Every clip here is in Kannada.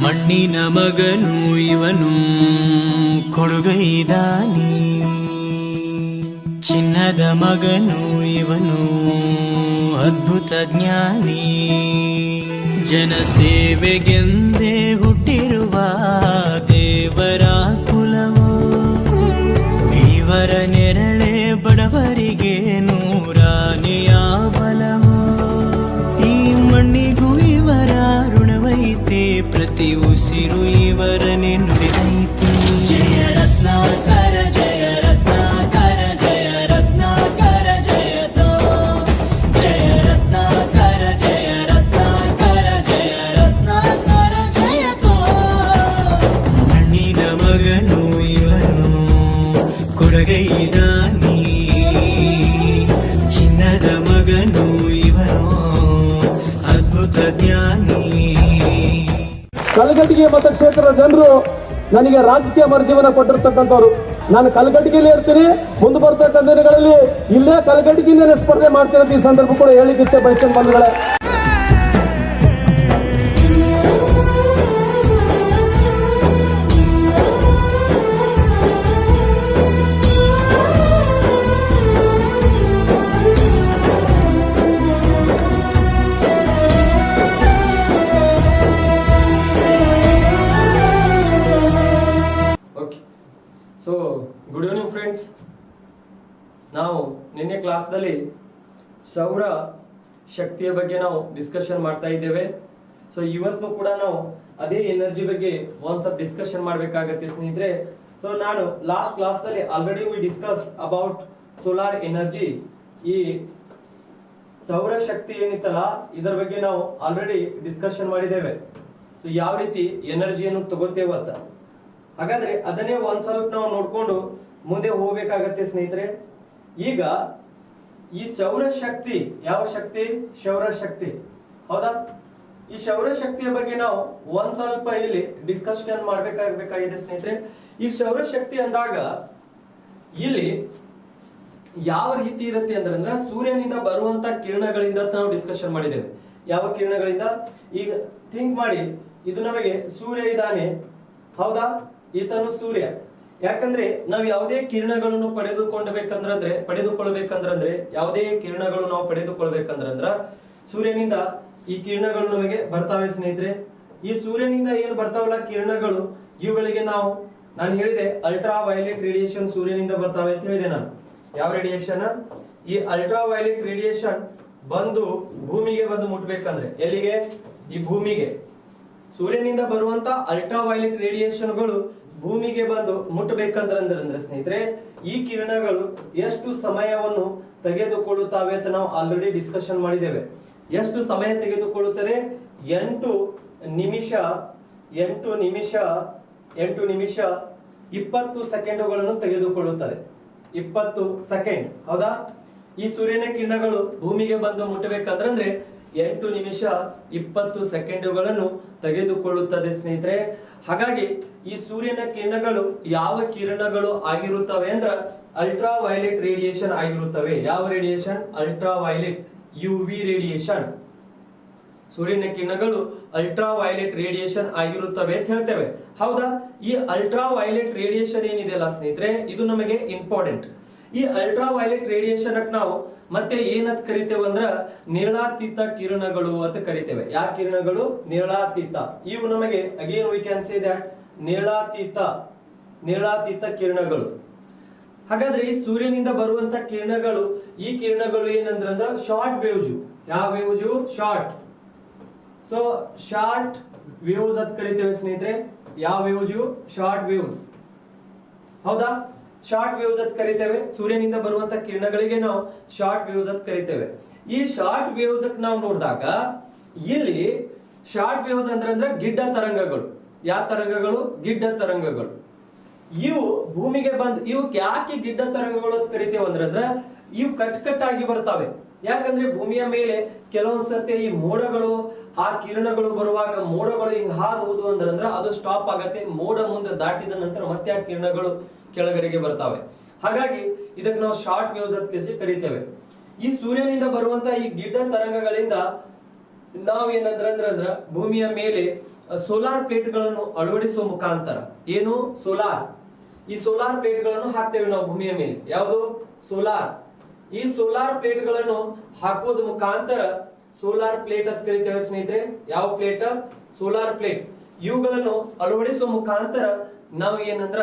ಮಣ್ಣಿನ ಮಗನು ಇವನು ಕೊಡುಗೈದಾನಿ, ಚಿನ್ನದ ಮಗನು ಇವನು ಅದ್ಭುತ ಜ್ಞಾನಿ. ಜನಸೇವೆಗೆಂದೇ ಹುಟ್ಟಿರುವ ದೇವರ ಕುಲವೋ, ಇವರ ನೆರಳೆ ಬಡವರಿಗೆ ನೂರಾನೆಯ ಬಲವೋ. ಈ ಮಣ್ಣಿಗೂ ಇವರ ಋಣವೈತೆ, ಪ್ರತಿ ಉಸಿರು ಇವರನೆ ನುಡಿದೈತೆ. ಜಯ ರತ್ನಾಕರ ಜಯ ರತ್ನಾಕರ ಜಯ ರತ್ನಾಕರ ಜಯತೋ, ಜಯ ರತ್ನಾಕರ ಜಯ ರತ್ನಾಕರ ಜಯ ರತ್ನಾಕರ ಜಯತೋ. ಮಣ್ಣಿನ ಮಗನು ಇವನು ಕೊಡುಗೈದಾನಿ, ಚಿನ್ನದ ಮಗನು ಇವನು ಅದ್ಭುತ ಜ್ಞಾನಿ. ಕಲಘಟಗಿ ಮತಕ್ಷೇತ್ರದ ಜನರು ನನಗೆ ರಾಜಕೀಯ ಮರುಜೀವನ ಕೊಟ್ಟಿರ್ತಕ್ಕಂಥವ್ರು. ನಾನು ಕಲಘಟಗಿಯಲ್ಲಿ ಇರ್ತೀನಿ, ಮುಂದೆ ಬರ್ತಕ್ಕಂಥ ದಿನಗಳಲ್ಲಿ ಇಲ್ಲೇ ಕಲಘಟಗಿಯಿಂದನೇ ಸ್ಪರ್ಧೆ ಮಾಡ್ತೀನಿ ಅಂತ ಈ ಸಂದರ್ಭ ಕೂಡ ಹೇಳಿಕ್ಕೆ ಇಚ್ಛೆ ಬಯಸ್ತೇನೆ ಬಂಧುಗಳೇ. So good evening friends. ನಾವು ನಿನ್ನೆ ಕ್ಲಾಸ್ದಲ್ಲಿ ಸೌರ ಶಕ್ತಿಯ ಬಗ್ಗೆ ನಾವು ಡಿಸ್ಕಷನ್ ಮಾಡ್ತಾ ಇದ್ದೇವೆ. ಸೊ ಇವತ್ತು ಕೂಡ ನಾವು ಅದೇ ಎನರ್ಜಿ ಬಗ್ಗೆ ಒಂದು ಸ್ವಲ್ಪ ಡಿಸ್ಕಷನ್ ಮಾಡಬೇಕಾಗತ್ತೆ ಸ್ನೇಹಿತರೆ. ಸೊ ನಾನು ಲಾಸ್ಟ್ ಕ್ಲಾಸ್ದಲ್ಲಿ already we discussed about solar energy. ಈ ಸೌರ ಶಕ್ತಿ ಏನಿತ್ತಲ್ಲ ಇದರ ಬಗ್ಗೆ ನಾವು ಆಲ್ರೆಡಿ ಡಿಸ್ಕಷನ್ ಮಾಡಿದ್ದೇವೆ. ಸೊ ಯಾವ ರೀತಿ ಎನರ್ಜಿಯನ್ನು ತಗೋತೇವೆ ಅಂತ. ಹಾಗಾದ್ರೆ ಅದನ್ನೇ ಒಂದ್ ಸ್ವಲ್ಪ ನಾವು ನೋಡ್ಕೊಂಡು ಮುಂದೆ ಹೋಗ್ಬೇಕಾಗತ್ತೆ ಸ್ನೇಹಿತರೆ. ಈಗ ಈ ಸೌರಶಕ್ತಿ ಯಾವ ಶಕ್ತಿ? ಸೌರಶಕ್ತಿ, ಹೌದಾ? ಈ ಸೌರಶಕ್ತಿಯ ಬಗ್ಗೆ ನಾವು ಒಂದ್ ಸ್ವಲ್ಪ ಇಲ್ಲಿ ಡಿಸ್ಕಷನ್ ಮಾಡ್ಬೇಕಾಗಿದೆ ಸ್ನೇಹಿತರೆ. ಈ ಸೌರಶಕ್ತಿ ಅಂದಾಗ ಇಲ್ಲಿ ಯಾವ ರೀತಿ ಇರುತ್ತೆ ಅಂದ್ರೆ ಸೂರ್ಯನಿಂದ ಬರುವಂತ ಕಿರಣಗಳಿಂದ ನಾವು ಡಿಸ್ಕಷನ್ ಮಾಡಿದ್ದೇವೆ. ಯಾವ ಕಿರಣಗಳಿಂದ? ಈಗ ಥಿಂಕ್ ಮಾಡಿ, ಇದು ನಮಗೆ ಸೂರ್ಯ ಇದ್ದಾನೆ, ಹೌದಾ? ಈತನು ಸೂರ್ಯ. ಯಾಕಂದ್ರೆ ನಾವು ಯಾವುದೇ ಕಿರಣಗಳನ್ನು ಪಡೆದುಕೊಳ್ಬೇಕಂದ್ರೆ ಯಾವುದೇ ಕಿರಣಗಳು ನಾವು ಪಡೆದುಕೊಳ್ಬೇಕಂದ್ರ ಸೂರ್ಯನಿಂದ ಈ ಕಿರಣಗಳು ನಮಗೆ ಬರ್ತಾವೆ ಸ್ನೇಹಿತರೆ. ಈ ಸೂರ್ಯನಿಂದ ಏನ್ ಬರ್ತಾವಲ್ಲ ಕಿರಣಗಳು, ಇವುಗಳಿಗೆ ನಾನು ಹೇಳಿದೆ ಅಲ್ಟ್ರಾ ವೈಲೆಟ್ ರೇಡಿಯೇಷನ್ ಸೂರ್ಯನಿಂದ ಬರ್ತಾವೆ ಅಂತ ಹೇಳಿದೆ ನಾನು. ಯಾವ ರೇಡಿಯೇಷನ್? ಈ ಅಲ್ಟ್ರಾ ವೈಲೆಟ್ ರೇಡಿಯೇಷನ್ ಬಂದು ಭೂಮಿಗೆ ಬಂದು ಮುಟ್ಬೇಕಂದ್ರೆ ಎಲ್ಲಿಗೆ? ಈ ಭೂಮಿಗೆ. ಸೂರ್ಯನಿಂದ ಬರುವಂತ ಅಲ್ಟ್ರಾ ವೈಲೆಟ್ ರೇಡಿಯೇಷನ್ಗಳು ಭೂಮಿಗೆ ಬಂದು ಮುಟ್ಟಬೇಕಂದ್ರೆ ಸ್ನೇಹಿತರೆ ಈ ಕಿರಣಗಳು ಎಷ್ಟು ಸಮಯವನ್ನು ತೆಗೆದುಕೊಳ್ಳುತ್ತವೆ ಅಂತ ನಾವು ಆಲ್ರೆಡಿ ಡಿಸ್ಕಷನ್ ಮಾಡಿದ್ದೇವೆ. ಎಷ್ಟು ಸಮಯ ತೆಗೆದುಕೊಳ್ಳುತ್ತದೆ? 8 ನಿಮಿಷ 20 ಸೆಕೆಂಡುಗಳನ್ನು ತೆಗೆದುಕೊಳ್ಳುತ್ತದೆ. 20 ಸೆಕೆಂಡ್, ಹೌದಾ? ಈ ಸೂರ್ಯನ ಕಿರಣಗಳು ಭೂಮಿಗೆ ಬಂದು ಮುಟ್ಟಬೇಕಂದ್ರೆ 8 ನಿಮಿಷ 20 ಸೆಕೆಂಡುಗಳನ್ನು ತೆಗೆದುಕೊಳ್ಳುತ್ತದೆ ಸ್ನೇಹಿತರೆ. ಹಾಗಾಗಿ ಈ ಸೂರ್ಯನ ಕಿರಣಗಳು ಯಾವ ಕಿರಣಗಳು ಆಗಿರುತ್ತವೆ ಅಂದ್ರೆ ಅಲ್ಟ್ರಾ ವೈಲೆಟ್ ರೇಡಿಯೇಷನ್ ಆಗಿರುತ್ತವೆ. ಯಾವ radiation? Ultra violet, UV radiation. ಸೂರ್ಯನ ಕಿರಣಗಳು ಅಲ್ಟ್ರಾ ವೈಲೆಟ್ ರೇಡಿಯೇಷನ್ ಆಗಿರುತ್ತವೆ ಅಂತ ಹೇಳ್ತೇವೆ, ಹೌದಾ? ಈ ಅಲ್ಟ್ರಾ ವೈಲೆಟ್ ರೇಡಿಯೇಷನ್ ಏನಿದೆಯಲ್ಲ ಸ್ನೇಹಿತರೆ, ಇದು ನಮಗೆ ಇಂಪಾರ್ಟೆಂಟ್. ಈ ಅಲ್ಟ್ರಾ ವೈಲೆಟ್ ರೇಡಿಯೇಷನ್ ನಾವು ಮತ್ತೆ ಏನಂತ ಕರಿತೇವೆ ಅಂದ್ರ ನೇರಳಾತೀತ ಕಿರಣಗಳು ಅಂತ ಕರಿತೇವೆ. ಯಾವ ಕಿರಣಗಳು? ನೇರಳಾತೀತ. ಇವು ನಮಗೆ again we can say that ನೇರಳಾತೀತ ಕಿರಣಗಳು. ಹಾಗಾದ್ರೆ ಈ ಸೂರ್ಯನಿಂದ ಬರುವಂತ ಕಿರಣಗಳು, ಈ ಕಿರಣಗಳು ಏನಂದ್ರ ಶಾರ್ಟ್ ವೇವ್ಸ್. ಯಾವ waves? Short. So short waves ಅಂತ ಕರಿತೇವೆ ಸ್ನೇಹಿತರೆ. ಯಾವ ವೇವ್ಸ್? ಶಾರ್ಟ್ ವೇವ್ಸ್, ಹೌದಾ? ಶಾರ್ಟ್ ವೇವ್ಸ್ ಅಂತ ಕರಿತೇವೆ. ಸೂರ್ಯನಿಂದ ಬರುವಂತ ಕಿರಣಗಳಿಗೆ ನಾವು ಶಾರ್ಟ್ ವೇವ್ಸ್ ಅಂತ ಕರಿತೇವೆ. ಈ ಶಾರ್ಟ್ ವೇವ್ಸ್ ನಾವು ನೋಡಿದಾಗ ಇಲ್ಲಿ ಶಾರ್ಟ್ ವೇವ್ಸ್ ಅಂದ್ರೆ ಗಿಡ್ಡ ತರಂಗಗಳು. ಯಾವ ತರಂಗಗಳು? ಗಿಡ್ಡ ತರಂಗಗಳು. ಇವು ಭೂಮಿಗೆ ಬಂದು ಇವು ಯಾಕೆ ಗಿಡ್ಡ ತರಂಗಗಳು ಅಂತ ಕರಿತೇವೆ ಅಂದ್ರೆ ಇವು ಕಟ್ಟಾಗಿ ಬರ್ತಾವೆ. ಯಾಕಂದ್ರೆ ಭೂಮಿಯ ಮೇಲೆ ಕೆಲವೊಂದ್ಸತಿ ಈ ಮೋಡಗಳು, ಆ ಕಿರಣಗಳು ಬರುವಾಗ ಮೋಡಗಳು ಹಿಂಗ್ ಹಾದು ಹೋದು ಅಂದ್ರೆ ಅದು ಸ್ಟಾಪ್ ಆಗತ್ತೆ. ಮೋಡ ಮುಂದೆ ದಾಟಿದ ನಂತರ ಮತ್ತೆ ಆ ಕಿರಣಗಳು ಕೆಳಗಡೆಗೆ ಬರ್ತಾವೆ. ಹಾಗಾಗಿ ಇದಕ್ಕೆ ನಾವು ಶಾರ್ಟ್ ವೇವ್ಸ್ ಅಂತ ಕರಿತೇವೆ. ಈ ಸೂರ್ಯನಿಂದ ಬರುವಂತ ಈ ಗಿಡ್ಡ ತರಂಗಗಳಿಂದ ನಾವೇನಂದ್ರ ಭೂಮಿಯ ಮೇಲೆ ಸೋಲಾರ್ ಪ್ಲೇಟ್ಗಳನ್ನು ಅಳವಡಿಸುವ ಮುಖಾಂತರ ಏನು ಸೋಲಾರ್, ಈ ಸೋಲಾರ್ ಪ್ಲೇಟ್ಗಳನ್ನು ಹಾಕ್ತೇವೆ ನಾವು ಭೂಮಿಯ ಮೇಲೆ. ಯಾವುದು ಸೋಲಾರ್. ಈ ಸೋಲಾರ್ ಪ್ಲೇಟ್ಗಳನ್ನು ಹಾಕೋದ ಮುಖಾಂತರ ಸೋಲಾರ್ ಪ್ಲೇಟ್ ಅಂತ ಕರಿತೇವೆ ಸ್ನೇಹಿತರೆ. ಯಾವ ಪ್ಲೇಟ್? Solar plate. ಇವುಗಳನ್ನು ಅಳವಡಿಸುವ ಮುಖಾಂತರ ನಾವು ಏನಂದ್ರ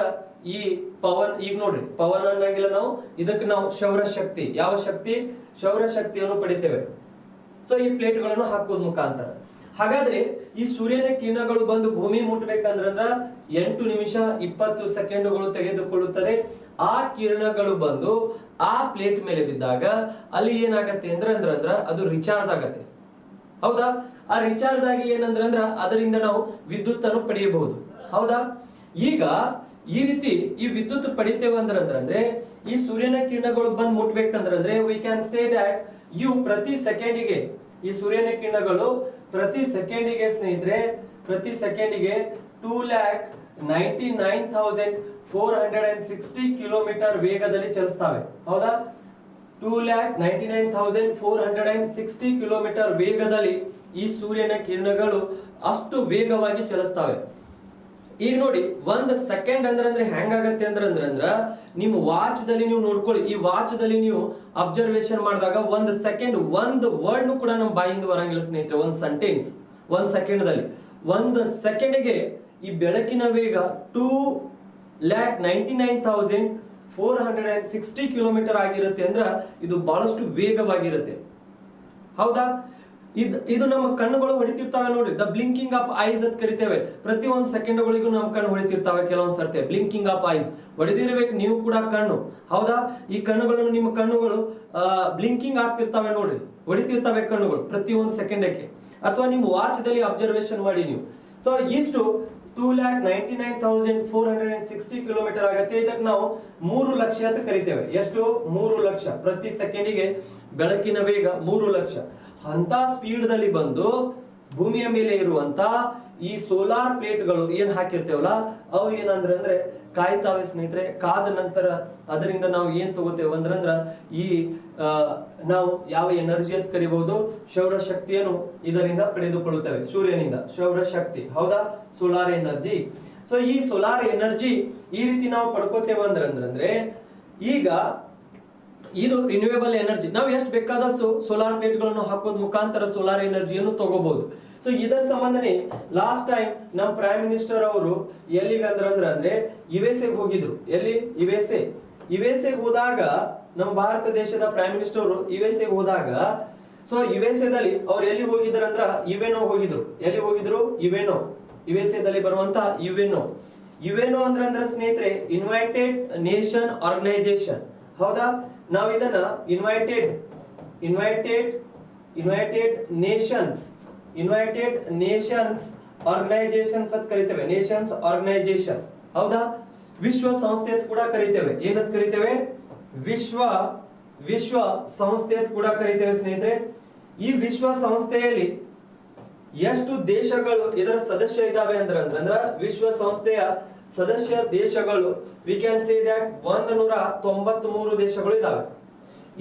ಈ ಪವನ್, ಈಗ ನೋಡ್ರಿ ಪವನ್ ಅನ್ನಂಗಿಲ್ಲ ನಾವು, ಇದಕ್ಕೆ ನಾವು ಸೌರಶಕ್ತಿ, ಯಾವ ಶಕ್ತಿ? ಸೌರಶಕ್ತಿಯನ್ನು ಪಡಿತೇವೆ. ಸೊ ಈ ಪ್ಲೇಟ್ಗಳನ್ನು ಹಾಕೋದ್ ಮುಖಾಂತರ. ಹಾಗಾದ್ರೆ ಈ ಸೂರ್ಯನ ಕಿರಣಗಳು ಬಂದು ಭೂಮಿ ಮುಟ್ಬೇಕಂದ್ರ 8 ನಿಮಿಷ 20 ಸೆಕೆಂಡುಗಳು ತೆಗೆದುಕೊಳ್ಳುತ್ತದೆ. ಆ ಕಿರಣಗಳು ಬಂದು ಆ ಪ್ಲೇಟ್ ಮೇಲೆ ಬಿದ್ದಾಗ ಅಲ್ಲಿ ಏನಾಗತ್ತೆ ಅಂದ್ರ ಅದು ರಿಚಾರ್ಜ್ ಆಗತ್ತೆ. ಹೌದಾ? ಆ ರಿಚಾರ್ಜ್ ಆಗಿ ಏನಂದ್ರ ಅದರಿಂದ ನಾವು ವಿದ್ಯುತ್ ಅನ್ನು ಪಡೆಯಬಹುದು. ಹೌದಾ? ಈಗ ಈ ರೀತಿ ಈ ವಿದ್ಯುತ್ ಪಡಿತೇವೆ ಅಂದ್ರೆ ಈ ಸೂರ್ಯನ ಕಿರಣಗಳು ಬಂದು ಮುಟ್ಬೇಕಂದ್ರೆ ವಿ ಕ್ಯಾನ್ ಸೇ ದಟ್ ಇವು ಪ್ರತಿ ಸೆಕೆಂಡಿಗೆ, ಈ ಸೂರ್ಯನ ಕಿರಣಗಳು ಪ್ರತಿ ಸೆಕೆಂಡಿಗೆ ಸ್ನೇಹಿತರೆ, ಪ್ರತಿ ಸೆಕೆಂಡಿಗೆ 2,99,460 ಕಿಲೋಮೀಟರ್ ವೇಗದಲ್ಲಿ ಚಲಿಸ್ತವೆ. ಹೌದಾ? 2,99,460 ಕಿಲೋಮೀಟರ್ ವೇಗದಲ್ಲಿ ಈ ಸೂರ್ಯನ ಕಿರಣಗಳು ಅಷ್ಟು ವೇಗವಾಗಿ ಚಲಿಸ್ತವೆ. ಈಗ ನೋಡಿ, 1 ಸೆಕೆಂಡ್ ಅಂದ್ರೆ ಹೆಂಗಾಗತ್ತೆ ಅಂದ್ರ ನಿಮ್ಮ ವಾಚ್ ದಲ್ಲಿ ನೀವು ನೋಡ್ಕೊಳ್ಳಿ. ಈ ವಾಚ್ ದಲ್ಲಿ ನೀವು ಅಬ್ಸರ್ವೇಷನ್ ಮಾಡಿದಾಗ 1 ಸೆಕೆಂಡ್ ಒಂದು ವರ್ಡ್ ಕೂಡ ನಮ್ಮ ಬಾಯಿಂದ ಬರಂಗಿಲ್ಲ ಸ್ನೇಹಿತರೆ. ಒಂದು ಸೆಂಟೆನ್ಸ್ 1 ಸೆಕೆಂಡ್ ದಲ್ಲಿ, 1 ಸೆಕೆಂಡ್ಗೆ ಈ ಬೆಳಕಿನ ವೇಗ 2,99,460 ಕಿಲೋಮೀಟರ್ ಆಗಿರುತ್ತೆ ಅಂದ್ರ ಇದು ಬಹಳಷ್ಟು ವೇಗವಾಗಿರುತ್ತೆ. ಹೌದಾ? ಇದು ನಮ್ಮ ಕಣ್ಣುಗಳು ಹೊಡಿತಿರ್ತಾವೆ ನೋಡ್ರಿ, ದ ಬ್ಲಿಂಕಿಂಗ್ ಆಫ್ ಐಸ್ ಅಂತ ಕರಿತೇವೆ. ಪ್ರತಿ 1 ಸೆಕೆಂಡ್ಗಳಿಗೂ ನಮ್ಮ ಕಣ್ಣು ಹೊಡಿತಿರ್ತಾವೆ. ಕೆಲವೊಂದ್ ಸರ್ತಿ ಬ್ಲಿಂಕಿಂಗ್ ಆಫ್ ಐಸ್ ಹೊಡೆದಿರ್ಬೇಕು ನೀವು ಕೂಡ ಕಣ್ಣು. ಹೌದಾ? ಈ ಕಣ್ಣುಗಳನ್ನು, ನಿಮ್ಮ ಕಣ್ಣುಗಳು ಬ್ಲಿಂಕಿಂಗ್ ಆಗ್ತಿರ್ತಾವೆ ನೋಡ್ರಿ, ಹೊಡಿತಿರ್ತಾವೆ ಕಣ್ಣುಗಳು ಪ್ರತಿ 1 ಸೆಕೆಂಡಕ್ಕೆ. ಅಥವಾ ನಿಮ್ಮ ವಾಚ್ ದಲ್ಲಿ ಅಬ್ಸರ್ವೇಷನ್ ಮಾಡಿ ನೀವು. ಸೊ ಇಷ್ಟು 2,99,460 ಕಿಲೋಮೀಟರ್ ಆಗತ್ತೆ. ಇದಕ್ಕೆ ನಾವು 3 ಲಕ್ಷ ಅಂತ ಕರಿತೇವೆ. ಎಷ್ಟು? 3 ಲಕ್ಷ. ಪ್ರತಿ ಸೆಕೆಂಡಿಗೆ ಬೆಳಕಿನ ವೇಗ 3 ಲಕ್ಷ. ಅಂತ ಸ್ಪೀಡ್ ದಲ್ಲಿ ಬಂದು ಭೂಮಿಯ ಮೇಲೆ ಇರುವಂತ ಈ ಸೋಲಾರ್ ಪ್ಲೇಟ್ಗಳು ಏನ್ ಹಾಕಿರ್ತೇವಲ್ಲ ಅವು ಏನಂದ್ರೆ ಕಾಯ್ತಾವೆ ಸ್ನೇಹಿತರೆ. ಕಾದ ನಂತರ ಅದರಿಂದ ನಾವು ಏನ್ ತಗೋತೇವೆ ಅಂದ್ರ ಈ ನಾವು ಯಾವ ಎನರ್ಜಿ ಅಂತ ಕರಿಬಹುದು, ಸೌರಶಕ್ತಿಯನ್ನು ಇದರಿಂದ ಪಡೆದುಕೊಳ್ಳುತ್ತೇವೆ, ಸೂರ್ಯನಿಂದ ಸೌರಶಕ್ತಿ. ಹೌದಾ? Solar energy. ಸೊ ಈ ಸೋಲಾರ್ ಎನರ್ಜಿ ಈ ರೀತಿ ನಾವು ಪಡ್ಕೋತೇವೆ ಅಂದ್ರೆ ಈಗ ಇದು ರಿನ್ಯೂವೇಬಲ್ ಎನರ್ಜಿ. ನಾವು ಎಷ್ಟು ಬೇಕಾದಷ್ಟು ಸೋಲಾರ್ ಪ್ಲೇಟ್ಗಳನ್ನು ಹಾಕೋದ್ ಮುಖಾಂತರ ಸೋಲಾರ್ ಎನರ್ಜಿಯನ್ನು ತಗೋಬಹುದು. ಸೊ ಇದರ ಸಂಬಂಧನೇ ಲಾಸ್ಟ್ ಟೈಮ್ ನಮ್ಮ ಪ್ರೈಮ್ ಮಿನಿಸ್ಟರ್ ಅವರು ಎಲ್ಲಿಗಂದ್ರೆ USA ಹೋಗಿದ್ರು. ಎಲ್ಲಿ? USA ಹೋದಾಗ ನಮ್ಮ ಭಾರತ ದೇಶದ ಪ್ರೈಮ್ ಮಿನಿಸ್ಟರ್ ಅವರು USA ಹೋದಾಗ, ಸೊ USA ದಲ್ಲಿ ಅವ್ರು ಎಲ್ಲಿ ಹೋಗಿದ್ರು ಅಂದ್ರ UNO ಹೋಗಿದ್ರು. ಎಲ್ಲಿ ಹೋಗಿದ್ರು? USA ದಲ್ಲಿ ಬರುವಂತ UNO ಅಂದ್ರೆ ಸ್ನೇಹಿತರೆ ಯುನೈಟೆಡ್ ನೇಷನ್ ಆರ್ಗನೈಸೇಷನ್. ಹೌದಾ? ನಾವು ಇದನ್ನ ಯುನೈಟೆಡ್ ನೇಷನ್ಸ್ ಆರ್ಗನೈಸೇಷನ್ಸ್ ಅಂತ ಕರಿತೇವೆ. Nations organisation. ಹೌದಾ? ವಿಶ್ವ ಸಂಸ್ಥೆ ಅಂತ ಕೂಡ ಕರಿತೇವೆ. ಏನಂತ ಕರಿತೇವೆ? ವಿಶ್ವ ಸಂಸ್ಥೆ ಅಂತ ಕೂಡ ಕರಿತೇವೆ ಸ್ನೇಹಿತರೆ. ಈ ವಿಶ್ವ ಸಂಸ್ಥೆಯಲ್ಲಿ ಎಷ್ಟು ದೇಶಗಳು ಇದರ ಸದಸ್ಯ ಇದಾವೆ ಅಂದ್ರೆ ವಿಶ್ವ ಸಂಸ್ಥೆಯ ಸದಸ್ಯ ದೇಶಗಳು ವಿ ಕ್ಯಾನ್ ಸೇ ದಟ್ 193 ದೇಶಗಳು ಇದಾವೆ.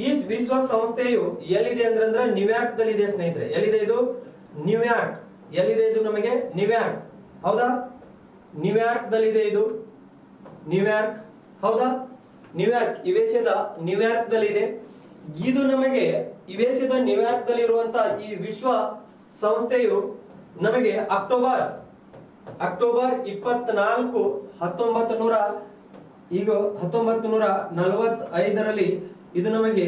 ಈ ವಿಶ್ವ ಸಂಸ್ಥೆಯು ಎಲ್ಲಿದೆ ಅಂದ್ರೆ ನ್ಯೂಯಾರ್ಕ್ ದಲ್ಲಿ ಇದೆ ಸ್ನೇಹಿತರೆ. ಎಲ್ಲಿದೆ ಇದು? ನ್ಯೂಯಾರ್ಕ್. ಎಲ್ಲಿದೆ ಇದು? ನಮಗೆ ನ್ಯೂಯಾರ್ಕ್. ಹೌದಾ? ನ್ಯೂಯಾರ್ಕ್ ದಲ್ಲಿ ಇದೆ ಇದು. ನ್ಯೂಯಾರ್ಕ್. ಹೌದಾ? ನ್ಯೂಯಾರ್ಕ್ ಯುಎಸ್ಎದ ನ್ಯೂಯಾರ್ಕ್ ದಲ್ಲಿ ಇದೆ. ಇದು ನಮಗೆ ಯುಎಸ್ಎದ ನ್ಯೂಯಾರ್ಕ್ ದಲ್ಲಿ ಇರುವಂತ ಈ ವಿಶ್ವ ಸಂಸ್ಥೆಯು ನಮಗೆ ಅಕ್ಟೋಬರ್ 24, 1945ರಲ್ಲಿ ಇದು ನಮಗೆ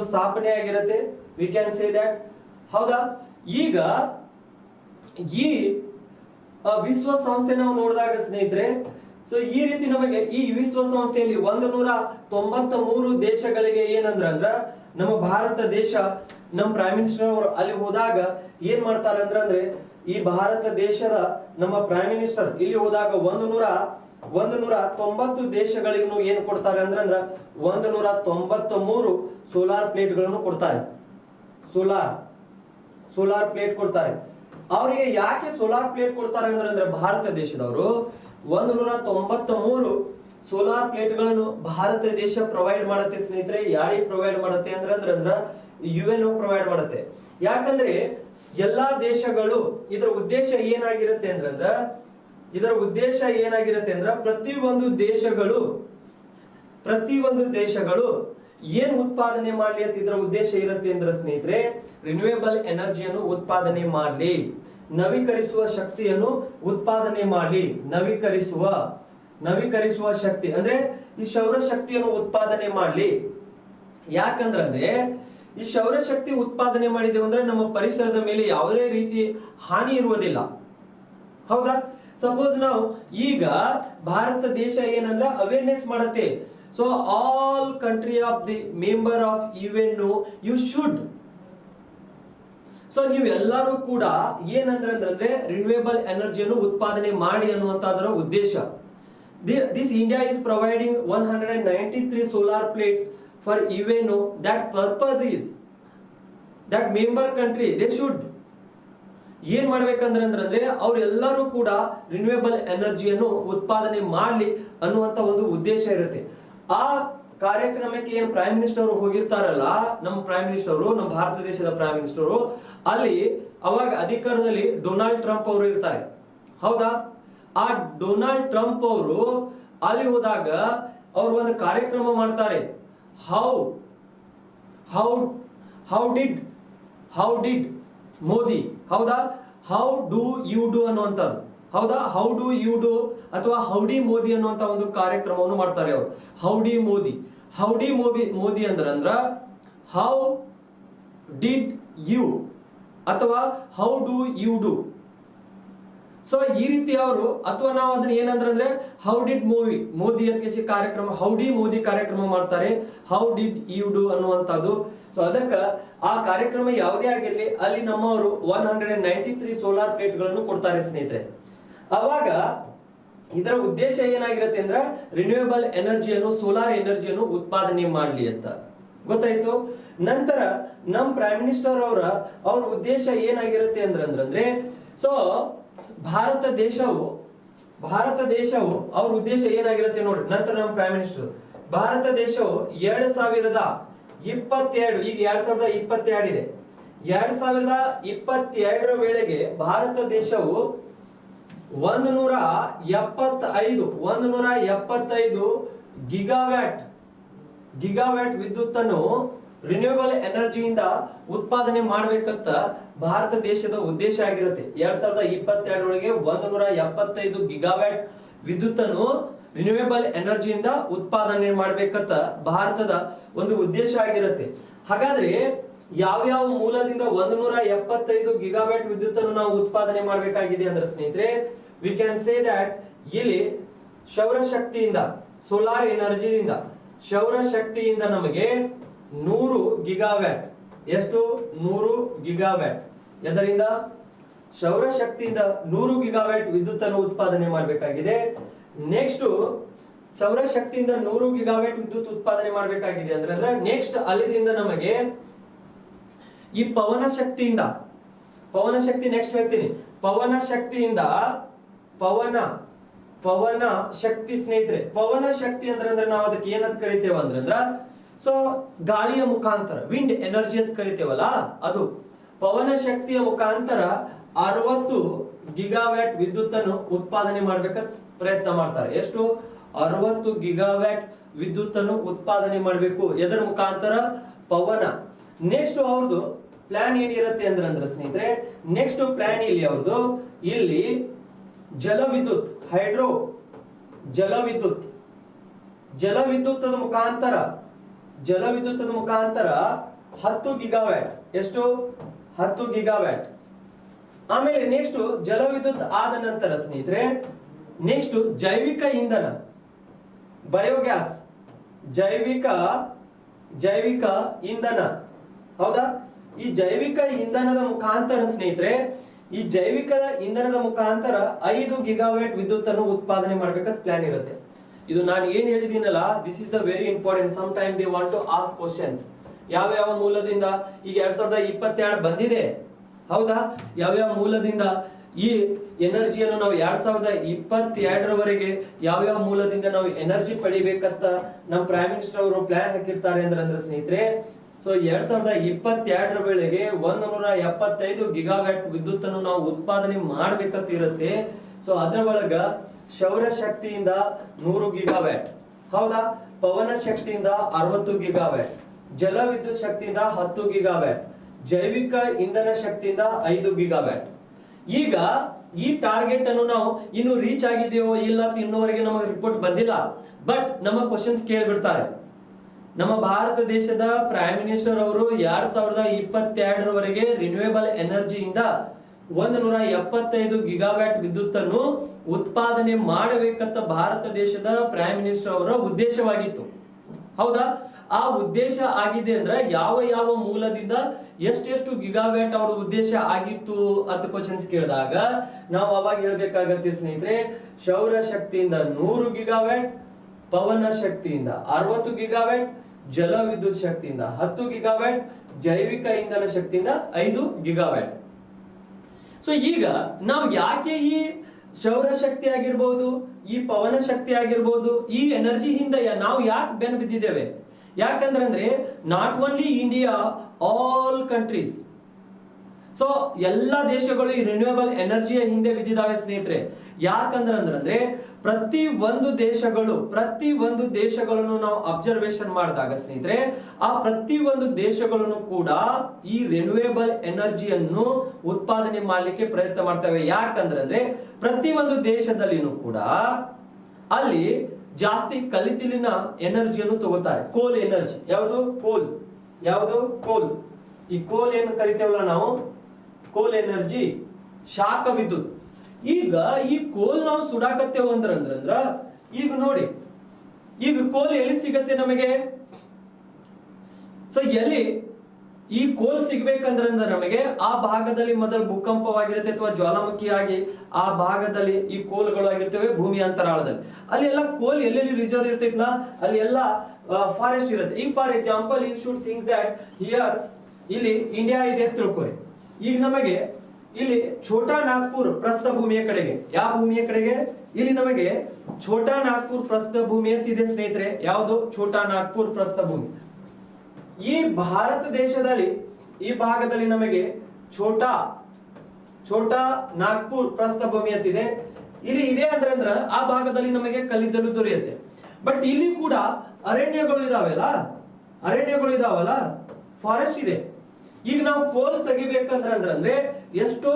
ಸ್ಥಾಪನೆ ಆಗಿರುತ್ತೆ. V can say that. ಹೌದಾ? ಈಗ ಈ ವಿಶ್ವ ಸಂಸ್ಥೆ ನಾವು ನೋಡಿದಾಗ ಸ್ನೇಹಿತರೆ, ಸೊ ಈ ರೀತಿ ನಮಗೆ ಈ ವಿಶ್ವ ಸಂಸ್ಥೆಯಲ್ಲಿ 193 ದೇಶಗಳಿಗೆ ಏನಂದ್ರ ನಮ್ಮ ಭಾರತ ದೇಶ, ನಮ್ಮ ಪ್ರೈಮ್ ಮಿನಿಸ್ಟರ್ ಅವರು ಅಲ್ಲಿ ಹೋದಾಗ ಏನ್ ಮಾಡ್ತಾರೆ ಅಂದ್ರೆ ಈ ಭಾರತ ದೇಶದ ನಮ್ಮ ಪ್ರೈಮ್ ಮಿನಿಸ್ಟರ್ ಇಲ್ಲಿ ಹೋದಾಗ 190 ದೇಶಗಳಿಗೂ ಏನ್ ಕೊಡ್ತಾರೆ ಅಂದ್ರೆ 193 ಸೋಲಾರ್ ಪ್ಲೇಟ್ಗಳನ್ನು ಕೊಡ್ತಾರೆ. ಸೋಲಾರ್ ಪ್ಲೇಟ್ ಕೊಡ್ತಾರೆ. ಅವರಿಗೆ ಯಾಕೆ ಸೋಲಾರ್ ಪ್ಲೇಟ್ ಕೊಡ್ತಾರೆ ಅಂದ್ರೆ ಭಾರತ ದೇಶದವರು 193 ಸೋಲಾರ್ ಪ್ಲೇಟ್ಗಳನ್ನು ಭಾರತ ದೇಶ ಪ್ರೊವೈಡ್ ಮಾಡುತ್ತೆ ಸ್ನೇಹಿತರೆ. ಯಾರಿಗೆ ಪ್ರೊವೈಡ್ ಮಾಡುತ್ತೆ ಅಂದ್ರೆ UNO ಪ್ರೊವೈಡ್ ಮಾಡುತ್ತೆ. ಯಾಕಂದ್ರೆ ಎಲ್ಲಾ ದೇಶಗಳು ಇದರ ಉದ್ದೇಶ ಏನಾಗಿರುತ್ತೆ ಅಂದ್ರ ಪ್ರತಿಯೊಂದು ದೇಶಗಳು ಏನ್ ಉತ್ಪಾದನೆ ಮಾಡ್ಲಿ ಅಂತ ಇದರ ಉದ್ದೇಶ ಇರುತ್ತೆ ಅಂದ್ರೆ ಸ್ನೇಹಿತರೆ, ರಿನ್ಯೂವೇಬಲ್ ಎನರ್ಜಿಯನ್ನು ಉತ್ಪಾದನೆ ಮಾಡ್ಲಿ, ನವೀಕರಿಸುವ ಶಕ್ತಿಯನ್ನು ಉತ್ಪಾದನೆ ಮಾಡ್ಲಿ. ನವೀಕರಿಸುವ ಶಕ್ತಿ ಅಂದ್ರೆ ಈ ಸೌರ ಶಕ್ತಿಯನ್ನು ಉತ್ಪಾದನೆ ಮಾಡ್ಲಿ. ಯಾಕಂದ್ರೆ ಈ ಸೌರಶಕ್ತಿ ಉತ್ಪಾದನೆ ಮಾಡಿದೆವು ಅಂದ್ರೆ ನಮ್ಮ ಪರಿಸರದ ಮೇಲೆ ಯಾವುದೇ ರೀತಿ ಹಾನಿ ಇರುವುದಿಲ್ಲ. ಹೌದಾ? ಸಪೋಸ್ ನಾವು ಈಗ ಭಾರತ ದೇಶ ಏನಂದ್ರೆ ಅವೇರ್ನೆಸ್ ಮಾಡತ್ತೆ. So all country of the member of UN you should. So ನೀವು ಎಲ್ಲರೂ ಕೂಡ ಏನಂದ್ರೆ ರಿನ್ಯೂವೇಬಲ್ ಎನರ್ಜಿಯನ್ನು ಉತ್ಪಾದನೆ ಮಾಡಿ ಅನ್ನುವಂತದರ ಉದ್ದೇಶ. This India is providing 193 solar plates for UN. That purpose is that member country they should ಏನ್ ಮಾಡ್ಬೇಕಂದ್ರೆ ಅವರೆಲ್ಲರೂ ಕೂಡ ರಿನ್ಯೂವೇಬಲ್ ಎನರ್ಜಿಯನ್ನು ಉತ್ಪಾದನೆ ಮಾಡ್ಲಿ ಅನ್ನುವಂತ ಒಂದು ಉದ್ದೇಶ ಇರುತ್ತೆ. ಆ ಕಾರ್ಯಕ್ರಮಕ್ಕೆ ಏನ್ ಪ್ರೈಮ್ ಮಿನಿಸ್ಟರ್ ಹೋಗಿರ್ತಾರಲ್ಲ, ನಮ್ಮ ಪ್ರೈಮ್ ಮಿನಿಸ್ಟರ್, ನಮ್ಮ ಭಾರತ ದೇಶದ ಪ್ರೈಮ್ ಮಿನಿಸ್ಟರ್, ಅಲ್ಲಿ ಅವಾಗ ಅಧಿಕಾರದಲ್ಲಿ ಡೊನಾಲ್ಡ್ ಟ್ರಂಪ್ ಅವರು ಇರ್ತಾರೆ. ಹೌದಾ? ಆ ಡೊನಾಲ್ಡ್ ಟ್ರಂಪ್ ಅವರು ಅಲ್ಲಿ ಹೋದಾಗ ಅವರು ಒಂದು ಕಾರ್ಯಕ್ರಮ ಮಾಡ್ತಾರೆ. ಹೌ ಡಿಡ್ ಮೋದಿ, ಹೌದಾ, ಹೌ ಡು ಯು ಡು ಅನ್ನುವಂಥದ್ದು, ಹೌದಾ, ಹೌ ಡು ಯು ಡು ಅಥವಾ ಹೌಡಿ ಮೋದಿ ಅನ್ನುವಂತ ಒಂದು ಕಾರ್ಯಕ್ರಮವನ್ನು ಮಾಡ್ತಾರೆ ಅವರು. ಹೌಡಿ ಮೋದಿ ಅಂದ್ರ ಹೌ ಡಿಡ್ ಯು ಅಥವಾ how do you do. So ಈ ರೀತಿ ಅವರು, ಅಥವಾ ನಾವು ಅದನ್ನ ಏನಂದ್ರೆ ಹೌ ಡಿಡ್ ಮೋದಿ ಅಂತ ಕಾರ್ಯಕ್ರಮ, ಹೌಡಿ ಮೋದಿ ಕಾರ್ಯಕ್ರಮ ಮಾಡ್ತಾರೆ, ಹೌ ಡಿಡ್ ಯು ಡು ಅನ್ನುವಂಥದ್ದು. ಸೊ ಅದಕ್ಕೆ ಆ ಕಾರ್ಯಕ್ರಮ ಯಾವುದೇ ಆಗಿರ್ಲಿ, ಅಲ್ಲಿ ನಮ್ಮವರು 193 ಸೋಲಾರ್ ಪ್ಲೇಟ್ ಗಳನ್ನು ಕೊಡ್ತಾರೆ ಸ್ನೇಹಿತರೆ. ಅವಾಗ ಇದರ ಉದ್ದೇಶ ಏನಾಗಿರುತ್ತೆ ಅಂದ್ರೆ ರಿನ್ಯೂವೇಬಲ್ ಎನರ್ಜಿಯನ್ನು, ಸೋಲಾರ್ ಎನರ್ಜಿಯನ್ನು ಉತ್ಪಾದನೆ ಮಾಡ್ಲಿ ಅಂತ. ಗೊತ್ತಾಯ್ತು? ನಂತರ ನಮ್ಮ ಪ್ರೈಮ್ ಮಿನಿಸ್ಟರ್ ಅವ್ರ ಉದ್ದೇಶ ಏನಾಗಿರುತ್ತೆ ಅಂದ್ರೆ ಸೊ ಭಾರತ ದೇಶವು ಅವ್ರ ಉದ್ದೇಶ ಏನಾಗಿರುತ್ತೆ ನೋಡಿ. ನಂತರ ನಮ್ಮ ಪ್ರೈಮ್ ಮಿನಿಸ್ಟರ್, ಭಾರತ ದೇಶವು 2022, ಈಗ 2022 ಇದೆ, 2022 ವೇಳೆಗೆ ಭಾರತ ದೇಶವು 175 ಗಿಗಾವ್ಯಾಟ್ ವಿದ್ಯುತ್ತನ್ನು ರಿನ್ಯೂವೇಬಲ್ ಎನರ್ಜಿಯಿಂದ ಉತ್ಪಾದನೆ ಮಾಡಬೇಕಂತ ಭಾರತ ದೇಶದ ಉದ್ದೇಶ ಆಗಿರುತ್ತೆ. 2022 ಒಳಗೆ 175 ಗಿಗಾವ್ಯಾಟ್ ವಿದ್ಯುತ್ತನ್ನು ರಿನ್ಯೂವೇಬಲ್ ಎನರ್ಜಿಯಿಂದ ಉತ್ಪಾದನೆ ಮಾಡಬೇಕಂತ ಭಾರತದ ಒಂದು ಉದ್ದೇಶ ಆಗಿರುತ್ತೆ. ಹಾಗಾದ್ರೆ ಯಾವ ಮೂಲದಿಂದ 175 ಗಿಗಾವ್ಯಾಟ್ ವಿದ್ಯುತ್ತನ್ನು ನಾವು ಉತ್ಪಾದನೆ ಮಾಡಬೇಕಾಗಿದೆ ಅಂದ್ರೆ ಸ್ನೇಹಿತರೆ, ವಿ ಕ್ಯಾನ್ ಸೇ ದಟ್ ಇಲ್ಲಿ ಸೌರಶಕ್ತಿಯಿಂದ, ಸೋಲಾರ್ ಎನರ್ಜಿಯಿಂದ, ಸೌರಶಕ್ತಿಯಿಂದ ನಮಗೆ 100 ಗಿಗಾವ್ಯಾಟ್, ಎಷ್ಟು 100 ಗಿಗಾವ್ಯಾಟ್, ಇದರಿಂದ ಸೌರಶಕ್ತಿಯಿಂದ 100 ಗಿಗಾವ್ಯಾಟ್ ವಿದ್ಯುತ್ತನ್ನು ಉತ್ಪಾದನೆ ಮಾಡಬೇಕಾಗಿದೆ. ನೆಕ್ಸ್ಟ್ ಸೌರಶಕ್ತಿಯಿಂದ 100 ಗಿಗಾವ್ಯಾಟ್ ವಿದ್ಯುತ್ ಉತ್ಪಾದನೆ ಮಾಡಬೇಕಾಗಿದೆ ಅಂದ್ರೆ ನೆಕ್ಸ್ಟ್ ಅಲ್ಲಿಂದ ನಮಗೆ ಈ ಪವನ ಶಕ್ತಿ ನೆಕ್ಸ್ಟ್ ಹೇಳ್ತೀನಿ. ಪವನ ಶಕ್ತಿ ಸ್ನೇಹಿತರೆ, ಪವನ ಶಕ್ತಿ ಅಂದ್ರೆ ನಾವು ಅದಕ್ಕೆ ಏನಂತ ಕರಿತೇವೆ ಅಂದ್ರೆ ಸೊ ಗಾಳಿಯ ಮುಖಾಂತರ, ವಿಂಡ್ ಎನರ್ಜಿ ಅಂತ ಕರಿತೇವಲ್ಲ, ಅದು ಪವನ ಶಕ್ತಿಯ ಮುಖಾಂತರ 60 ಗಿಗಾವ್ಯಾಟ್ ವಿದ್ಯುತ್ ಅನ್ನು ಉತ್ಪಾದನೆ ಮಾಡ್ಬೇಕಂತ ಪ್ರಯತ್ನ ಮಾಡ್ತಾರೆ. ಎಷ್ಟು? 60 ಗಿಗಾವ್ಯಾಟ್ ವಿದ್ಯುತ್ ಅನ್ನು ಉತ್ಪಾದನೆ ಮಾಡಬೇಕು. ಎದರ ಮುಖಾಂತರ? ಪವನ. ನೆಕ್ಸ್ಟ್ ಅವ್ರದ್ದು ಪ್ಲಾನ್ ಏನಿರುತ್ತೆ ಅಂದ್ರೆ ಸ್ನೇಹಿತರೆ, ನೆಕ್ಸ್ಟ್ ಪ್ಲಾನ್ ಇಲ್ಲಿ ಅವ್ರದ್ದು, ಇಲ್ಲಿ ಜಲವಿದ್ಯುತ್, ಜಲವಿದ್ಯುತ್ತದ ಮುಖಾಂತರ 10 ಗಿಗಾವ್ಯಾಟ್, ಎಷ್ಟು? 10 ಗಿಗಾವ್ಯಾಟ್. ಆಮೇಲೆ ನೆಕ್ಸ್ಟ್ ಜಲವಿದ್ಯುತ್ ಆದ ನಂತರ ಸ್ನೇಹಿತರೆ, ನೆಕ್ಸ್ಟ್ ಜೈವಿಕ ಇಂಧನ, ಬಯೋಗ್ಯಾಸ್, ಜೈವಿಕ ಇಂಧನ, ಹೌದಾ? ಈ ಜೈವಿಕ ಇಂಧನದ ಮುಖಾಂತರ ಸ್ನೇಹಿತರೆ, ಈ ಜೈವಿಕ ಇಂಧನದ ಮುಖಾಂತರ 5 ಗಿಗಾವ್ಯಾಟ್ ವಿದ್ಯುತ್ ಅನ್ನು ಉತ್ಪಾದನೆ ಮಾಡ್ಬೇಕಂತ ಪ್ಲಾನ್ ಇರುತ್ತೆ. ಇದು ನಾನು ಏನ್ ಹೇಳಿದೀನಲ್ಲ, this is the very important. Some time they want to ask questions. ಯಾವ ಮೂಲದಿಂದ ಈಗ 2022 ಬಂದಿದೆ, ಹೌದಾ? ಯಾವ ಮೂಲದಿಂದ ಈ ಎನರ್ಜಿಯನ್ನು ನಾವು 2022 ಯಾವ ಮೂಲದಿಂದ ನಾವು ಎನರ್ಜಿ ಪಡಿಬೇಕಂತ ನಮ್ಮ ಪ್ರೈಮ್ ಮಿನಿಸ್ಟರ್ ಅವರು ಪ್ಲಾನ್ ಹಾಕಿರ್ತಾರೆ ಅಂದ್ರೆ ಸ್ನೇಹಿತರೆ, ಸೊ 2022 ವೇಳೆಗೆ 175 ಗಿಗಾವ್ಯಾಟ್ ವಿದ್ಯುತ್ ಅನ್ನು ನಾವು ಉತ್ಪಾದನೆ ಮಾಡ್ಬೇಕಂತ ಇರುತ್ತೆ. ಸೊ ಅದರ ಒಳಗ ಸೌರ ಶಕ್ತಿಯಿಂದ 100 ಗಿಗಾವ್ಯಾಟ್, ಹೌದಾ, ಪವನ ಶಕ್ತಿಯಿಂದ 60 ಗಿಗಾವ್ಯಾಟ್, ಜಲ ವಿದ್ಯುತ್ ಶಕ್ತಿಯಿಂದ 10 ಗಿಗಾವ್ಯಾಟ್, ಜೈವಿಕ ಇಂಧನ ಶಕ್ತಿಯಿಂದ 5 ಗಿಗಾವ್ಯಾಟ್. ಈಗ ಈ ಟಾರ್ಗೆಟ್ ಅನ್ನು ನಾವು ಇನ್ನು ರೀಚ್ ಆಗಿದೆಯೋ ಇಲ್ಲ ಅಂತ ಇನ್ನೂವರೆಗೆ ನಮಗೆ ರಿಪೋರ್ಟ್ ಬಂದಿಲ್ಲ. ಬಟ್ ನಮ್ಮ ಕ್ವಶನ್ಸ್ ಕೇಳಿಬಿಡ್ತಾರೆ. ನಮ್ಮ ಭಾರತ ದೇಶದ ಪ್ರೈಮ್ ಮಿನಿಸ್ಟರ್ ಅವರು 2022 ರಿನ್ಯೂವೇಬಲ್ ಎನರ್ಜಿಯಿಂದ 175 ಗಿಗಾವ್ಯಾಟ್ ವಿದ್ಯುತ್ ಅನ್ನು ಉತ್ಪಾದನೆ ಮಾಡಬೇಕಂತ ಭಾರತ ದೇಶದ ಪ್ರೈಮ್ ಮಿನಿಸ್ಟರ್ ಅವರ ಉದ್ದೇಶವಾಗಿತ್ತು, ಹೌದಾ. ಆ ಉದ್ದೇಶ ಆಗಿದೆ ಅಂದ್ರೆ ಯಾವ ಯಾವ ಮೂಲದಿಂದ ಎಷ್ಟೆಷ್ಟು ಗಿಗಾವ್ಯಾಟ್ ಅವರ ಉದ್ದೇಶ ಆಗಿತ್ತು ಅಂತ ಕ್ವಶನ್ಸ್ ಕೇಳಿದಾಗ ನಾವು ಅವಾಗ ಹೇಳ್ಬೇಕಾಗತ್ತೆ ಸ್ನೇಹಿತರೆ, ಸೌರ ಶಕ್ತಿಯಿಂದ 100 ಗಿಗಾವ್ಯಾಟ್, ಪವನ ಶಕ್ತಿಯಿಂದ 60 ಗಿಗಾವ್ಯಾಟ್, ಜಲ ವಿದ್ಯುತ್ ಶಕ್ತಿಯಿಂದ 10 ಗಿಗಾವ್ಯಾಟ್, ಜೈವಿಕ ಇಂಧನ ಶಕ್ತಿಯಿಂದ 5 ಗಿಗಾವ್ಯಾಟ್. ಸೊ ಈಗ ನಾವು ಯಾಕೆ ಈ ಸೌರ ಶಕ್ತಿ ಆಗಿರ್ಬೋದು, ಈ ಪವನ ಶಕ್ತಿ ಆಗಿರ್ಬೋದು, ಈ ಎನರ್ಜಿ ಹಿಂದೆ ನಾವು ಯಾಕೆ ಬೆನ್ನು ಬಿದ್ದಿದ್ದೇವೆ? ಯಾಕಂದ್ರೆ not only India, all countries. So ಎಲ್ಲ ದೇಶಗಳು ಈ ರಿನ್ಯೂವೇಬಲ್ ಎನರ್ಜಿಯ ಹಿಂದೆ ಬಿದ್ದಿದ್ದಾವೆ ಸ್ನೇಹಿತರೆ. ಯಾಕಂದ್ರೆ ಪ್ರತಿ ಒಂದು ದೇಶಗಳನ್ನು ನಾವು ಅಬ್ಸರ್ವೇಷನ್ ಮಾಡಿದಾಗ ಸ್ನೇಹಿತರೆ, ಆ ಪ್ರತಿ ಒಂದು ದೇಶಗಳನ್ನು ಕೂಡ ಈ ರಿನ್ಯೂವೇಬಲ್ ಎನರ್ಜಿಯನ್ನು ಉತ್ಪಾದನೆ ಮಾಡಲಿಕ್ಕೆ ಪ್ರಯತ್ನ ಮಾಡ್ತವೆ. ಯಾಕಂದ್ರೆ ಪ್ರತಿ ಒಂದು ದೇಶದಲ್ಲಿನೂ ಕೂಡ ಅಲ್ಲಿ ಜಾಸ್ತಿ ಕಲ್ಲಿದ್ದಲಿನ ಎನರ್ಜಿಯನ್ನು ತಗೋತಾರೆ. ಕೋಲ್ ಎನರ್ಜಿ, ಯಾವುದು ಕೋಲ್. ಈ ಕೋಲ್ ಏನು ಕರಿತೇವಲ್ಲ ನಾವು, ಕೋಲ್ ಎನರ್ಜಿ, ಶಾಖ ವಿದ್ಯುತ್. ಈಗ ಈ ಕೋಲ್ ನಾವು ಸುಡಾಕತ್ತೇವ ಅಂದ್ರ ಈಗ ನೋಡಿ, ಈಗ ಕೋಲ್ ಎಲ್ಲಿ ಸಿಗತ್ತೆ ನಮಗೆ? ಸೊ ಎಲ್ಲಿ ಈ ಕೋಲ್ ಸಿಗ್ಬೇಕಂದ್ರೆ ನಮಗೆ ಆ ಭಾಗದಲ್ಲಿ ಮೊದಲು ಭೂಕಂಪವಾಗಿರುತ್ತೆ ಅಥವಾ ಜ್ವಾಲಾಮುಖಿಯಾಗಿ ಆ ಭಾಗದಲ್ಲಿ ಈ ಕೋಲ್ಗಳು ಆಗಿರ್ತವೆ ಭೂಮಿ ಅಂತರಾಳದಲ್ಲಿ. ಅಲ್ಲಿ ಎಲ್ಲ ಕೋಲ್ ಎಲ್ಲೆಲ್ಲಿ ರಿಸರ್ವ್ ಇರ್ತೈತಲ್ಲ ಅಲ್ಲಿ ಎಲ್ಲ ಫಾರೆಸ್ಟ್ ಇರುತ್ತೆ. ಈಗ for example you should think that here ಇಲ್ಲಿ ಇಂಡಿಯಾ ಇದೆ ಅಂತ ತಿಳ್ಕೊರಿ. ಈಗ ನಮಗೆ ಇಲ್ಲಿ ಛೋಟಾ ನಾಗ್ಪುರ್ ಪ್ರಸ್ಥ ಭೂಮಿಯ ಕಡೆಗೆ, ಯಾವ ಭೂಮಿಯ ಕಡೆಗೆ? ಇಲ್ಲಿ ನಮಗೆ ಛೋಟಾ ನಾಗ್ಪುರ್ ಪ್ರಸ್ಥ ಭೂಮಿ ಅಂತ ಇದೆ ಸ್ನೇಹಿತರೆ. ಯಾವುದು? ಛೋಟಾ ನಾಗ್ಪುರ್ ಪ್ರಸ್ಥ ಭೂಮಿ. ಈ ಭಾರತ ದೇಶದಲ್ಲಿ ಈ ಭಾಗದಲ್ಲಿ ನಮಗೆ ಛೋಟಾ ನಾಗ್ಪುರ್ ಪ್ರಸ್ಥ ಭೂಮಿ ಅಂತಿದೆ. ಇಲ್ಲಿ ಇದೆ ಅಂದ್ರೆ ಆ ಭಾಗದಲ್ಲಿ ನಮಗೆ ಕಲ್ಲಿದ್ದಲು ದೊರೆಯುತ್ತೆ. ಬಟ್ ಇಲ್ಲಿ ಕೂಡ ಅರಣ್ಯಗಳು ಇದಾವಲ್ಲ, ಫಾರೆಸ್ಟ್ ಇದೆ. ಈಗ ನಾವು ಕೋಲ್ ತೆಗಿಬೇಕಂದ್ರೆ ಎಷ್ಟೋ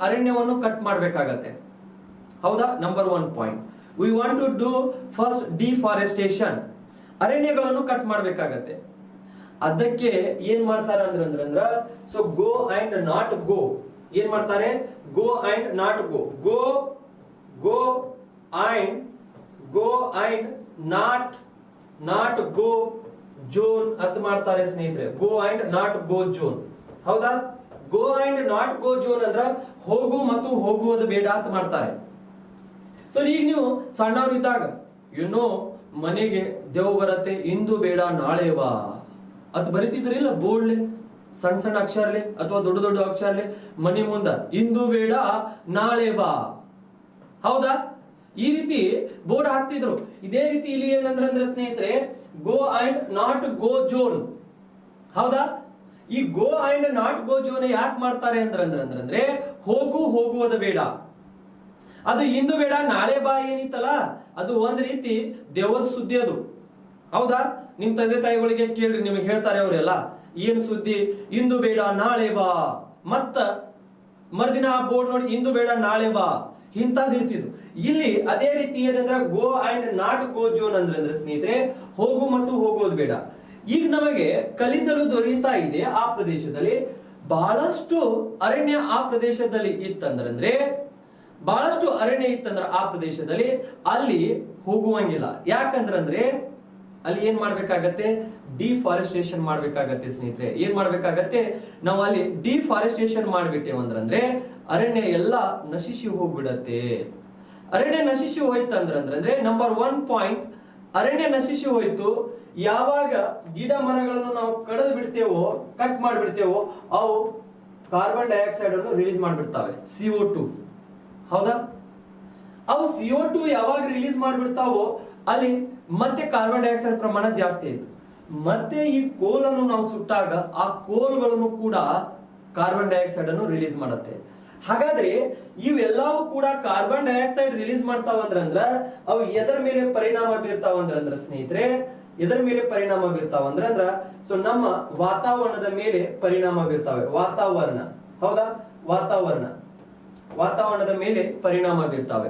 ಅರಣ್ಯವನ್ನು ಕಟ್ ಮಾಡ್ಬೇಕಾಗತ್ತೆ, ಹೌದಾ? Number 1 point, we want to do first deforestation. ಅರಣ್ಯಗಳನ್ನು ಕಟ್ ಮಾಡ್ಬೇಕಾಗತ್ತೆ. ಅದಕ್ಕೆ ಏನ್ ಮಾಡ್ತಾರೆ ಅಂದ್ರೆ so go and not go. ಏನ್ ಮಾಡ್ತಾರೆ? Go and not go, go and not go zone ಅಂತ ಮಾಡ್ತಾರೆ ಸ್ನೇಹಿತರೆ. Go and not go zone, ಹೌದಾ? Go and not go zone ಅಂದ್ರ ಹೋಗು ಮತ್ತು ಹೋಗುವುದು ಬೇಡ ಅಂತ ಮಾಡ್ತಾರೆ. ಸೊ ಈಗ ನೀವು ಸಣ್ಣವ್ರು ಇದ್ದಾಗ ಮನೆಗೆ ದೇವ್ ಬರತ್ತೆ, ಇಂದು ಬೇಡ ನಾಳೆ ಬಾ ಅಂತ ಬರೀತಿದ್ರಿಲ್ಲ ಬೋರ್ಡ್ಲೆ, ಸಣ್ಣ ಅಕ್ಷರಲೆ ಅಥವಾ ದೊಡ್ಡ ಅಕ್ಷರಲೆ ಮನೆ ಮುಂದ, ಇಂದು ಬೇಡ ನಾಳೆ ಬಾ, ಹೌದಾ? ಈ ರೀತಿ ಬೋರ್ಡ್ ಹಾಕ್ತಿದ್ರು. ಇದೇ ರೀತಿ ಇಲ್ಲಿ ಏನಂದ್ರೆ ಸ್ನೇಹಿತರೆ, go and not go zone, ಹೌದಾ? ಈ go and not go zone ಯಾಕೆ ಮಾಡ್ತಾರೆ ಅಂದ್ರೆ ಹೋಗುವುದು ಬೇಡ. ಅದು ಇಂದು ಬೇಡ ನಾಳೆ ಬಾ ಏನಿತ್ತಲ್ಲ, ಅದು ಒಂದ್ ರೀತಿ ದೇವದ ಸುದ್ದಿ ಅದು, ಹೌದಾ? ನಿಮ್ ತಂದೆ ತಾಯಿಗಳಿಗೆ ಕೇಳ್ರಿ, ನಿಮಗೆ ಹೇಳ್ತಾರೆ ಅವರೆಲ್ಲ ಏನ್ ಸುದ್ದಿ, ಇಂದು ಬೇಡ ನಾಳೆ ಬಾ. ಮತ್ತ ಮರುದಿನ ಆ ಬೋರ್ಡ್ ನೋಡಿ ಇಂದು ಬೇಡ ನಾಳೆ ಬಾ ಇಂತದ್ ಇರ್ತಿದ್ರು. ಇಲ್ಲಿ ಅದೇ ರೀತಿ ಏನಂದ್ರೆ go and not go zone ಅಂದ್ರೆ ಸ್ನೇಹಿತರೆ ಹೋಗು ಮತ್ತು ಹೋಗೋದು ಬೇಡ. ಈಗ ನಮಗೆ ಕಲ್ಲಿದ್ದಲು ದೊರೆಯುತ್ತಾ ಇದೆ ಆ ಪ್ರದೇಶದಲ್ಲಿ, ಬಹಳಷ್ಟು ಅರಣ್ಯ ಆ ಪ್ರದೇಶದಲ್ಲಿ ಇತ್ತಂದ್ರೆ ಆ ಪ್ರದೇಶದಲ್ಲಿ ಅಲ್ಲಿ ಹೋಗುವಂಗಿಲ್ಲ. ಯಾಕಂದ್ರೆ ಅಲ್ಲಿ ಏನ್ ಮಾಡ್ಬೇಕಾಗತ್ತೆ? ಡಿಫಾರೆಸ್ಟೇಷನ್ ಮಾಡ್ಬೇಕಾಗತ್ತೆ ಸ್ನೇಹಿತರೆ. ಏನ್ ಮಾಡ್ಬೇಕಾಗತ್ತೆ? ನಾವು ಅಲ್ಲಿ ಡಿಫಾರೆಸ್ಟೇಷನ್ ಮಾಡ್ಬಿಟ್ಟೇವಂದ್ರೆ ಅರಣ್ಯ ಎಲ್ಲ ನಶಿಸಿ ಹೋಗ್ಬಿಡತ್ತೆ. ಅರಣ್ಯ ನಶಿಸಿ ಹೋಯ್ತಂದ್ರೆ ನಂಬರ್ 1 ಪಾಯಿಂಟ್, ಅರಣ್ಯ ನಶಿಸಿ ಹೋಯ್ತು ಯಾವಾಗ ಗಿಡ ಮರಗಳನ್ನು ನಾವು ಕಡಿದು ಬಿಡ್ತೇವೋ, ಕಟ್ ಮಾಡಿಬಿಡ್ತೇವೋ, ಅವು ಕಾರ್ಬನ್ ಡೈಆಕ್ಸೈಡ್ ಅನ್ನು ರಿಲೀಸ್ ಮಾಡ್ಬಿಡ್ತಾವೆ, CO2, ಹೌದಾ? ಅವು CO2 ಯಾವಾಗ ರಿಲೀಸ್ ಮಾಡ್ಬಿಡ್ತಾವೋ ಅಲ್ಲಿ ಮತ್ತೆ ಕಾರ್ಬನ್ ಡೈಆಕ್ಸೈಡ್ ಪ್ರಮಾಣ ಜಾಸ್ತಿ ಆಯ್ತು. ಮತ್ತೆ ಈ ಕೋಲನ್ನು ನಾವು ಸುಟ್ಟಾಗ ಆ ಕೋಲ್ಗಳನ್ನು ಕೂಡ ಕಾರ್ಬನ್ ಡೈಆಕ್ಸೈಡ್ ಅನ್ನು ರಿಲೀಸ್ ಮಾಡುತ್ತೆ. ಹಾಗಾದ್ರೆ ಇವೆಲ್ಲವೂ ಕೂಡ ಕಾರ್ಬನ್ ಡೈಆಕ್ಸೈಡ್ ರಿಲೀಸ್ ಮಾಡ್ತಾವಂದ್ರ ಅವು ಎದರ ಮೇಲೆ ಪರಿಣಾಮ ಬೀರ್ತಾವಂದ್ರ ಸ್ನೇಹಿತರೆ, ಎದರ ಮೇಲೆ ಪರಿಣಾಮ ಬೀರ್ತಾವಂದ್ರ ಸೊ ನಮ್ಮ ವಾತಾವರಣದ ಮೇಲೆ ಪರಿಣಾಮ ಬೀರ್ತಾವೆ. ವಾತಾವರಣ, ಹೌದಾ, ವಾತಾವರಣದ ಮೇಲೆ ಪರಿಣಾಮ ಬೀರ್ತಾವೆ.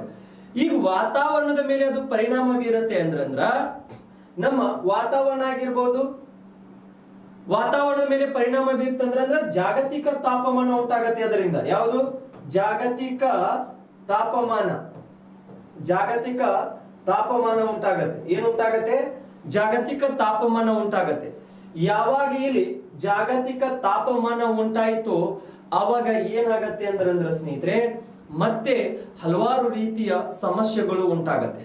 ಈಗ ವಾತಾವರಣದ ಮೇಲೆ ಅದು ಪರಿಣಾಮ ಬೀರತ್ತೆ ಅಂದ್ರ ನಮ್ಮ ವಾತಾವರಣ ಆಗಿರ್ಬೋದು, ವಾತಾವರಣದ ಮೇಲೆ ಪರಿಣಾಮ ಬೀರ್ತಂದ್ರ ಜಾಗತಿಕ ತಾಪಮಾನ ಉಂಟಾಗತ್ತೆ. ಅದರಿಂದ ಯಾವುದು? ಜಾಗತಿಕ ತಾಪಮಾನ ಉಂಟಾಗತ್ತೆ. ಏನು ಉಂಟಾಗತ್ತೆ? ಜಾಗತಿಕ ತಾಪಮಾನ ಉಂಟಾಗತ್ತೆ. ಯಾವಾಗ ಇಲ್ಲಿ ಜಾಗತಿಕ ತಾಪಮಾನ ಉಂಟಾಯ್ತು ಅವಾಗ ಏನಾಗತ್ತೆ ಅಂದ್ರ ಸ್ನೇಹಿತರೆ, ಮತ್ತೆ ಹಲವಾರು ರೀತಿಯ ಸಮಸ್ಯೆಗಳು ಉಂಟಾಗತ್ತೆ.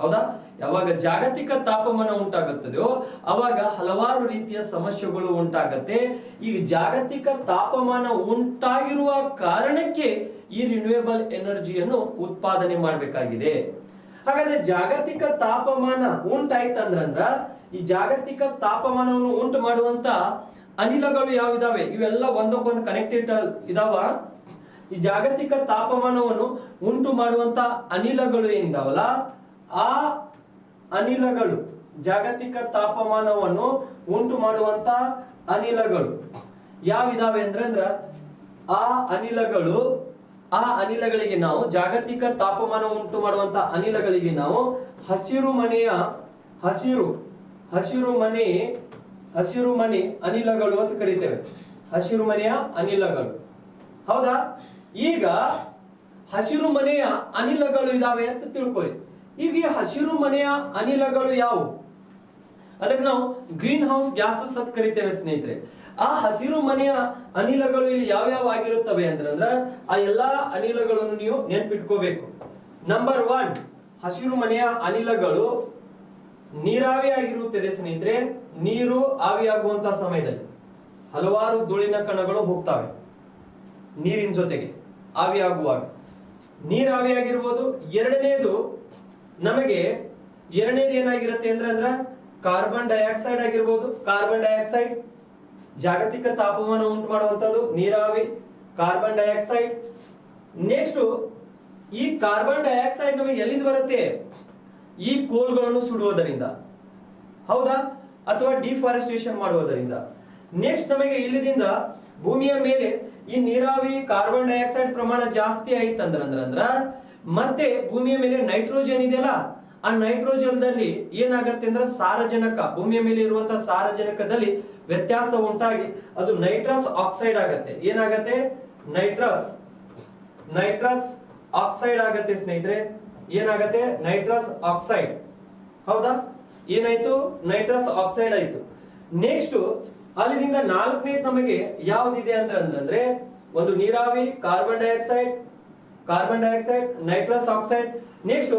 ಹೌದಾ? ಯಾವಾಗ ಜಾಗತಿಕ ತಾಪಮಾನ ಉಂಟಾಗುತ್ತದೆಯೋ ಅವಾಗ ಹಲವಾರು ರೀತಿಯ ಸಮಸ್ಯೆಗಳು ಉಂಟಾಗತ್ತೆ. ಈಗ ಜಾಗತಿಕ ತಾಪಮಾನ ಉಂಟಾಗಿರುವ ಕಾರಣಕ್ಕೆ ಈ ರಿನ್ಯೂಯಬಲ್ ಎನರ್ಜಿಯನ್ನು ಉತ್ಪಾದನೆ ಮಾಡಬೇಕಾಗಿದೆ. ಹಾಗಾದ್ರೆ ಜಾಗತಿಕ ತಾಪಮಾನ ಉಂಟಾಯ್ತಂದ್ರ ಈ ಜಾಗತಿಕ ತಾಪಮಾನವನ್ನು ಉಂಟು ಮಾಡುವಂತ ಅನಿಲಗಳು ಯಾವಿದಾವೆ? ಇವೆಲ್ಲ ಒಂದಕ್ಕೊಂದು ಕನೆಕ್ಟೆಡ್ ಇದಾವ. ಈ ಜಾಗತಿಕ ತಾಪಮಾನವನ್ನು ಉಂಟು ಮಾಡುವಂತ ಅನಿಲಗಳು ಏನಿದಾವಲ್ಲ, ಆ ಅನಿಲಗಳು, ಜಾಗತಿಕ ತಾಪಮಾನವನ್ನು ಉಂಟು ಮಾಡುವಂತ ಅನಿಲಗಳು ಯಾವಿದಾವೆ ಅಂದ್ರ ಆ ಅನಿಲಗಳಿಗೆ ನಾವು ಜಾಗತಿಕ ತಾಪಮಾನ ಉಂಟು ಮಾಡುವಂತ ಅನಿಲಗಳಿಗೆ ನಾವು ಹಸಿರುಮನೆ ಅನಿಲಗಳು ಅಂತ ಕರಿತೇವೆ. ಹಸಿರುಮನೆಯ ಅನಿಲಗಳು, ಹೌದಾ? ಈಗ ಹಸಿರುಮನೆಯ ಅನಿಲಗಳು ಇದಾವೆ ಅಂತ ತಿಳ್ಕೊಳ್ಳಿ. ಈಗ ಈ ಹಸಿರುಮನೆಯ ಅನಿಲಗಳು ಯಾವುವು? ಅದಕ್ಕೆ ನಾವು ಗ್ರೀನ್ ಹೌಸ್ ಗ್ಯಾಸಸ್ ಅಂತ ಕರಿತೇವೆ ಸ್ನೇಹಿತರೆ. ಆ ಹಸಿರು ಮನೆಯ ಅನಿಲಗಳು ಇಲ್ಲಿ ಯಾವ್ಯಾವ ಆಗಿರುತ್ತವೆ ಅಂದ್ರ ಆ ಎಲ್ಲಾ ಅನಿಲಗಳನ್ನು ನೀವು ನೆನ್ಪಿಟ್ಕೋಬೇಕು. ನಂಬರ್ 1, ಹಸಿರು ಮನೆಯ ಅನಿಲಗಳು ನೀರಾವಿ ಆಗಿರುತ್ತದೆ ಸ್ನೇಹಿತರೆ. ನೀರು ಆವಿಯಾಗುವಂತಹ ಸಮಯದಲ್ಲಿ ಹಲವಾರು ಧೂಳಿನ ಕಣಗಳು ಹೋಗ್ತವೆ ನೀರಿನ ಜೊತೆಗೆ ಆವಿಯಾಗುವಾಗ. ನೀರಾವಿಯಾಗಿರ್ಬೋದು. ಎರಡನೇದು ಏನಾಗಿರುತ್ತೆ ಅಂದ್ರ ಕಾರ್ಬನ್ ಡೈಆಕ್ಸೈಡ್ ಆಗಿರ್ಬೋದು. ಕಾರ್ಬನ್ ಡೈಆಕ್ಸೈಡ್ ಜಾಗತಿಕ ತಾಪಮಾನ ಉಂಟು ಮಾಡುವಂತದ್ದು ನೀರಾವಿ, ಕಾರ್ಬನ್ ಡೈಆಕ್ಸೈಡ್. ನೆಕ್ಸ್ಟ್ ಈ ಕಾರ್ಬನ್ ಡೈಆಕ್ಸೈಡ್ ನಮಗೆ ಎಲ್ಲಿಂದ ಬರುತ್ತೆ? ಈ ಕೋಲ್ಗಳನ್ನು ಸುಡುವುದರಿಂದ, ಹೌದಾ, ಅಥವಾ ಡಿಫಾರೆಸ್ಟೇಷನ್ ಮಾಡುವುದರಿಂದ. ನೆಕ್ಸ್ಟ್ ನಮಗೆ ಇಲ್ಲಿದಿಂದ ಭೂಮಿಯ ಮೇಲೆ ಈ ನೀರಾವಿ ಕಾರ್ಬನ್ ಡೈಆಕ್ಸೈಡ್ ಪ್ರಮಾಣ ಜಾಸ್ತಿ ಆಯ್ತಂದ್ರ ಮತ್ತೆ ಭೂಮಿಯ ಮೇಲೆ ನೈಟ್ರೋಜನ್ ಇದೆಯಲ್ಲ, ಆ ನೈಟ್ರೋಜನ್ದಲ್ಲಿ ಏನಾಗತ್ತೆ ಅಂದ್ರೆ ಸಾರಜನಕ, ಭೂಮಿಯ ಮೇಲೆ ಇರುವಂತಹ ಸಾರಜನಕದಲ್ಲಿ ವ್ಯತ್ಯಾಸ ಉಂಟಾಗಿ ಅದು ನೈಟ್ರಸ್ ಆಕ್ಸೈಡ್ ಆಗತ್ತೆ. ಏನಾಗತ್ತೆ? ನೈಟ್ರಸ್ ಆಕ್ಸೈಡ್ ಆಗತ್ತೆ ಸ್ನೇಹಿತರೆ. ಏನಾಗತ್ತೆ? ನೈಟ್ರಸ್ ಆಕ್ಸೈಡ್, ಹೌದಾ? ಏನಾಯ್ತು? ನೈಟ್ರಸ್ ಆಕ್ಸೈಡ್ ಆಯ್ತು. ನೆಕ್ಸ್ಟ್ ಅಲ್ಲಿಂದ 4ನೇದು ನಮಗೆ ಯಾವ್ದಿದೆ ಅಂದ್ರೆ ಒಂದು ನೀರಾವಿ, carbon dioxide, nitrous oxide. Next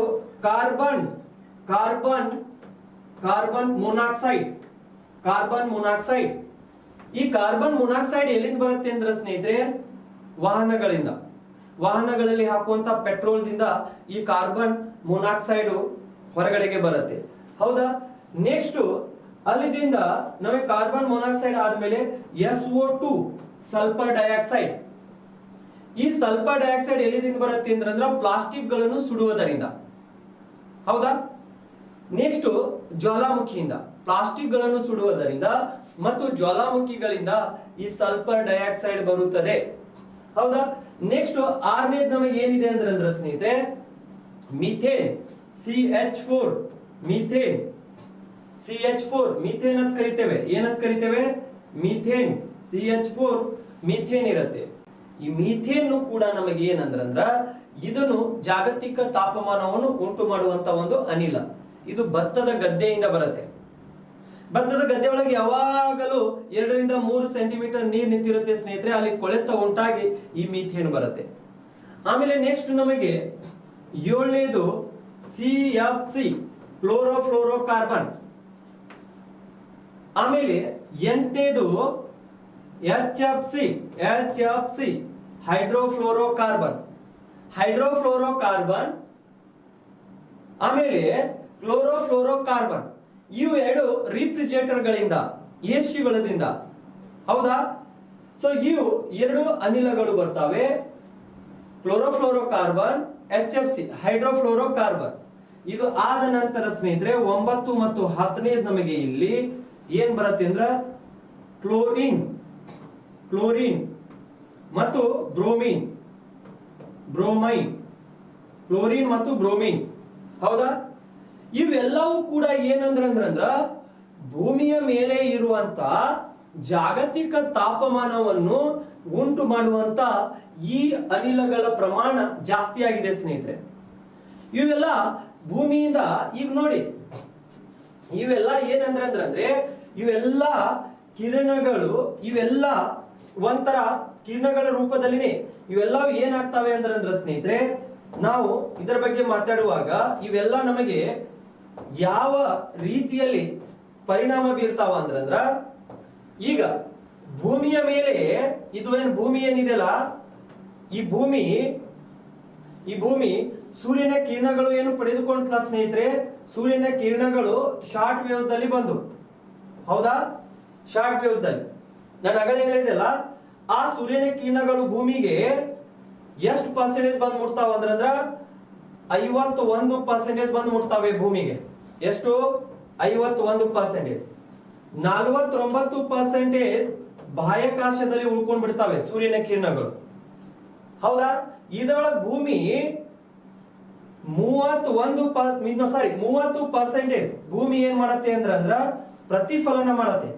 carbon monoxide. ಈ ಕಾರ್ಬನ್ ಮೊನಾಕ್ಸೈಡ್ ಎಲ್ಲಿಂದ ಬರುತ್ತೆ ಅಂದ್ರೆ ಸ್ನೇಹಿತರೆ, ವಾಹನಗಳಲ್ಲಿ ಹಾಕುವಂತ ಪೆಟ್ರೋಲ್ದಿಂದ ಈ ಕಾರ್ಬನ್ ಮೊನಾಕ್ಸೈಡ್ ಹೊರಗಡೆಗೆ ಬರುತ್ತೆ, ಹೌದಾ? ನೆಕ್ಸ್ಟ್ ಅಲ್ಲಿಂದ ನಮಗೆ ಕಾರ್ಬನ್ ಮೊನಾಕ್ಸೈಡ್ ಆದ್ಮೇಲೆ SO2 ಸಲ್ಫರ್ ಡೈಆಕ್ಸೈಡ್. ಈ ಸಲ್ಫರ್ ಡೈಆಕ್ಸೈಡ್ ಎಲ್ಲಿಂದ ಬರುತ್ತೆ ಅಂದ್ರೆ ಪ್ಲಾಸ್ಟಿಕ್ ಗಳನ್ನು ಸುಡುವುದರಿಂದ, ಹೌದಾ? ನೆಕ್ಸ್ಟ್ ಜ್ವಾಲಾಮುಖಿಯಿಂದ, ಪ್ಲಾಸ್ಟಿಕ್ ಗಳನ್ನು ಸುಡುವುದರಿಂದ ಮತ್ತು ಜ್ವಾಲಾಮುಖಿಗಳಿಂದ ಈ ಸಲ್ಫರ್ ಡೈಆಕ್ಸೈಡ್ ಬರುತ್ತದೆ, ಹೌದಾ? ನೆಕ್ಸ್ಟ್ 6ನೇದು ನಮಗೆ ಏನಿದೆ ಅಂದ್ರೆ ಸ್ನೇಹಿತರೆ ಮಿಥೇನ್, CH4 ಮೀಥೇನ್ ಅಂತ ಕರಿತೇವೆ. ಏನಂತ ಕರಿತೇವೆ? ಮೀಥೇನ್, CH4 ಮೀಥೇನ್ ಇರುತ್ತೆ. ಈ ಮೀಥೇನ್ ಕೂಡ ನಮಗೆ ಏನಂದ್ರ ಇದನ್ನು ಜಾಗತಿಕ ತಾಪಮಾನವನ್ನು ಉಂಟು ಮಾಡುವಂತ ಒಂದು ಅನಿಲ. ಇದು ಭತ್ತದ ಗದ್ದೆಯಿಂದ ಬರುತ್ತೆ. ಭತ್ತದ ಗದ್ದೆ ಒಳಗೆ ಯಾವಾಗಲೂ 2 ರಿಂದ 3 ಸೆಂಟಿಮೀಟರ್ ನೀರು ನಿಂತಿರುತ್ತೆ ಸ್ನೇಹಿತರೆ. ಅಲ್ಲಿ ಕೊಳೆತ ಉಂಟಾಗಿ ಈ ಮೀಥೇನ್ ಬರುತ್ತೆ. ಆಮೇಲೆ ನೆಕ್ಸ್ಟ್ ನಮಗೆ 7ನೇದು CFC ಕ್ಲೋರೋಫ್ಲೋರೋಕಾರ್ಬನ್. ಆಮೇಲೆ 8ನೇದು HFC ಹೈಡ್ರೋಫ್ಲೋರೋಕಾರ್ಬನ್. ಆಮೇಲೆ ಕ್ಲೋರೋಫ್ಲೋರೋಕಾರ್ಬನ್. ಇವು ಎರಡು ರಿಫ್ರಿಜರೇಟರ್ಗಳಿಂದ, ಎಸಿಗಳಿಂದ, ಹೌದಾ? ಸೊ ಇವು ಎರಡು ಅನಿಲಗಳು ಬರ್ತವೆ, ಕ್ಲೋರೋಫ್ಲೋರೋಕಾರ್ಬನ್, HFC ಹೈಡ್ರೋಫ್ಲೋರೋಕಾರ್ಬನ್. ಇದು ಆದ ನಂತರ ಸ್ನೇಹಿತರೆ 9 ಮತ್ತು 10ನೇ ನಮಗೆ ಇಲ್ಲಿ ಏನ್ ಬರುತ್ತೆ ಅಂದ್ರ ಕ್ಲೋರಿನ್ ಮತ್ತು ಬ್ರೋಮೈನ್, ಕ್ಲೋರಿನ್ ಮತ್ತು ಬ್ರೋಮೈನ್, ಹೌದಾ? ಇವೆಲ್ಲವೂ ಕೂಡ ಏನಂದ್ರ ಭೂಮಿಯ ಮೇಲೆ ಇರುವಂತ ಜಾಗತಿಕ ತಾಪಮಾನವನ್ನು ಉಂಟು ಮಾಡುವಂತ ಈ ಅನಿಲಗಳ ಪ್ರಮಾಣ ಜಾಸ್ತಿ ಆಗಿದೆ ಸ್ನೇಹಿತರೆ. ಇವೆಲ್ಲ ಭೂಮಿಯಿಂದ ಈಗ ನೋಡಿ, ಇವೆಲ್ಲ ಏನಂದ್ರೆ ಇವೆಲ್ಲ ಕಿರಣಗಳು, ಇವೆಲ್ಲ ಒಂಥರ ಕಿರಣಗಳ ರೂಪದಲ್ಲಿನೇ ಇವೆಲ್ಲ ಏನಾಗ್ತವೆ ಅಂದ್ರೆ ಸ್ನೇಹಿತರೆ, ನಾವು ಇದರ ಬಗ್ಗೆ ಮಾತಾಡುವಾಗ ಇವೆಲ್ಲ ನಮಗೆ ಯಾವ ರೀತಿಯಲ್ಲಿ ಪರಿಣಾಮ ಬೀರ್ತಾವ ಅಂದ್ರ ಈಗ ಭೂಮಿಯ ಮೇಲೆ ಇದು ಏನು ಭೂಮಿ ಏನಿದೆಯಲ್ಲ, ಈ ಭೂಮಿ ಸೂರ್ಯನ ಕಿರಣಗಳು ಏನು ಪಡೆದುಕೊಂಡ ಸ್ನೇಹಿತರೆ, ಸೂರ್ಯನ ಕಿರಣಗಳು ಶಾರ್ಟ್ ವೇವ್ಸ್ ದಲ್ಲಿ ಬಂದು, ಹೌದಾ? ಶಾರ್ಟ್ ವೇವ್ಸ್ ದಲ್ಲಿ ನಾನು ಆಗಲೇ ಹೇಳಿದೆಲ್ಲ, ಆ ಸೂರ್ಯನ ಕಿರಣಗಳು ಭೂಮಿಗೆ ಎಷ್ಟು ಪರ್ಸೆಂಟೇಜ್ ಬಂದು ಮುಟ್ತಾವ ಅಂದ್ರ 51% ಬಂದು ಮುಟ್ತಾವೆ ಭೂಮಿಗೆ. ಎಷ್ಟು? 51%. 49% ಬಾಹ್ಯಾಕಾಶದಲ್ಲಿ ಉಳ್ಕೊಂಡ್ ಬಿಡ್ತಾವೆ ಸೂರ್ಯನ ಕಿರಣಗಳು, ಹೌದಾ? ಇದರೊಳಗೆ ಭೂಮಿ 30% ಭೂಮಿ ಏನ್ ಮಾಡತ್ತೆ ಅಂದ್ರ ಪ್ರತಿಫಲನ ಮಾಡತ್ತೆ,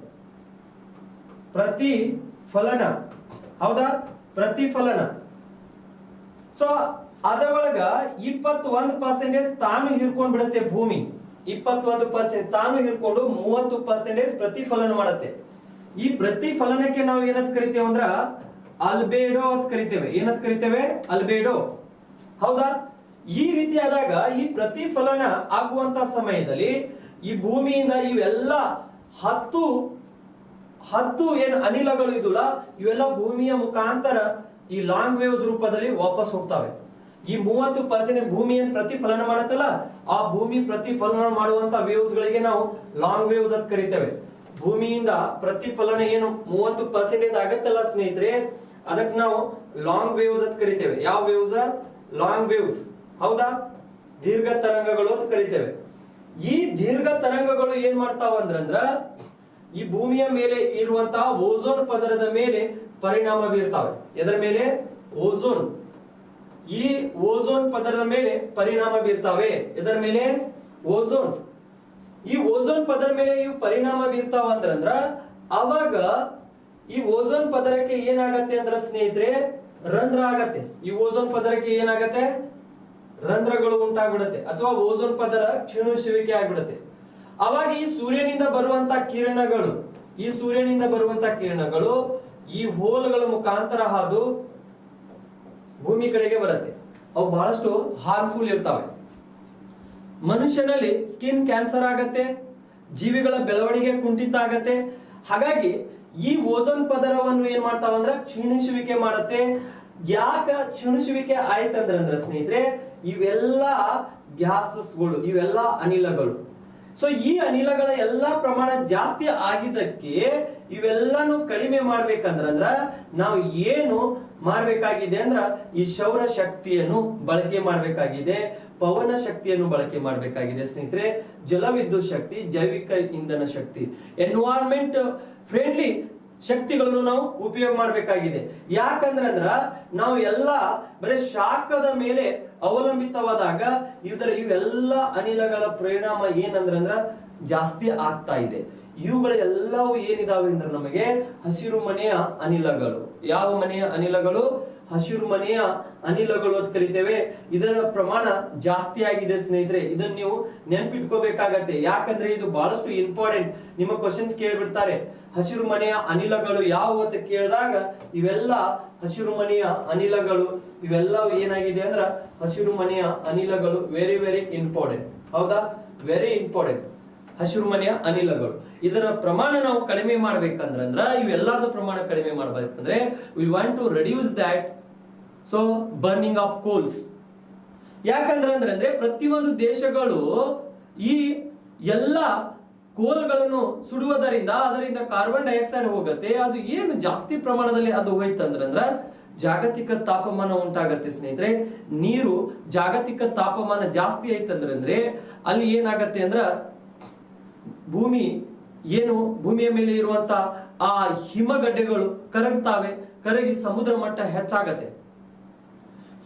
ಹೌದಾ? ಪ್ರತಿಫಲನ. ಸೊ ಅದರೊಳಗ 21% ತಾನು ಹಿರ್ಕೊಂಡ್ ಬಿಡುತ್ತೆ ಭೂಮಿ, 21% ತಾನು ಹಿರ್ಕೊಂಡು 30% ಪ್ರತಿಫಲನ ಮಾಡುತ್ತೆ. ಈ ಪ್ರತಿಫಲನಕ್ಕೆ ನಾವು ಏನಂತ ಕರಿತೇವೆ ಅಂದ್ರ ಅಲ್ಬೇಡೋ ಅಂತ ಕರಿತೇವೆ. ಏನಂತ ಕರಿತೇವೆ? ಅಲ್ಬೇಡೋ, ಹೌದಾ? ಈ ರೀತಿ ಆದಾಗ ಈ ಪ್ರತಿಫಲನ ಆಗುವಂತ ಸಮಯದಲ್ಲಿ ಈ ಭೂಮಿಯಿಂದ ಇವೆಲ್ಲ 10 ಏನು ಅನಿಲಗಳು ಇದುಲ್ಲ, ಇವೆಲ್ಲ ಭೂಮಿಯ ಮುಖಾಂತರ ಈ ಲಾಂಗ್ ವೇವ್ಸ್ ರೂಪದಲ್ಲಿ ವಾಪಸ್ ಹೋಗ್ತವೆ. ಈ 30% ಭೂಮಿ ಏನ್ ಪ್ರತಿಫಲನ ಮಾಡುತ್ತಲ್ಲ, ಆ ಭೂಮಿ ಪ್ರತಿಫಲನ ಮಾಡುವಂತ ವೇವ್ಸ್ ಗಳಿಗೆ ನಾವು ಲಾಂಗ್ ವೇವ್ಸ್ ಅಂತ ಕರಿತೇವೆ. ಭೂಮಿಯಿಂದ ಪ್ರತಿಫಲನ ಏನು 30% ಆಗತ್ತಲ್ಲ ಸ್ನೇಹಿತರೆ, ಅದಕ್ಕೆ ನಾವು ಲಾಂಗ್ ವೇವ್ಸ್ ಅಂತ ಕರಿತೇವೆ. ಯಾವ ವೇವ್ಸ್? ಲಾಂಗ್ ವೇವ್ಸ್, ಹೌದಾ? ದೀರ್ಘ ತರಂಗಗಳು ಅಂತ ಕರಿತೇವೆ. ಈ ದೀರ್ಘ ತರಂಗಗಳು ಏನ್ ಮಾಡ್ತಾವ ಅಂದ್ರ ಈ ಭೂಮಿಯ ಮೇಲೆ ಇರುವಂತಹ ಓಝೋನ್ ಪದರದ ಮೇಲೆ ಪರಿಣಾಮ ಬೀರ್ತಾವೆ. ಎದರ ಮೇಲೆ? ಓಝೋನ್. ಈ ಓಝೋನ್ ಪದರದ ಮೇಲೆ ಪರಿಣಾಮ ಬೀರ್ತಾವೆ. ಎದರ ಮೇಲೆ? ಓಝೋನ್. ಈ ಓಝೋನ್ ಪದರ ಮೇಲೆ ಇವು ಪರಿಣಾಮ ಬೀರ್ತಾವ ಅಂದ್ರ ಅವಾಗ ಈ ಓಝೋನ್ ಪದರಕ್ಕೆ ಏನಾಗತ್ತೆ ಅಂದ್ರ ಸ್ನೇಹಿತರೆ ರಂಧ್ರ ಆಗತ್ತೆ. ಈ ಓಝೋನ್ ಪದರಕ್ಕೆ ಏನಾಗತ್ತೆ? ರಂಧ್ರಗಳು ಉಂಟಾಗ್ಬಿಡತ್ತೆ, ಅಥವಾ ಓಝೋನ್ ಪದರ ಕ್ಷೀಣಿಸುವಿಕೆ ಆಗ್ಬಿಡತ್ತೆ. ಅವಾಗ ಈ ಸೂರ್ಯನಿಂದ ಬರುವಂತ ಕಿರಣಗಳು ಈ ಹೋಲ್ಗಳ ಮುಖಾಂತರ ಹಾದು ಭೂಮಿ ಕಡೆಗೆ ಬರುತ್ತೆ. ಅವು ಬಹಳಷ್ಟು ಹಾರ್ಮ್ಫುಲ್ ಇರ್ತಾವೆ. ಮನುಷ್ಯನಲ್ಲಿ ಸ್ಕಿನ್ ಕ್ಯಾನ್ಸರ್ ಆಗತ್ತೆ, ಜೀವಿಗಳ ಬೆಳವಣಿಗೆ ಕುಂಠಿತ ಆಗತ್ತೆ. ಹಾಗಾಗಿ ಈ ಓಝೋನ್ ಪದರವನ್ನು ಏನ್ ಮಾಡ್ತಾವಂದ್ರ ಕ್ಷೀಣಿಸುವಿಕೆ ಮಾಡತ್ತೆ. ಯಾಕ ಕ್ಷೀಣಿಸುವಿಕೆ ಆಯ್ತಂದ್ರ ಸ್ನೇಹಿತರೆ, ಇವೆಲ್ಲ ಗ್ಯಾಸಸ್ಗಳು, ಇವೆಲ್ಲ ಅನಿಲಗಳು. ಸೊ ಈ ಅನಿಲಗಳ ಎಲ್ಲಾ ಪ್ರಮಾಣ ಜಾಸ್ತಿ ಆಗಿದ್ದಕ್ಕೆ ಇವೆಲ್ಲಾನು ಕಡಿಮೆ ಮಾಡ್ಬೇಕಂದ್ರ ನಾವು ಏನು ಮಾಡ್ಬೇಕಾಗಿದೆ ಅಂದ್ರ ಈ ಸೌರ ಶಕ್ತಿಯನ್ನು ಬಳಕೆ ಮಾಡ್ಬೇಕಾಗಿದೆ, ಪವನ ಶಕ್ತಿಯನ್ನು ಬಳಕೆ ಮಾಡಬೇಕಾಗಿದೆ ಸ್ನೇಹಿತರೆ, ಜಲವಿದ್ಯುತ್ ಶಕ್ತಿ, ಜೈವಿಕ ಇಂಧನ ಶಕ್ತಿ, ಎನ್ವೈರನ್ಮೆಂಟ್ ಫ್ರೆಂಡ್ಲಿ ಶಕ್ತಿಗಳನ್ನು ನಾವು ಉಪಯೋಗ ಮಾಡಬೇಕಾಗಿದೆ. ಯಾಕಂದ್ರ ನಾವು ಎಲ್ಲ ಬರೀ ಶಾಖದ ಮೇಲೆ ಅವಲಂಬಿತವಾದಾಗ ಇವೆಲ್ಲ ಅನಿಲಗಳ ಪರಿಣಾಮ ಏನಂದ್ರ ಜಾಸ್ತಿ ಆಗ್ತಾ ಇದೆ. ಇವುಗಳೆಲ್ಲವೂ ಏನಿದಾವೆ ಅಂದ್ರೆ ನಮಗೆ ಹಸಿರು ಮನೆಯ ಅನಿಲಗಳು. ಯಾವ ಮನೆಯ ಅನಿಲಗಳು? ಹಸಿರು ಮನೆಯ ಅನಿಲಗಳು ಅಂತ ಕರಿತೇವೆ. ಇದರ ಪ್ರಮಾಣ ಜಾಸ್ತಿ ಆಗಿದೆ ಸ್ನೇಹಿತರೆ. ಇದನ್ನ ನೀವು ನೆನ್ಪಿಟ್ಕೋಬೇಕಾಗತ್ತೆ, ಯಾಕಂದ್ರೆ ಇದು ಬಹಳಷ್ಟು ಇಂಪಾರ್ಟೆಂಟ್. ನಿಮ್ಮ ಕ್ವಶನ್ಸ್ ಕೇಳ್ಬಿಡ್ತಾರೆ, ಹಸಿರು ಮನೆಯ ಅನಿಲಗಳು ಯಾವುವು ಅಂತ ಕೇಳಿದಾಗ ಇವೆಲ್ಲ ಹಸಿರು ಮನೆಯ ಅನಿಲಗಳು, ಇವೆಲ್ಲವೂ ಏನಾಗಿದೆ ಅಂದ್ರ ಹಸಿರು ಮನೆಯ ಅನಿಲಗಳು ವೆರಿ ವೆರಿ ಇಂಪಾರ್ಟೆಂಟ್, ಹೌದಾ? ವೆರಿ ಇಂಪಾರ್ಟೆಂಟ್ ಹಸಿರು ಮನೆಯ ಅನಿಲಗಳು. ಇದರ ಪ್ರಮಾಣ ನಾವು ಕಡಿಮೆ ಮಾಡ್ಬೇಕಂದ್ರ ಇವೆಲ್ಲರದ ಪ್ರಮಾಣ ಕಡಿಮೆ ಮಾಡ್ಬೇಕಂದ್ರೆ we want to reduce that so burning of coals. ಯಾಕಂದ್ರೆ ಪ್ರತಿಯೊಂದು ದೇಶಗಳು ಈ ಎಲ್ಲ ಕೋಲ್ಗಳನ್ನು ಸುಡುವುದರಿಂದ ಅದರಿಂದ ಕಾರ್ಬನ್ ಡೈಆಕ್ಸೈಡ್ ಹೋಗುತ್ತೆ. ಅದು ಏನು ಜಾಸ್ತಿ ಪ್ರಮಾಣದಲ್ಲಿ ಅದು ಹೋಯ್ತಂದ್ರ ಜಾಗತಿಕ ತಾಪಮಾನ ಉಂಟಾಗತ್ತೆ ಸ್ನೇಹಿತರೆ. ನೀರು ಜಾಗತಿಕ ತಾಪಮಾನ ಜಾಸ್ತಿ ಆಯ್ತಂದ್ರೆ ಅಲ್ಲಿ ಏನಾಗತ್ತೆ ಅಂದ್ರ ಭೂಮಿಯ ಮೇಲೆ ಇರುವಂತ ಆ ಹಿಮಗಡ್ಡೆಗಳು ಕರಗ್ತಾವೆ, ಕರಗಿ ಸಮುದ್ರ ಮಟ್ಟ ಹೆಚ್ಚಾಗತ್ತೆ.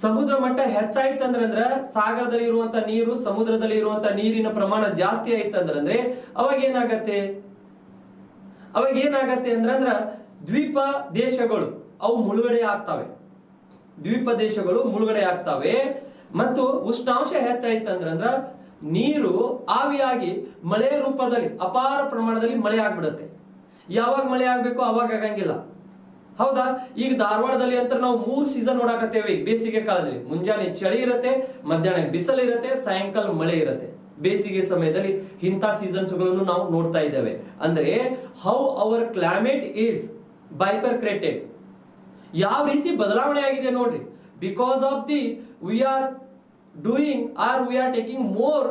ಸಮುದ್ರ ಮಟ್ಟ ಹೆಚ್ಚಾಯ್ತಂದ್ರೆ ಸಾಗರದಲ್ಲಿ ಇರುವಂತ ನೀರು ಸಮುದ್ರದಲ್ಲಿ ಇರುವಂತ ನೀರಿನ ಪ್ರಮಾಣ ಜಾಸ್ತಿ ಆಯ್ತಂದ್ರೆ ಅವಾಗ ಏನಾಗತ್ತೆ ಅಂದ್ರ ದ್ವೀಪ ದೇಶಗಳು ಅವು ಮುಳುಗಡೆ ಆಗ್ತವೆ. ಮತ್ತು ಉಷ್ಣಾಂಶ ಹೆಚ್ಚಾಯ್ತಂದ್ರ ನೀರು ಆವಿಯಾಗಿ ಮಳೆ ರೂಪದಲ್ಲಿ ಅಪಾರ ಪ್ರಮಾಣದಲ್ಲಿ ಮಳೆ ಆಗ್ಬಿಡುತ್ತೆ. ಯಾವಾಗ ಮಳೆ ಆಗ್ಬೇಕು ಅವಾಗ ಆಗಂಗಿಲ್ಲ, ಹೌದಾ? ಈಗ ಧಾರವಾಡದಲ್ಲಿ ಅಂತ ನಾವು 3 ಸೀಸನ್ ನೋಡಾಕತ್ತೇವೆ. ಬೇಸಿಗೆ ಕಾಲದಲ್ಲಿ ಮುಂಜಾನೆ ಚಳಿ ಇರುತ್ತೆ, ಮಧ್ಯಾಹ್ನ ಬಿಸಿಲು ಇರುತ್ತೆ, ಸಾಯಂಕಾಲ ಮಳೆ ಇರುತ್ತೆ. ಬೇಸಿಗೆ ಸಮಯದಲ್ಲಿ ಇಂಥ ಸೀಸನ್ಸ್ ಗಳನ್ನು ನಾವು ನೋಡ್ತಾ ಇದ್ದೇವೆ. ಅಂದ್ರೆ ಹೌ ಅವರ್ ಕ್ಲೈಮೇಟ್ ಈಸ್ ಬೈಪರ್ಕ್ರೇಟೆಡ್, ಯಾವ ರೀತಿ ಬದಲಾವಣೆ ಆಗಿದೆ ನೋಡ್ರಿ. Because of the we are taking more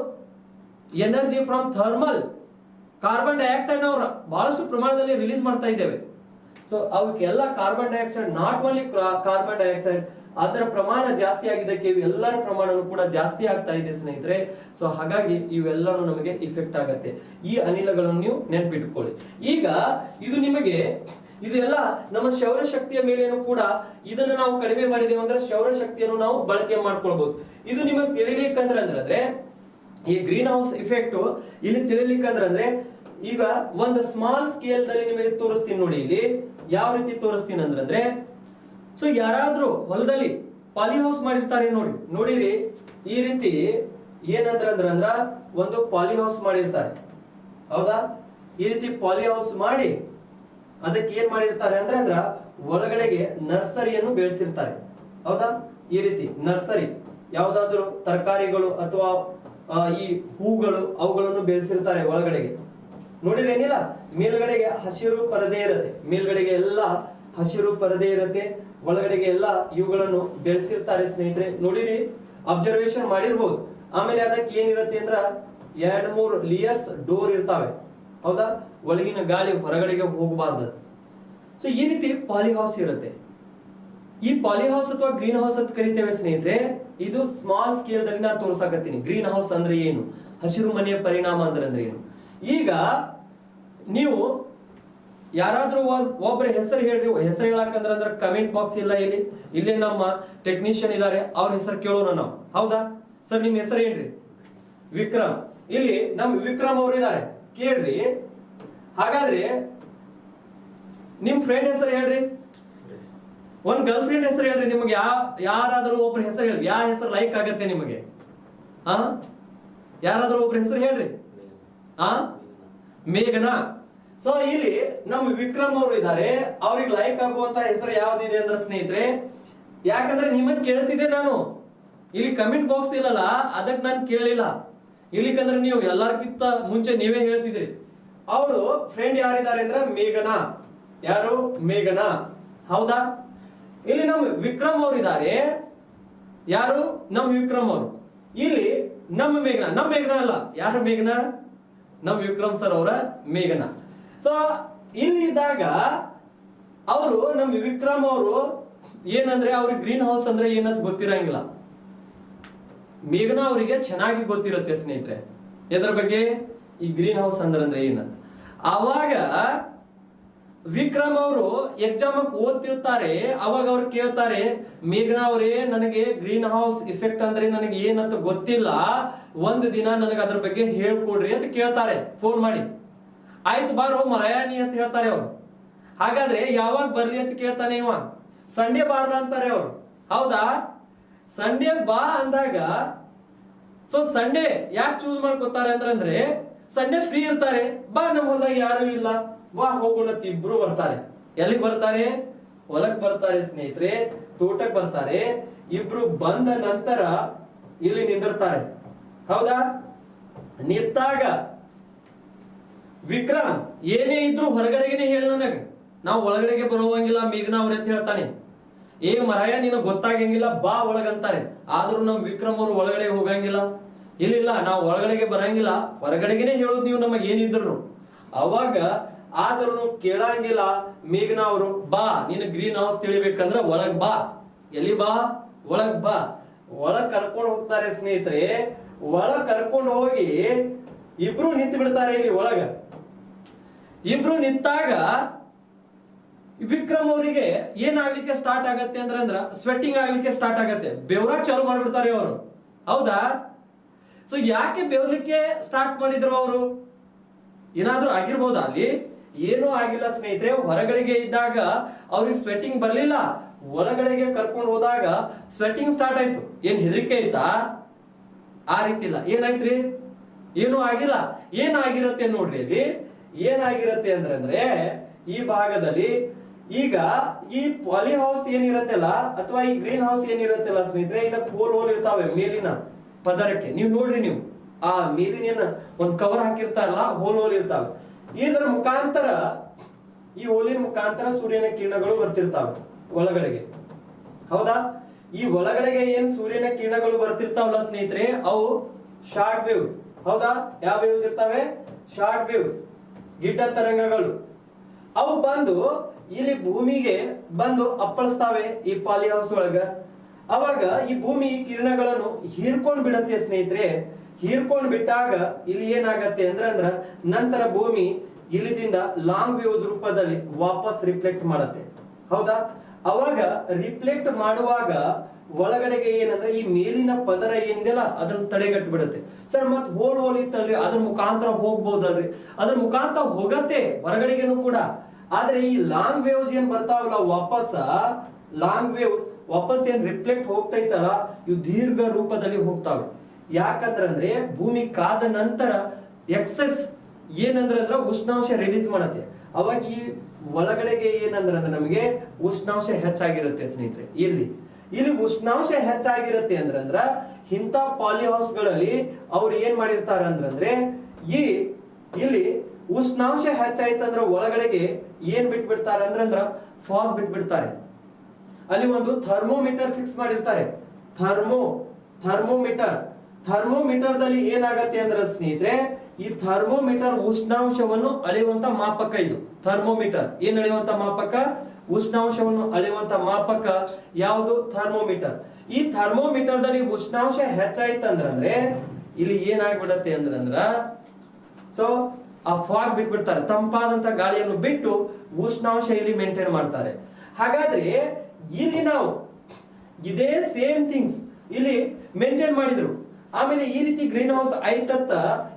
energy from thermal. Carbon dioxide ನಾವು ಬಹಳಷ್ಟು ಪ್ರಮಾಣದಲ್ಲಿ ರಿಲೀಸ್ ಮಾಡ್ತಾ ಇದ್ದೇವೆ. ಸೊ ಅವಕ್ಕೆಲ್ಲ carbon dioxide, not only carbon dioxide, ಅದರ ಪ್ರಮಾಣ ಜಾಸ್ತಿ ಆಗಿದ್ದಕ್ಕೆ ಇವೆಲ್ಲರ ಪ್ರಮಾಣನೂ ಕೂಡ ಜಾಸ್ತಿ ಆಗ್ತಾ ಇದೆ ಸ್ನೇಹಿತರೆ. ಸೊ ಹಾಗಾಗಿ ಇವೆಲ್ಲನೂ ನಮಗೆ ಇಫೆಕ್ಟ್ ಆಗತ್ತೆ. ಈ ಅನಿಲಗಳನ್ನು ನೀವು ನೆನ್ಪಿಟ್ಕೊಳ್ಳಿ. ಈಗ ಇದು ಎಲ್ಲ ನಮ್ಮ ಸೌರಶಕ್ತಿಯ ಮೇಲೇನು ಕೂಡ ಇದನ್ನು ನಾವು ಕಡಿಮೆ ಮಾಡಿದೇವೆ ಅಂದ್ರೆ ಸೌರಶಕ್ತಿಯನ್ನು ನಾವು ಬಳಕೆ ಮಾಡ್ಕೊಳ್ಬಹುದು. ಇದು ನಿಮಗೆ ತಿಳಿಲಿಕ್ಕಂದ್ರೆ ಈ ಗ್ರೀನ್ ಹೌಸ್ ಇಫೆಕ್ಟ್ ಇಲ್ಲಿ ತಿಳಿಲಿಕ್ಕಂದ್ರೆ ಈಗ ಒಂದು ಸ್ಮಾಲ್ ಸ್ಕೇಲ್ ದಲ್ಲಿ ನಿಮಗೆ ತೋರಿಸ್ತೀನಿ ನೋಡಿ. ಇಲ್ಲಿ ಯಾವ ರೀತಿ ತೋರಿಸ್ತೀನಿ ಅಂದ್ರೆ ಸೊ ಯಾರಾದ್ರೂ ಹೊಲದಲ್ಲಿ ಪಾಲಿ ಹೌಸ್ ಮಾಡಿರ್ತಾರೆ ನೋಡಿರಿ. ಈ ರೀತಿ ಏನಂದ್ರ ಒಂದು ಪಾಲಿ ಹೌಸ್ ಮಾಡಿರ್ತಾರೆ, ಹೌದಾ? ಈ ರೀತಿ ಪಾಲಿ ಹೌಸ್ ಮಾಡಿ ಅದಕ್ಕೆ ಏನ್ ಮಾಡಿರ್ತಾರೆ ಅಂದ್ರ ಒಳಗಡೆಗೆ ನರ್ಸರಿಯನ್ನು ಬೆಳೆಸಿರ್ತಾರೆ, ಹೌದಾ? ಈ ರೀತಿ ನರ್ಸರಿ, ಯಾವ್ದಾದ್ರು ತರಕಾರಿಗಳು ಅಥವಾ ಈ ಹೂಗಳು ಅವುಗಳನ್ನು ಬೆಳೆಸಿರ್ತಾರೆ ಒಳಗಡೆಗೆ. ನೋಡಿರೇನಿಲ್ಲ, ಮೇಲ್ಗಡೆಗೆ ಹಸಿರು ಪರದೆ ಇರುತ್ತೆ, ಮೇಲ್ಗಡೆಗೆ ಎಲ್ಲ ಹಸಿರು ಪರದೆ ಇರುತ್ತೆ, ಒಳಗಡೆಗೆ ಎಲ್ಲ ಇವುಗಳನ್ನು ಬೆಳೆಸಿರ್ತಾರೆ ಸ್ನೇಹಿತರೆ. ನೋಡಿರಿ, ಅಬ್ಸರ್ವೇಷನ್ ಮಾಡಿರ್ಬೋದು. ಆಮೇಲೆ ಅದಕ್ಕೆ ಏನಿರುತ್ತೆ ಅಂದ್ರ 2-3 ಲೇಯರ್ಸ್ ಡೋರ್ ಇರ್ತಾವೆ, ಹೌದಾ? ಒಳಗಿನ ಗಾಳಿ ಹೊರಗಡೆಗೆ ಹೋಗಬಾರ್ದು. ಸೊ ಈ ರೀತಿ ಪಾಲಿ ಹೌಸ್ ಇರುತ್ತೆ. ಈ ಪಾಲಿ ಹೌಸ್ ಅಥವಾ ಗ್ರೀನ್ ಹೌಸ್ ಅಂತ ಕರಿತೇವೆ ಸ್ನೇಹಿತರೆ. ಇದು ಸ್ಮಾಲ್ ಸ್ಕೇಲ್ ದಲ್ಲಿ ನಾನು ತೋರ್ಸಾಕತ್ತೀನಿ. ಗ್ರೀನ್ ಹೌಸ್ ಅಂದ್ರೆ ಏನು, ಹಸಿರು ಮನೆಯ ಪರಿಣಾಮ ಅಂದ್ರೆ ಏನು. ಈಗ ನೀವು ಯಾರಾದ್ರೂ ಒಬ್ಬರ ಹೆಸರು ಹೇಳ್ರಿ. ಹೆಸರು ಹೇಳಕಂದ್ರೆ ಕಮೆಂಟ್ ಬಾಕ್ಸ್ ಇಲ್ಲ, ಇಲ್ಲಿ ನಮ್ಮ ಟೆಕ್ನಿಷಿಯನ್ ಇದಾರೆ, ಅವ್ರ ಹೆಸರು ಕೇಳೋಣ ನಾವು, ಹೌದಾ? ಸರ್ ನಿಮ್ ಹೆಸರು ಏನ್ರಿ? ವಿಕ್ರಮ್. ಇಲ್ಲಿ ನಮ್ ವಿಕ್ರಮ್ ಅವ್ರು ಇದಾರೆ, ಕೇಳ್ರಿ. ಹಾಗಾದ್ರೆ ನಿಮ್ ಫ್ರೆಂಡ್ ಹೆಸರು ಹೇಳ್ರಿ. ಒಂದ್ ಗರ್ಲ್ ಫ್ರೆಂಡ್ ಹೆಸರು ಹೇಳ್ರಿ. ನಿಮಗೆ ಯಾರಾದ್ರೂ ಒಬ್ರ ಹೆಸರು ಹೇಳ್ರಿ. ಯಾವ ಹೆಸರು ಲೈಕ್ ಆಗತ್ತೆ ನಿಮಗೆ? ಯಾರಾದ್ರೂ ಒಬ್ರ ಹೆಸರು ಹೇಳ್ರಿ. ಮೇಘನಾ. ಸೊ ಇಲ್ಲಿ ನಮ್ಮ ವಿಕ್ರಮ್ ಅವರು ಇದ್ದಾರೆ, ಅವ್ರಿಗೆ ಲೈಕ್ ಆಗುವಂತ ಹೆಸರು ಯಾವ್ದಿದೆ ಅಂದ್ರೆ ಸ್ನೇಹಿತರೆ, ಯಾಕಂದ್ರೆ ನಿಮಗ್ ಕೇಳ್ತಿದ್ದೆ ನಾನು. ಇಲ್ಲಿ ಕಮೆಂಟ್ ಬಾಕ್ಸ್ ಇಲ್ಲಲ್ಲ, ಅದಕ್ಕೆ ನಾನು ಕೇಳಲಿಲ್ಲ. ಇಲ್ಲಿಕಂದ್ರೆ ನೀವು ಎಲ್ಲಾರ್ಕಿಂತ ಮುಂಚೆ ನೀವೇ ಹೇಳ್ತಿದ್ರಿ. ಅವರು ಫ್ರೆಂಡ್ ಯಾರಿದ್ದಾರೆ ಅಂದ್ರೆ ಮೇಘನಾ. ಯಾರು? ಮೇಘನಾ, ಹೌದಾ? ಇಲ್ಲಿ ನಮ್ಮ ವಿಕ್ರಮ್ ಅವರು ಇದ್ದಾರೆ. ಯಾರು? ನಮ್ಮ ವಿಕ್ರಮ್ ಅವರು. ಇಲ್ಲಿ ನಮ್ಮ ಮೇಘನಾ ಅಲ್ಲ. ಯಾರು ಮೇಘನಾ? ನಮ್ಮ ವಿಕ್ರಮ್ ಸರ್ ಅವರ ಮೇಘನಾ. ಸೊ ಇಲ್ಲಿ ಇದ್ದಾಗ ಅವರು ನಮ್ಮ ವಿಕ್ರಮ್ ಅವರು ಏನಂದ್ರೆ ಅವ್ರಿಗೆ ಗ್ರೀನ್ ಹೌಸ್ ಅಂದ್ರೆ ಏನಂತ ಗೊತ್ತಿರಂಗಿಲ್ಲ. ಮೇಘನಾ ಅವರಿಗೆ ಚೆನ್ನಾಗಿ ಗೊತ್ತಿರುತ್ತೆ ಸ್ನೇಹಿತರೆ ಎದ್ರ ಬಗ್ಗೆ, ಈ ಗ್ರೀನ್ ಹೌಸ್ ಅಂದ್ರೆ ಏನಂತ. ಅವಾಗ ವಿಕ್ರಮ್ ಅವರು ಎಕ್ಸಾಮ್ ಓದ್ತಿರ್ತಾರೆ. ಅವಾಗ ಅವ್ರು ಕೇಳ್ತಾರೆ, ಮೇಘನಾ ಅವರೇ, ನನಗೆ ಗ್ರೀನ್ ಹೌಸ್ ಇಫೆಕ್ಟ್ ಅಂದ್ರೆ ನನಗೆ ಏನಂತ ಗೊತ್ತಿಲ್ಲ, ಒಂದು ದಿನ ನನಗೆ ಅದ್ರ ಬಗ್ಗೆ ಹೇಳ್ಕೊಡ್ರಿ ಅಂತ ಕೇಳ್ತಾರೆ ಫೋನ್ ಮಾಡಿ. ಆಯ್ತು ಬಾರೋ ಮರಯಾನಿ ಅಂತ ಹೇಳ್ತಾರೆ ಅವ್ರು. ಹಾಗಾದ್ರೆ ಯಾವಾಗ ಬರ್ಲಿ ಅಂತ ಕೇಳ್ತಾನೆ ಇವ. ಸಂಡೇ ಬಾರ್ಲ ಅಂತಾರೆ ಅವ್ರು, ಹೌದಾ? ಸಂಡೇ ಬಾ ಅಂದಾಗ, ಸೊ ಸಂಡೇ ಯಾಕೆ ಚೂಸ್ ಮಾಡ್ಕೊತಾರೆ ಅಂದ್ರೆ ಸಂಡೇ ಫ್ರೀ ಇರ್ತಾರೆ. ಬಾ, ನಮ್ಮ ಹೊಲದಾಗ ಯಾರು ಇಲ್ಲ, ಬಾ ಹೋಗೋಣ ಅಂತ ಇಬ್ರು ಬರ್ತಾರೆ. ಎಲ್ಲಿಗೆ ಬರ್ತಾರೆ? ಹೊಲಕ್ ಬರ್ತಾರೆ ಸ್ನೇಹಿತರೆ, ತೋಟಕ್ಕೆ ಬರ್ತಾರೆ. ಇಬ್ರು ಬಂದ ನಂತರ ಇಲ್ಲಿ ನಿಂದಿರ್ತಾರೆ, ಹೌದಾ? ನಿಂತಾಗ ವಿಕ್ರಮ್ ಏನೇ ಇದ್ರು ಹೊರಗಡೆಗೆ ಹೇಳ, ನನಗ ನಾವು ಒಳಗಡೆಗೆ ಬರೋವಂಗಿಲ್ಲ ಮೇಘನಾ ಅವ್ರೆ ಅಂತ ಹೇಳ್ತಾನೆ. ಏ ಮರಾಯ, ನೀನು ಗೊತ್ತಾಗಂಗಿಲ್ಲ, ಬಾ ಒಳಗಂತಾರೆ. ಆದ್ರೂ ನಮ್ ವಿಕ್ರಮ್ ಅವರು ಒಳಗಡೆ ಹೋಗಂಗಿಲ್ಲ. ಇಲ್ಲ ನಾವು ಒಳಗಡೆಗೆ ಬರಂಗಿಲ್ಲ, ಹೊರಗಡೆಗೆನೆ ಹೇಳೋದು ನೀವು ನಮಗೆ ಏನಿದ್ರು. ಅವಾಗ ಆದ್ರೂ ಕೇಳಂಗಿಲ್ಲ ಮೇಘನ ಅವರು, ಬಾ ನೀನು ಗ್ರೀನ್ ಹೌಸ್ ತಿಳಿಬೇಕಂದ್ರ ಒಳಗ್ ಬಾ. ಎಲ್ಲಿ ಬಾ? ಒಳಗ್ ಬಾ. ಒಳಗ್ ಕರ್ಕೊಂಡು ಹೋಗ್ತಾರೆ ಸ್ನೇಹಿತರೆ. ಒಳಗ್ ಕರ್ಕೊಂಡು ಹೋಗಿ ಇಬ್ರು ನಿಂತು ಬಿಡ್ತಾರೆ ಇಲ್ಲಿ ಒಳಗ. ಇಬ್ರು ನಿಂತಾಗ ವಿಕ್ರಮ್ ಅವರಿಗೆ ಏನಾಗ್ಲಿಕ್ಕೆ ಸ್ಟಾರ್ಟ್ ಆಗತ್ತೆ ಅಂದ್ರ ಸ್ವೆಟ್ಟಿಂಗ್ ಆಗ್ಲಿಕ್ಕೆ ಸ್ಟಾರ್ಟ್ ಆಗತ್ತೆ, ಬೆವರಾಕ್ ಚಾಲು ಮಾಡ್ಬಿಡ್ತಾರೆ ಅವರು. ಹೌದಾ? ಸೊ ಯಾಕೆ ಬೆವರ್ಲಿಕ್ಕೆ ಸ್ಟಾರ್ಟ್ ಮಾಡಿದ್ರು ಅವರು? ಏನಾದ್ರೂ ಆಗಿರ್ಬೋದಾ ಅಲ್ಲಿ? ಏನೂ ಆಗಿಲ್ಲ ಸ್ನೇಹಿತರೆ. ಹೊರಗಡೆಗೆ ಇದ್ದಾಗ ಅವ್ರಿಗೆ ಸ್ವೆಟ್ಟಿಂಗ್ ಬರ್ಲಿಲ್ಲ, ಒಳಗಡೆಗೆ ಕರ್ಕೊಂಡು ಹೋದಾಗ ಸ್ವೆಟ್ಟಿಂಗ್ ಸ್ಟಾರ್ಟ್ ಆಯ್ತು. ಏನ್ ಹೆದರಿಕೆ ಆಯ್ತಾ? ಆ ರೀತಿ ಇಲ್ಲ. ಏನಾಯ್ತ್ರಿ? ಏನೂ ಆಗಿಲ್ಲ. ಏನಾಗಿರತ್ತೆ ನೋಡ್ರಿ ಅಲ್ಲಿ. ಏನಾಗಿರತ್ತೆ ಅಂದ್ರೆ ಈ ಭಾಗದಲ್ಲಿ ಈಗ ಈ ಪಾಲಿ ಹೌಸ್ ಏನಿರತ್ತಲ್ಲ ಅಥವಾ ಈ ಗ್ರೀನ್ ಹೌಸ್ ಏನಿರತ್ತಲ್ಲ ಸ್ನೇಹಿತರೆ, ಇದಕ್ಕೆ ಹೋಲ್ ಇರ್ತಾವೆ ಮೇಲಿನ ಪದರಕ್ಕೆ. ನೀವು ನೋಡ್ರಿ, ನೀವು ಆ ಮೇಲಿನ ಒಂದು ಕವರ್ ಹಾಕಿರ್ತಾರಲ್ಲ, ಹೋಲ್ ಇರ್ತಾವೆ. ಇದರ ಮುಖಾಂತರ, ಈ ಹೋಲಿನ ಮುಖಾಂತರ ಸೂರ್ಯನ ಕಿರಣಗಳು ಬರ್ತಿರ್ತಾವೆ ಒಳಗಡೆಗೆ. ಹೌದಾ? ಈ ಒಳಗಡೆಗೆ ಏನ್ ಸೂರ್ಯನ ಕಿರಣಗಳು ಬರ್ತಿರ್ತಾವಲ್ಲ ಸ್ನೇಹಿತರೆ, ಅವು ಶಾರ್ಟ್ ವೇವ್ಸ್. ಹೌದಾ? ಯಾವ ವೇವ್ಸ್ ಇರ್ತಾವೆ? ಶಾರ್ಟ್ ವೇವ್ಸ್, ಗಿಡ್ಡ ತರಂಗಗಳು. ಅವು ಬಂದು ಇಲ್ಲಿ ಭೂಮಿಗೆ ಬಂದು ಅಪ್ಪಳಿಸ್ತಾವೆ ಈ ಪಾಲಿ ಹೌಸ್ ಒಳಗ. ಅವಾಗ ಈ ಭೂಮಿ ಕಿರಣಗಳನ್ನು ಹೀರ್ಕೊಂಡ್ ಬಿಡತ್ತೆ ಸ್ನೇಹಿತರೆ. ಹೀರ್ಕೊಂಡ್ ಬಿಟ್ಟಾಗ ಇಲ್ಲಿ ಏನಾಗತ್ತೆ ಅಂದ್ರ ನಂತರ ಭೂಮಿ ಇಲ್ಲಿದಿಂದ ಲಾಂಗ್ ವೇವ್ಸ್ ರೂಪದಲ್ಲಿ ವಾಪಸ್ ರಿಫ್ಲೆಕ್ಟ್ ಮಾಡತ್ತೆ. ಹೌದಾ? ಅವಾಗ ರಿಫ್ಲೆಕ್ಟ್ ಮಾಡುವಾಗ ಒಳಗಡೆಗೆ ಏನಂದ್ರೆ ಈ ಮೇಲಿನ ಪದರ ಏನಿದೆಯಲ್ಲ ಅದನ್ನ ತಡೆಗಟ್ಟಿ ಬಿಡುತ್ತೆ. ಸರ್ ಮತ್ ಹೋಲ್ ಇತ್ತಲ್ರಿ, ಅದ್ರ ಮುಖಾಂತರ ಹೋಗ್ಬೋದಲ್ರಿ? ಅದ್ರ ಮುಖಾಂತರ ಹೋಗತ್ತೆ ಹೊರಗಡೆಗೆನು ಕೂಡ. ಆದ್ರೆ ಈ ಲಾಂಗ್ ವೇವ್ಸ್ ಏನ್ ಬರ್ತಾವಲ್ಲ ವಾಪಸ್, ಲಾಂಗ್ ವೇವ್ಸ್ ವಾಪಸ್ ಏನ್ ರಿಫ್ಲೆಕ್ಟ್ ಹೋಗ್ತೈತಲ್ಲ, ಇವು ದೀರ್ಘ ರೂಪದಲ್ಲಿ ಹೋಗ್ತಾವೆ. ಯಾಕಂದ್ರೆ ಭೂಮಿ ಕಾದ ನಂತರ ಎಕ್ಸೆಸ್ ಏನಂದ್ರ ಉಷ್ಣಾಂಶ ರಿಲೀಸ್ ಮಾಡತ್ತೆ. ಅವಾಗ ಈ ಒಳಗಡೆಗೆ ಏನಂದ್ರೆ ನಮಗೆ ಉಷ್ಣಾಂಶ ಹೆಚ್ಚಾಗಿರುತ್ತೆ ಸ್ನೇಹಿತರೆ. ಇಲ್ಲಿ ಉಷ್ಣಾಂಶ ಹೆಚ್ಚಾಗಿರುತ್ತೆ ಅಂದ್ರ ಇಂಥ ಪಾಲಿ ಹೌಸ್ ಗಳಲ್ಲಿ ಅವ್ರು ಏನ್ ಮಾಡಿರ್ತಾರೆ ಅಂದ್ರೆ ಇಲ್ಲಿ ಉಷ್ಣಾಂಶ ಹೆಚ್ಚಾಯ್ತಂದ್ರ ಒಳಗಡೆಗೆ ಏನ್ ಬಿಟ್ಬಿಡ್ತಾರೆ ಅಂದ್ರ ಫಾಗ್ ಬಿಟ್ಬಿಡ್ತಾರೆ. ಅಲ್ಲಿ ಒಂದು ಥರ್ಮೋಮೀಟರ್ ಫಿಕ್ಸ್ ಮಾಡಿರ್ತಾರೆ. ಥರ್ಮೋಮೀಟರ್ ದಲ್ಲಿ ಏನಾಗತ್ತೆ ಅಂದ್ರೆ ಸ್ನೇಹಿತರೆ, ಈ ಥರ್ಮೋಮೀಟರ್ ಉಷ್ಣಾಂಶವನ್ನು ಅಳೆಯುವಂತ ಮಾಪಕ. ಇದು ಥರ್ಮೋಮೀಟರ್ ಏನ್ ಅಳೆಯುವಂತ ಮಾಪಕ? ಉಷ್ಣಾಂಶವನ್ನು ಅಳೆಯುವಂತ ಮಾಪಕ ಯಾವುದು? ಥರ್ಮೋಮೀಟರ್. ಈ ಥರ್ಮೋಮೀಟರ್ ದಲ್ಲಿ ಉಷ್ಣಾಂಶ ಹೆಚ್ಚಾಯ್ತಂದ್ರೆ ಇಲ್ಲಿ ಏನಾಗ್ಬಿಡತ್ತೆ ಅಂದ್ರ ಸೊ ಆ ಫಾಗ್ ಬಿಟ್ಬಿಡ್ತಾರೆ. ತಂಪಾದಂತ ಗಾಳಿಯನ್ನು ಬಿಟ್ಟು ಉಷ್ಣಾಂಶ ಇಲ್ಲಿ ಮೇಂಟೈನ್ ಮಾಡ್ತಾರೆ. ಹಾಗಾದ್ರೆ ಇಲ್ಲಿ ನಾವು ಇದೇ ಸೇಮ್ ಥಿಂಗ್ಸ್ ಇಲ್ಲಿ ಮೇಂಟೈನ್ ಮಾಡಿದ್ರು. ಆಮೇಲೆ ಈ ರೀತಿ ಗ್ರೀನ್ ಹೌಸ್ ಆಯ್ತತ್ತ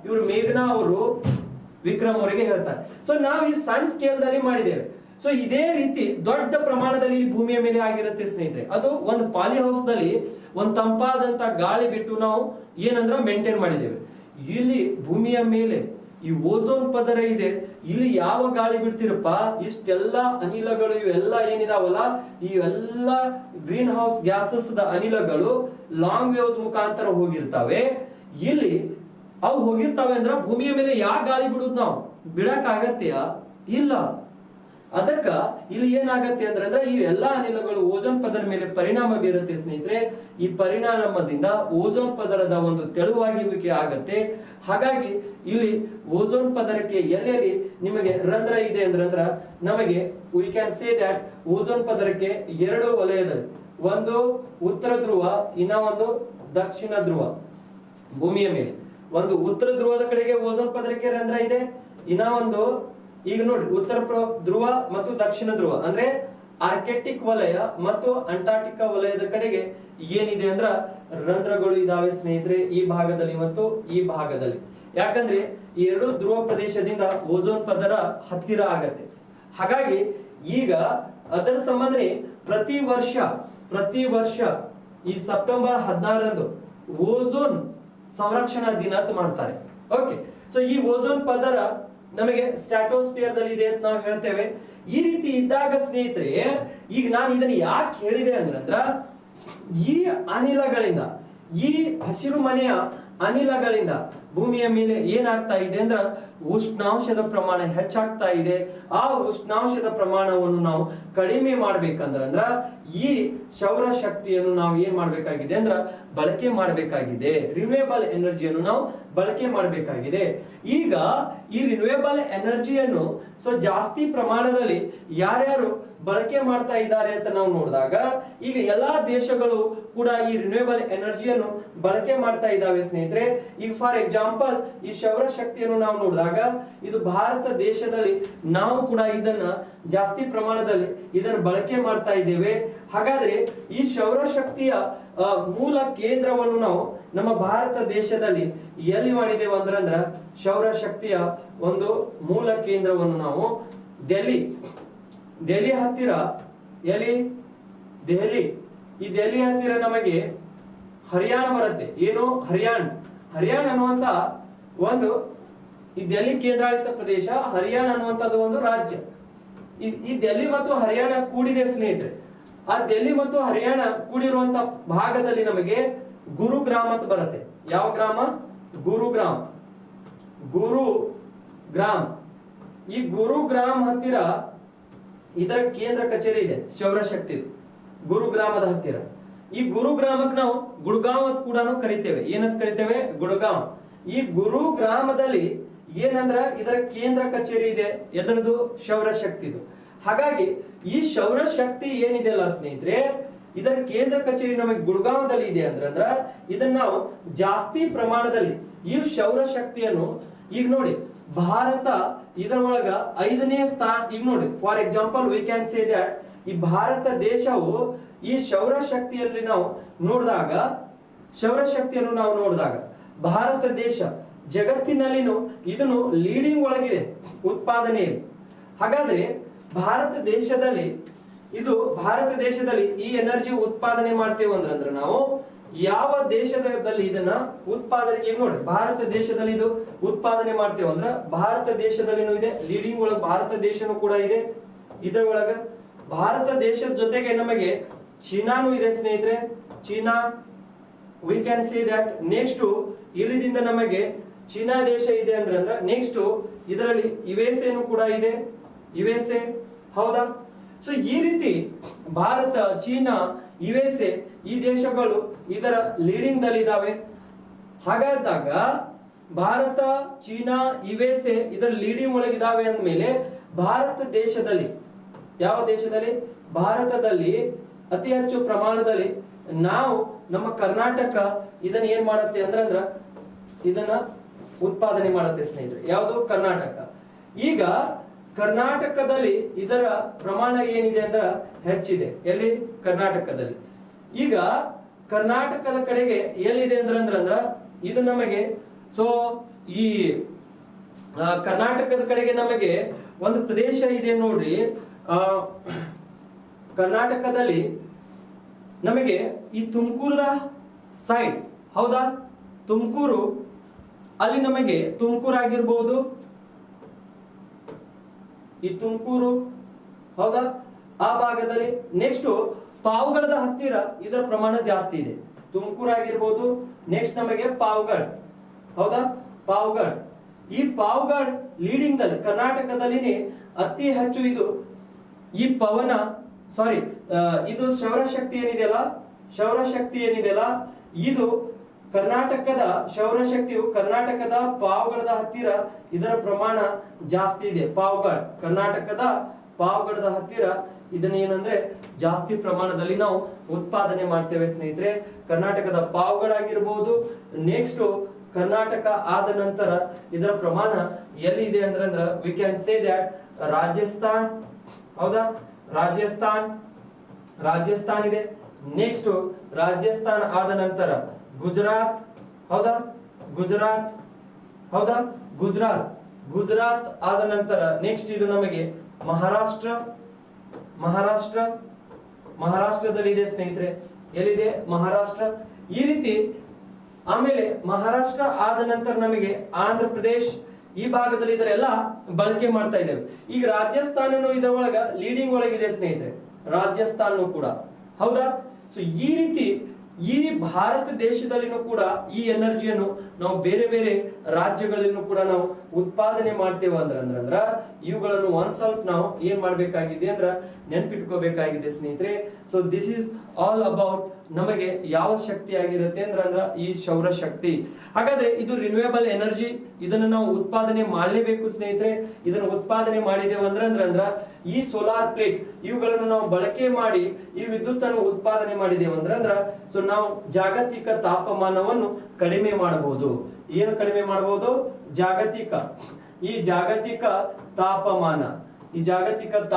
ಇವರು ಮೇಘನಾ ಅವರು ವಿಕ್ರಮ್ ಅವರಿಗೆ ಹೇಳ್ತಾರೆ. ಸೊ ನಾವು ಈ ಸಣ್ಣ ಸ್ಕೇಲ್ ದಲ್ಲಿ ಮಾಡಿದ್ದೇವೆ. ಸೊ ಇದೇ ರೀತಿ ದೊಡ್ಡ ಪ್ರಮಾಣದಲ್ಲಿ ಇಲ್ಲಿ ಭೂಮಿಯ ಮೇಲೆ ಆಗಿರುತ್ತೆ ಸ್ನೇಹಿತರೆ. ಅದು ಒಂದು ಪಾಲಿ ಹೌಸ್ ದಲ್ಲಿ ಒಂದು ತಂಪಾದಂತ ಗಾಳಿ ಬಿಟ್ಟು ನಾವು ಏನಂದ್ರ ಮೇಂಟೈನ್ ಮಾಡಿದ್ದೇವೆ. ಇಲ್ಲಿ ಭೂಮಿಯ ಮೇಲೆ ಈ ಓಝೋನ್ ಪದರ ಇದೆ. ಇಲ್ಲಿ ಯಾವ ಗಾಳಿ ಬಿಡ್ತಿರಪ್ಪ, ಇಷ್ಟೆಲ್ಲ ಅನಿಲಗಳು ಇವೆಲ್ಲ ಏನಿದಾವಲ್ಲ, ಇವೆಲ್ಲ ಗ್ರೀನ್ ಹೌಸ್ ಗ್ಯಾಸಸ್ ಅನಿಲಗಳು ಲಾಂಗ್ ವೇವ್ಸ್ ಮುಖಾಂತರ ಹೋಗಿರ್ತಾವೆ. ಇಲ್ಲಿ ಅವು ಹೋಗಿರ್ತಾವೆ ಅಂದ್ರ ಭೂಮಿಯ ಮೇಲೆ ಯಾವ ಗಾಳಿ ಬಿಡುದು ನಾವು ಬಿಡಕ್ ಆಗತ್ತೆಯಾ? ಇಲ್ಲ. ಅದಕ್ಕ ಇಲ್ಲಿ ಏನಾಗತ್ತೆ ಅಂದ್ರೆ ಈ ಎಲ್ಲಾ ಅನಿಲಗಳು ಓಝೋನ್ ಪದರ ಮೇಲೆ ಪರಿಣಾಮ ಬೀರುತ್ತೆ ಸ್ನೇಹಿತರೆ. ಈ ಪರಿಣಾಮದಿಂದ ಓಝೋನ್ ಪದರದ ಒಂದು ತೆಳುವಾಗುವಿಕೆ ಆಗತ್ತೆ. ಹಾಗಾಗಿ ಇಲ್ಲಿ ಓಝೋನ್ ಪದರಕ್ಕೆ ಎಲ್ಲೆಲ್ಲಿ ನಿಮಗೆ ರಂಧ್ರ ಇದೆ ಅಂದ್ರ ನಮಗೆ we can say that ozone ಪದರಕ್ಕೆ ಎರಡು ವಲಯದಲ್ಲಿ, ಒಂದು ಉತ್ತರ ಧ್ರುವ, ಇನ್ನ ಒಂದು ದಕ್ಷಿಣ ಧ್ರುವ. ಭೂಮಿಯ ಮೇಲೆ ಒಂದು ಉತ್ತರ ಧ್ರುವದ ಕಡೆಗೆ ಓಝೋನ್ ಪದರಕ್ಕೆ ರಂಧ್ರ ಇದೆ. ಇನ್ನ ಒಂದು ಈಗ ನೋಡಿ ಉತ್ತರ ಧ್ರುವ ಮತ್ತು ದಕ್ಷಿಣ ಧ್ರುವ ಅಂದ್ರೆ ಆರ್ಕೆಟಿಕ್ ವಲಯ ಮತ್ತು ಅಂಟಾರ್ಟಿಕಾ ವಲಯದ ಕಡೆಗೆ ಏನಿದೆ ಅಂದ್ರ ರಂಧ್ರಗಳು ಇದಾವೆ ಸ್ನೇಹಿತರೆ, ಈ ಭಾಗದಲ್ಲಿ ಮತ್ತು ಈ ಭಾಗದಲ್ಲಿ. ಯಾಕಂದ್ರೆ ಈ ಎರಡು ಧ್ರುವ ಪ್ರದೇಶದಿಂದ ಓಝೋನ್ ಪದರ ಹತ್ತಿರ ಆಗತ್ತೆ. ಹಾಗಾಗಿ ಈಗ ಅದರ ಸಂಬಂಧ ಪ್ರತಿ ವರ್ಷ ಈ ಸೆಪ್ಟೆಂಬರ್ 16ರಂದು ಓಝೋನ್ ಸಂರಕ್ಷಣಾ ದಿನ ಅಂತ ಮಾಡ್ತಾರೆ. ಓಕೆ, ಸೊ ಈ ಓಝೋನ್ ಪದರ ನಮಗೆ ಸ್ಟ್ರಾಟೋಸ್ಫಿಯರ್ ದಲ್ಲಿ ಇದೆ ಅಂತ ನಾವು ಹೇಳ್ತೇವೆ. ಈ ರೀತಿ ಇದ್ದಾಗ ಸ್ನೇಹಿತರೆ, ಈಗ ನಾನು ಇದನ್ನ ಯಾಕೆ ಹೇಳಿದೆ ಅಂದ್ರ ಈ ಅನಿಲಗಳಿಂದ, ಈ ಹಸಿರು ಮನೆಯ ಅನಿಲಗಳಿಂದ ಭೂಮಿಯ ಮೇಲೆ ಏನಾಗ್ತಾ ಇದೆ ಅಂದ್ರೆ ಉಷ್ಣಾಂಶದ ಪ್ರಮಾಣ ಹೆಚ್ಚಾಗ್ತಾ ಇದೆ. ಆ ಉಷ್ಣಾಂಶದ ಪ್ರಮಾಣವನ್ನು ನಾವು ಕಡಿಮೆ ಮಾಡ್ಬೇಕಂದ್ರ ಈ ಸೌರ ಶಕ್ತಿಯನ್ನು ನಾವು ಏನ್ ಮಾಡ್ಬೇಕಾಗಿದೆ ಅಂದ್ರ ಬಳಕೆ ಮಾಡಬೇಕಾಗಿದೆ. ರಿನ್ಯೂವೇಬಲ್ ಎನರ್ಜಿಯನ್ನು ನಾವು ಬಳಕೆ ಮಾಡಬೇಕಾಗಿದೆ. ಈಗ ಈ ರಿನ್ಯೂವೇಬಲ್ ಎನರ್ಜಿಯನ್ನು ಜಾಸ್ತಿ ಪ್ರಮಾಣದಲ್ಲಿ ಯಾರ್ಯಾರು ಬಳಕೆ ಮಾಡ್ತಾ ಇದ್ದಾರೆ ಅಂತ ನಾವು ನೋಡಿದಾಗ ಈಗ ಎಲ್ಲಾ ದೇಶಗಳು ಕೂಡ ಈ ರಿನ್ಯೂವೇಬಲ್ ಎನರ್ಜಿಯನ್ನು ಬಳಕೆ ಮಾಡ್ತಾ ಇದ್ದಾವೆ ಸ್ನೇಹಿತರೆ. ಈಗ ಫಾರ್ ಎಕ್ಸಾಂಪಲ್ ಈ ಸೌರ ಶಕ್ತಿಯನ್ನು ನಾವು ನೋಡಿದಾಗ ಇದು ಭಾರತ ದೇಶದಲ್ಲಿ ನಾವು ಕೂಡ ಇದನ್ನ ಜಾಸ್ತಿ ಪ್ರಮಾಣದಲ್ಲಿ ಇದನ್ನು ಬಳಕೆ ಮಾಡ್ತಾ ಇದ್ದೇವೆ. ಹಾಗಾದ್ರೆ ಈ ಸೌರ ಶಕ್ತಿಯ ಮೂಲ ಕೇಂದ್ರವನ್ನು ನಾವು ನಮ್ಮ ಭಾರತ ದೇಶದಲ್ಲಿ ಎಲ್ಲಿ ಮಾಡಿದ್ದೇವೆ ಅಂದ್ರ ಸೌರ ಶಕ್ತಿಯ ಒಂದು ಮೂಲ ಕೇಂದ್ರವನ್ನು ನಾವು ದೆಹಲಿ ಹತ್ತಿರ ಈ ದೆಹಲಿ ಹತ್ತಿರ ನಮಗೆ ಹರಿಯಾಣ ಬರುತ್ತೆ. ಏನು ಹರಿಯಾಣ ಅನ್ನುವಂತ ಒಂದು ಈ ದೆಹಲಿ ಕೇಂದ್ರಾಡಳಿತ ಪ್ರದೇಶ, ಹರಿಯಾಣ ಅನ್ನುವಂಥದ್ದು ಒಂದು ರಾಜ್ಯ. ಈ ದೆಹಲಿ ಮತ್ತು ಹರಿಯಾಣ ಕೂಡಿದೆ ಸ್ನೇಹಿತರೆ. ಆ ದೆಹಲಿ ಮತ್ತು ಹರಿಯಾಣ ಕೂಡಿರುವಂತ ಭಾಗದಲ್ಲಿ ನಮಗೆ ಗುರುಗ್ರಾಮ್ ಅಂತ ಬರುತ್ತೆ. ಯಾವ ಗ್ರಾಮ? ಗುರುಗ್ರಾಮ್. ಈ ಗುರುಗ್ರಾಮ್ ಹತ್ತಿರ ಇದರ ಕೇಂದ್ರ ಕಚೇರಿ ಇದೆ ಸೌರ ಶಕ್ತಿ. ಗುರುಗ್ರಾಮದ ಹತ್ತಿರ ಈ ಗುರುಗ್ರಾಮಕ್ಕೆ ನಾವು ಗುಡ್ಗಾಂವ್ ಅಂತ ಕೂಡ ಕರಿತೇವೆ. ಏನಂತ ಕರಿತೇವೆ? ಗುಡ್ಗಾಂವ್. ಈ ಗುರುಗ್ರಾಮದಲ್ಲಿ ಏನಂದ್ರ ಇದರ ಕೇಂದ್ರ ಕಚೇರಿ ಇದೆ. ಎದರದು? ಸೌರ ಶಕ್ತಿದು. ಹಾಗಾಗಿ ಈ ಸೌರ ಶಕ್ತಿ ಏನಿದೆ ಅಲ್ಲ ಸ್ನೇಹಿತರೆ, ಇದರ ಕೇಂದ್ರ ಕಚೇರಿ ನಮಗೆ ಗುಡ್ಗಾಂವದಲ್ಲಿ ಇದೆ ಅಂದ್ರ ಇದನ್ನ ನಾವು ಜಾಸ್ತಿ ಪ್ರಮಾಣದಲ್ಲಿ ಈ ಸೌರ ಶಕ್ತಿಯನ್ನು ಈಗ ನೋಡಿ ಭಾರತ ಇದರೊಳಗ 5ನೇ ಸ್ಥಾನ. ಈಗ ನೋಡಿ for example V can say that ಈ ಭಾರತ ದೇಶವು ಈ ಸೌರ ಶಕ್ತಿಯನ್ನು ನಾವು ನೋಡಿದಾಗ ಭಾರತ ದೇಶ ಜಗತ್ತಿನಲ್ಲಿನೂ ಇದನ್ನು ಲೀಡಿಂಗ್ ಒಳಗಿದೆ ಉತ್ಪಾದನೆಯಲ್ಲಿ. ಹಾಗಾದ್ರೆ ಭಾರತ ದೇಶದಲ್ಲಿ ಈ ಎನರ್ಜಿ ಉತ್ಪಾದನೆ ಮಾಡ್ತೇವೆ ಅಂದ್ರ ನಾವು ಯಾವ ದೇಶದಲ್ಲಿ ಇದನ್ನ ಉತ್ಪಾದನೆ, ಈಗ ನೋಡಿ ಭಾರತ ದೇಶದಲ್ಲಿ ಇದು ಉತ್ಪಾದನೆ ಮಾಡ್ತೇವೆ ಅಂದ್ರ ಭಾರತ ದೇಶದಲ್ಲಿನೂ ಇದೆ, ಲೀಡಿಂಗ್ ಒಳಗೆ ಭಾರತ ದೇಶನೂ ಕೂಡ ಇದೆ. ಇದರೊಳಗ ಭಾರತ ದೇಶದ ಜೊತೆಗೆ ನಮಗೆ ಚೀನಾನು ಇದೆ ಸ್ನೇಹಿತರೆ. China we can say that. Next ಇಲ್ಲಿದಿಂದ ನಮಗೆ ಚೀನಾ ದೇಶ ಇದೆ ಅಂದ್ರ ನೆಕ್ಸ್ಟ್ ಇದರಲ್ಲಿ USA ಕೂಡ ಇದೆ. USA ಹೌದಾ? ಸೊ ಈ ರೀತಿ ಭಾರತ, ಚೀನಾ, USA ಈ ದೇಶಗಳು ಇದರ ಲೀಡಿಂಗ್ ದಲ್ಲಿ ಇದಾವೆ. ಹಾಗಾದಾಗ ಭಾರತ, ಚೀನಾ, USA ಇದರ ಲೀಡಿಂಗ್ ಒಳಗಿದಾವೆ ಅಂದ್ಮೇಲೆ ಭಾರತ ದೇಶದಲ್ಲಿ, ಯಾವ ದೇಶದಲ್ಲಿ? ಭಾರತದಲ್ಲಿ ಅತಿ ಹೆಚ್ಚು ಪ್ರಮಾಣದಲ್ಲಿ ನಾವು ನಮ್ಮ ಕರ್ನಾಟಕ ಇದನ್ನ ಏನ್ ಮಾಡುತ್ತೆ ಅಂದ್ರ ಇದನ್ನ ಉತ್ಪಾದನೆ ಮಾಡುತ್ತೆ ಸ್ನೇಹಿತರೆ. ಯಾವುದು? ಕರ್ನಾಟಕ. ಈಗ ಕರ್ನಾಟಕದಲ್ಲಿ ಇದರ ಪ್ರಮಾಣ ಏನಿದೆ ಅಂದ್ರ ಹೆಚ್ಚಿದೆ. ಎಲ್ಲಿ? ಕರ್ನಾಟಕದಲ್ಲಿ. ಈಗ ಕರ್ನಾಟಕದ ಕಡೆಗೆ ಎಲ್ಲಿದೆ ಅಂದ್ರ ಇದು ನಮಗೆ ಈ ಕರ್ನಾಟಕದ ಕಡೆಗೆ ನಮಗೆ ಒಂದು ಪ್ರದೇಶ ಇದೆ ನೋಡ್ರಿ. ಕರ್ನಾಟಕದಲ್ಲಿ ನಮಗೆ ಈ ತುಮಕೂರದ ಸೈಡ್, ಹೌದಾ? ತುಮಕೂರು, ಅಲ್ಲಿ ನಮಗೆ ತುಮಕೂರು ಆಗಿರ್ಬೋದು, ಈ ತುಮಕೂರು, ಹೌದಾ? ಆ ಭಾಗದಲ್ಲಿ ನೆಕ್ಸ್ಟ್ ಪಾವಗಡದ ಹತ್ತಿರ ಇದರ ಪ್ರಮಾಣ ಜಾಸ್ತಿ ಇದೆ. ತುಮಕೂರು ಆಗಿರ್ಬೋದು, ನೆಕ್ಸ್ಟ್ ನಮಗೆ ಪಾವಗಡ್, ಹೌದಾ? ಪಾವಗಡ್. ಈ ಪಾವಗಡ್ ಲೀಡಿಂಗ್ ದಲ್ಲಿ ಕರ್ನಾಟಕದಲ್ಲಿ ಅತಿ ಹೆಚ್ಚು ಇದು ಈ ಪವನ ಇದು ಸೌರಶಕ್ತಿ ಏನಿದೆಯಲ್ಲ ಇದು ಕರ್ನಾಟಕದ ಸೌರಶಕ್ತಿಯು ಕರ್ನಾಟಕದ ಪಾವಗಡದ ಹತ್ತಿರ ಇದರ ಪ್ರಮಾಣ ಜಾಸ್ತಿ ಇದೆ. ಪಾವಗಡ್, ಕರ್ನಾಟಕದ ಪಾವಗಡದ ಹತ್ತಿರ ಇದನ್ನ ಏನಂದ್ರೆ ಜಾಸ್ತಿ ಪ್ರಮಾಣದಲ್ಲಿ ನಾವು ಉತ್ಪಾದನೆ ಮಾಡ್ತೇವೆ ಸ್ನೇಹಿತರೆ. ಕರ್ನಾಟಕದ ಪಾವಗಡ ಆಗಿರ್ಬೋದು. ನೆಕ್ಸ್ಟ್ ಕರ್ನಾಟಕ ಆದ ನಂತರ ಇದರ ಪ್ರಮಾಣ ಎಲ್ಲಿದೆ ಅಂದ್ರ V can say that Rajasthan, ಹೌದಾ? ರಾಜಸ್ಥಾನ್ ಇದೆ. ನೆಕ್ಸ್ಟ್ ರಾಜಸ್ಥಾನ್ ಆದ ನಂತರ ಗುಜರಾತ್, ಹೌದಾ? ಗುಜರಾತ್ ಆದ ನಂತರ ನೆಕ್ಸ್ಟ್ ಇದು ನಮಗೆ ಮಹಾರಾಷ್ಟ್ರದಲ್ಲಿ ಇದೆ ಸ್ನೇಹಿತರೆ. ಎಲ್ಲಿದೆ? ಮಹಾರಾಷ್ಟ್ರ. ಈ ರೀತಿ ಆಮೇಲೆ ಮಹಾರಾಷ್ಟ್ರ ಆದ ನಂತರ ನಮಗೆ ಆಂಧ್ರ ಪ್ರದೇಶ್, ಈ ಭಾಗದಲ್ಲಿ ಇದರೆಲ್ಲ ಬಳಕೆ ಮಾಡ್ತಾ ಇದ್ದೇವೆ. ಈಗ ರಾಜಸ್ಥಾನನು ಇದರೊಳಗ ಲೀಡಿಂಗ್ ಒಳಗಿದೆ ಸ್ನೇಹಿತರೆ, ರಾಜಸ್ಥಾನ ಕೂಡ, ಹೌದಾ? ಸೊ ಈ ರೀತಿ ಈ ಭಾರತ ದೇಶದಲ್ಲಿನೂ ಕೂಡ ಈ ಎನರ್ಜಿಯನ್ನು ನಾವು ಬೇರೆ ಬೇರೆ ರಾಜ್ಯಗಳಲ್ಲೂ ಕೂಡ ನಾವು ಉತ್ಪಾದನೆ ಮಾಡ್ತೇವೆ ಅಂದ್ರ ಇವುಗಳನ್ನು ಒಂದ್ ಸ್ವಲ್ಪ ನಾವು ಏನ್ ಮಾಡ್ಬೇಕಾಗಿದೆ ಅಂದ್ರ ನೆನ್ಪಿಟ್ಕೋಬೇಕಾಗಿದೆ ಸ್ನೇಹಿತರೆ. So this is all about ನಮಗೆ ಯಾವ ಶಕ್ತಿ ಆಗಿರುತ್ತೆ ಅಂದ್ರ ಈ ಸೌರ ಶಕ್ತಿ. ಹಾಗಾದ್ರೆ ಇದು ರಿನ್ಯೂಯಬಲ್ ಎನರ್ಜಿ, ಇದನ್ನ ನಾವು ಉತ್ಪಾದನೆ ಮಾಡಲೇಬೇಕು ಸ್ನೇಹಿತರೆ. ಇದನ್ನು ಉತ್ಪಾದನೆ ಮಾಡಿದೇವೆ ಅಂದ್ರ ಈ ಸೋಲಾರ್ ಪ್ಲೇಟ್ ಇವುಗಳನ್ನು ನಾವು ಬಳಕೆ ಮಾಡಿ ಈ ವಿದ್ಯುತ್ ಅನ್ನು ಉತ್ಪಾದನೆ ಮಾಡಿದೇವೆ ಅಂದ್ರ ಸೊ ನಾವು ಜಾಗತಿಕ ತಾಪಮಾನವನ್ನು ಕಡಿಮೆ ಮಾಡಬಹುದು. ಏನು ಕಡಿಮೆ ಮಾಡಬಹುದು? ಈ ಜಾಗತಿಕ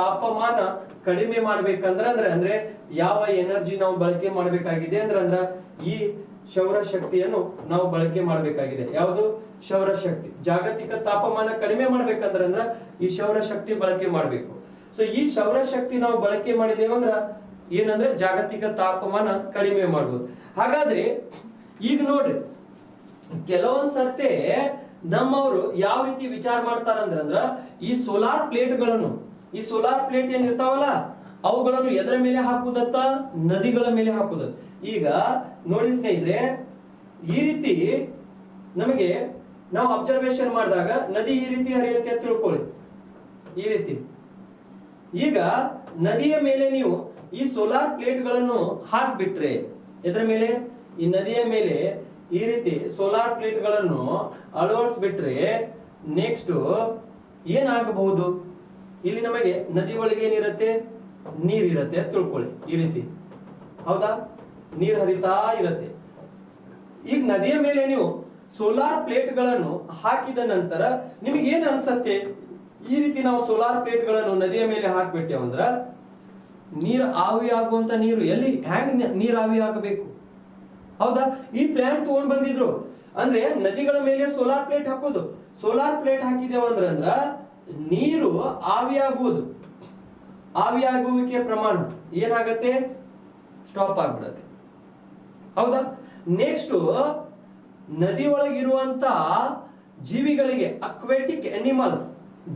ತಾಪಮಾನ ಕಡಿಮೆ ಮಾಡ್ಬೇಕಂದ್ರೆ ಯಾವ ಎನರ್ಜಿ ನಾವು ಬಳಕೆ ಮಾಡಬೇಕಾಗಿದೆ ಅಂದ್ರ ಈ ಸೌರ ಶಕ್ತಿಯನ್ನು ನಾವು ಬಳಕೆ ಮಾಡಬೇಕಾಗಿದೆ. ಯಾವುದು? ಸೌರಶಕ್ತಿ. ಜಾಗತಿಕ ತಾಪಮಾನ ಕಡಿಮೆ ಮಾಡ್ಬೇಕಂದ್ರ ಈ ಸೌರಶಕ್ತಿ ಬಳಕೆ ಮಾಡಬೇಕು. ಸೊ ಈ ಸೌರಶಕ್ತಿ ನಾವು ಬಳಕೆ ಮಾಡಿದೇವೆ ಅಂದ್ರ ಏನಂದ್ರೆ ಜಾಗತಿಕ ತಾಪಮಾನ ಕಡಿಮೆ ಮಾಡಬಹುದು. ಹಾಗಾದ್ರೆ ಈಗ ನೋಡ್ರಿ, ಕೆಲವೊಂದ್ ಸರ್ತೆ ನಮ್ಮವರು ಯಾವ ರೀತಿ ವಿಚಾರ ಮಾಡ್ತಾರಂದ್ರ ಈ ಸೋಲಾರ್ ಪ್ಲೇಟ್ ಏನ್ ಇರ್ತಾವಲ್ಲ ಅವುಗಳನ್ನು ಎದರ ಮೇಲೆ ಹಾಕುದತ್ತ? ನದಿಗಳ ಮೇಲೆ ಹಾಕುದತ್ತ. ಈಗ ನೋಡಿ ಸ್ನೇಹಿತರೆ, ಈ ರೀತಿ ನಮಗೆ ನಾವು ಅಬ್ಸರ್ವೇಷನ್ ಮಾಡಿದಾಗ ನದಿ ಈ ರೀತಿ ಹರಿಯುತ್ತೆ ಅಂತ ತಿಳ್ಕೊಳ್ಳಿ. ಈ ರೀತಿ ಈಗ ನದಿಯ ಮೇಲೆ ನೀವು ಈ ಸೋಲಾರ್ ಪ್ಲೇಟ್ ಗಳನ್ನು ಹಾಕ್ಬಿಟ್ರೆ, ಎದರ ಮೇಲೆ? ಈ ನದಿಯ ಮೇಲೆ ಈ ರೀತಿ ಸೋಲಾರ್ ಪ್ಲೇಟ್ ಗಳನ್ನು ಅಳವಡಿಸ್ಬಿಟ್ರೆ ನೆಕ್ಸ್ಟ್ ಏನಾಗಬಹುದು? ಇಲ್ಲಿ ನಮಗೆ ನದಿ ಒಳಗೆ ಏನಿರುತ್ತೆ? ನೀರಿರುತ್ತೆ ಅಂತ ತಿಳ್ಕೊಳ್ಳಿ. ಈ ರೀತಿ ಹೌದಾ? ನೀರು ಹರಿತಾ ಇರುತ್ತೆ. ಈಗ ನದಿಯ ಮೇಲೆ ನೀವು ಸೋಲಾರ್ ಪ್ಲೇಟ್ ಗಳನ್ನು ಹಾಕಿದ ನಂತರ ನಿಮಗೆ ಏನ್ ಅನ್ಸತ್ತೆ? ಈ ರೀತಿ ನಾವು ಸೋಲಾರ್ ಪ್ಲೇಟ್ ಗಳನ್ನು ನದಿಯ ಮೇಲೆ ಹಾಕ್ಬಿಟ್ಟೇವ ಅಂದ್ರ ನೀರು ಆವಿ ಆಗುವಂತ ನೀರು ಎಲ್ಲಿ ಹ್ಯಾಂಗ್ ನೀರು ಆವಿ ಆಗಬೇಕು? ಹೌದಾ? ಈ ಪ್ಲಾನ್ ತಗೊಂಡ್ ಬಂದಿದ್ರು ಅಂದ್ರೆ ನದಿಗಳ ಮೇಲೆ ಸೋಲಾರ್ ಪ್ಲೇಟ್ ಹಾಕೋದು. ಸೋಲಾರ್ ಪ್ಲೇಟ್ ಹಾಕಿದೇವಂದ್ರ ನೀರು ಆವಿಯಾಗುವಿಕೆ ಪ್ರಮಾಣ ಏನಾಗತ್ತೆ? ಸ್ಟಾಪ್ ಆಗ್ಬಿಡತ್ತೆ. ಹೌದಾ? ನೆಕ್ಸ್ಟ್ ನದಿ ಒಳಗಿರುವಂತ ಜೀವಿಗಳಿಗೆ, ಅಕ್ವೆಟಿಕ್ ಅನಿಮಲ್ಸ್,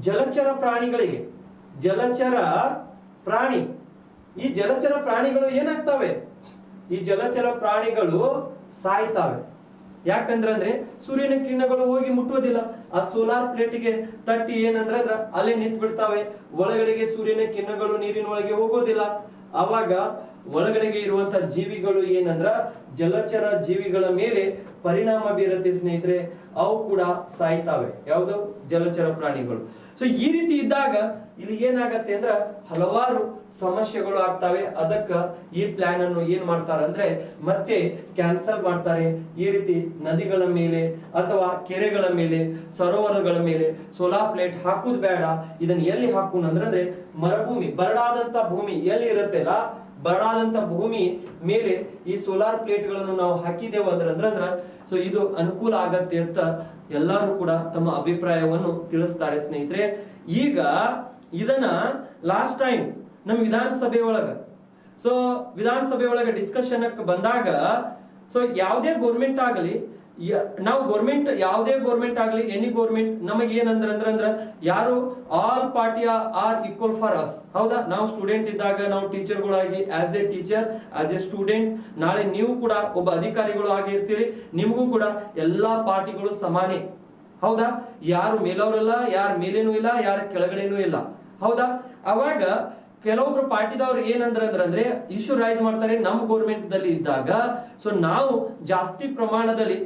ಜಲಚರ ಪ್ರಾಣಿಗಳು ಏನಾಗ್ತವೆ? ಈ ಜಲಚರ ಪ್ರಾಣಿಗಳು ಸಾಯ್ತಾವೆ. ಯಾಕಂದ್ರೆ ಸೂರ್ಯನ ಕಿರಣಗಳು ಹೋಗಿ ಮುಟ್ಟುವುದಿಲ್ಲ. ಆ ಸೋಲಾರ್ ಪ್ಲೇಟಿಗೆ ತಟ್ಟಿ ಏನಂದ್ರ ಅಲ್ಲೇ ನಿಂತು ಬಿಡ್ತಾವೆ. ಒಳಗಡೆಗೆ ಸೂರ್ಯನ ಕಿರಣಗಳು ನೀರಿನ ಒಳಗೆ ಹೋಗೋದಿಲ್ಲ. ಅವಾಗ ಒಳಗಡೆಗೆ ಇರುವಂತ ಜೀವಿಗಳು ಏನಂದ್ರ ಜಲಚರ ಜೀವಿಗಳ ಮೇಲೆ ಪರಿಣಾಮ ಬೀರುತ್ತೆ ಸ್ನೇಹಿತರೆ. ಅವು ಕೂಡ ಸಾಯ್ತಾವೆ. ಯಾವುದು? ಜಲಚರ ಪ್ರಾಣಿಗಳು. ಸೊ ಈ ರೀತಿ ಇದ್ದಾಗ ಇಲ್ಲಿ ಏನಾಗತ್ತೆ ಅಂದ್ರ ಹಲವಾರು ಸಮಸ್ಯೆಗಳು ಆಗ್ತವೆ. ಅದಕ್ಕ ಈ ಪ್ಲಾನ್ ಅನ್ನು ಏನ್ ಮಾಡ್ತಾರಂದ್ರೆ ಮತ್ತೆ ಕ್ಯಾನ್ಸಲ್ ಮಾಡ್ತಾರೆ. ಈ ರೀತಿ ನದಿಗಳ ಮೇಲೆ ಅಥವಾ ಕೆರೆಗಳ ಮೇಲೆ, ಸರೋವರಗಳ ಮೇಲೆ ಸೋಲಾರ್ ಪ್ಲೇಟ್ ಹಾಕುದು ಬೇಡ. ಇದನ್ನ ಎಲ್ಲಿ ಹಾಕುನ್ ಅಂದ್ರೆ ಮರುಭೂಮಿ, ಬರಡಾದಂತ ಭೂಮಿ ಎಲ್ಲಿ ಇರುತ್ತೆಲ್ಲ, ಬರಡಾದಂತ ಭೂಮಿ ಮೇಲೆ ಈ ಸೋಲಾರ್ ಪ್ಲೇಟ್ ಗಳನ್ನು ನಾವು ಹಾಕಿದ್ದೇವೆ ಅಂದ್ರ ಸೊ ಇದು ಅನುಕೂಲ ಆಗತ್ತೆ ಅಂತ ಎಲ್ಲರೂ ಕೂಡ ತಮ್ಮ ಅಭಿಪ್ರಾಯವನ್ನು ತಿಳಿಸ್ತಾರೆ ಸ್ನೇಹಿತರೆ. ಈಗ ಇದನ್ನ ಲಾಸ್ಟ್ ಟೈಮ್ ನಮ್ಮ ವಿಧಾನಸಭೆ ಒಳಗ ಡಿಸ್ಕಷನ್ ಬಂದಾಗ ಸೊ ಯಾವುದೇ ಗೌರ್ಮೆಂಟ್ ಆಗಲಿ, ನಾವು ಯಾವುದೇ ಗೌರ್ಮೆಂಟ್ ಆಗಲಿ, ಎನಿ ಗೌರ್ಮೆಂಟ್ ನಮಗೆ ಏನಂದ್ರ ಯಾರು all party are equal for us. ಹೌದಾ? ನಾವು ಸ್ಟೂಡೆಂಟ್ ಇದ್ದಾಗ ನಾವು ಟೀಚರ್ಗಳಾಗಿ as a teacher, as a student, ನಾಳೆ ನೀವು ಕೂಡ ಒಬ್ಬ ಅಧಿಕಾರಿಗಳು ಆಗಿರ್ತೀರಿ. ನಿಮಗೂ ಕೂಡ ಎಲ್ಲಾ ಪಾರ್ಟಿಗಳು ಸಮಾನೆ. ಹೌದಾ? ಯಾರು ಮೇಲವರಲ್ಲ, ಯಾರು ಮೇಲೇನೂ ಇಲ್ಲ, ಯಾರು ಕೆಳಗಡೆನೂ ಇಲ್ಲ. ಹೌದಾ? ಅವಾಗ ಕೆಲವೊಬ್ರು ಪಾರ್ಟಿದವ್ರು ಏನಂದ್ರೆ ಇಶ್ಯೂ ರೈಸ್ ಮಾಡ್ತಾರೆ ನಮ್ಮ ಗೌರ್ಮೆಂಟ್ ದಲ್ಲಿ ಇದ್ದಾಗ. ಸೊ ನಾವು ಜಾಸ್ತಿ ಪ್ರಮಾಣದಲ್ಲಿ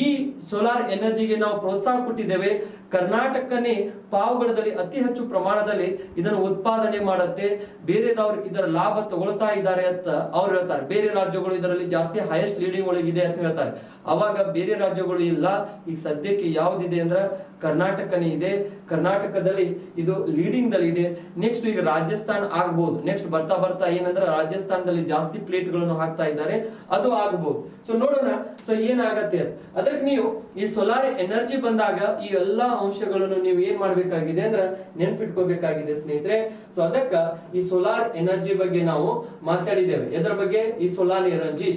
ಈ ಸೋಲಾರ್ ಎನರ್ಜಿಗೆ ನಾವು ಪ್ರೋತ್ಸಾಹ ಕೊಟ್ಟಿದ್ದೇವೆ. ಕರ್ನಾಟಕನೇ ಪಾವಗಡದಲ್ಲಿ ಅತಿ ಹೆಚ್ಚು ಪ್ರಮಾಣದಲ್ಲಿ ಇದನ್ನು ಉತ್ಪಾದನೆ ಮಾಡುತ್ತೆ. ಬೇರೆದವ್ರು ಇದರ ಲಾಭ ತಗೊಳ್ತಾ ಇದ್ದಾರೆ ಅಂತ ಅವ್ರು ಹೇಳ್ತಾರೆ. ಬೇರೆ ರಾಜ್ಯಗಳು ಇದರಲ್ಲಿ ಜಾಸ್ತಿ ಹೈಯೆಸ್ಟ್ ಲೀಡಿಂಗ್ ಒಳಗಿದೆ ಅಂತ ಹೇಳ್ತಾರೆ. ಅವಾಗ ಬೇರೆ ರಾಜ್ಯಗಳು ಇಲ್ಲ. ಈಗ ಸದ್ಯಕ್ಕೆ ಯಾವ್ದಿದೆ ಅಂದ್ರೆ ಕರ್ನಾಟಕನೇ ಇದೆ. ಕರ್ನಾಟಕದಲ್ಲಿ ಇದು ಲೀಡಿಂಗ್ ದಲ್ಲಿ ಇದೆ. ನೆಕ್ಸ್ಟ್ ಈಗ ರಾಜಸ್ಥಾನ ಆಗ್ಬಹುದು. ನೆಕ್ಸ್ಟ್ ಬರ್ತಾ ಏನಂದ್ರೆ ರಾಜಸ್ಥಾನದಲ್ಲಿ ಜಾಸ್ತಿ ಪ್ಲೇಟ್ ಗಳನ್ನು ಹಾಕ್ತಾ ಇದ್ದಾರೆ, ಅದು ಆಗಬಹುದು. ಸೊ ನೋಡೋಣ ಸೊ ಏನಾಗತ್ತೆ. ಅದಕ್ಕೆ ನೀವು ಈ ಸೋಲಾರ್ ಎನರ್ಜಿ ಬಂದಾಗ ಈ ಎಲ್ಲಾ ಅಂಶಗಳನ್ನು ನೀವು ಏನ್ ಮಾಡ್ಬೇಕಾಗಿದೆ ಅಂದ್ರೆ ನೆನ್ಪಿಟ್ಕೋಬೇಕಾಗಿದೆ ಸ್ನೇಹಿತರೆ. ಸೊ ಅದಕ್ಕ ಈ ಸೋಲಾರ್ ಎನರ್ಜಿ ಬಗ್ಗೆ ನಾವು ಮಾತಾಡಿದ್ದೇವೆ. ಎದರ ಬಗ್ಗೆ? ಈ ಸೋಲಾರ್ ಎನರ್ಜಿ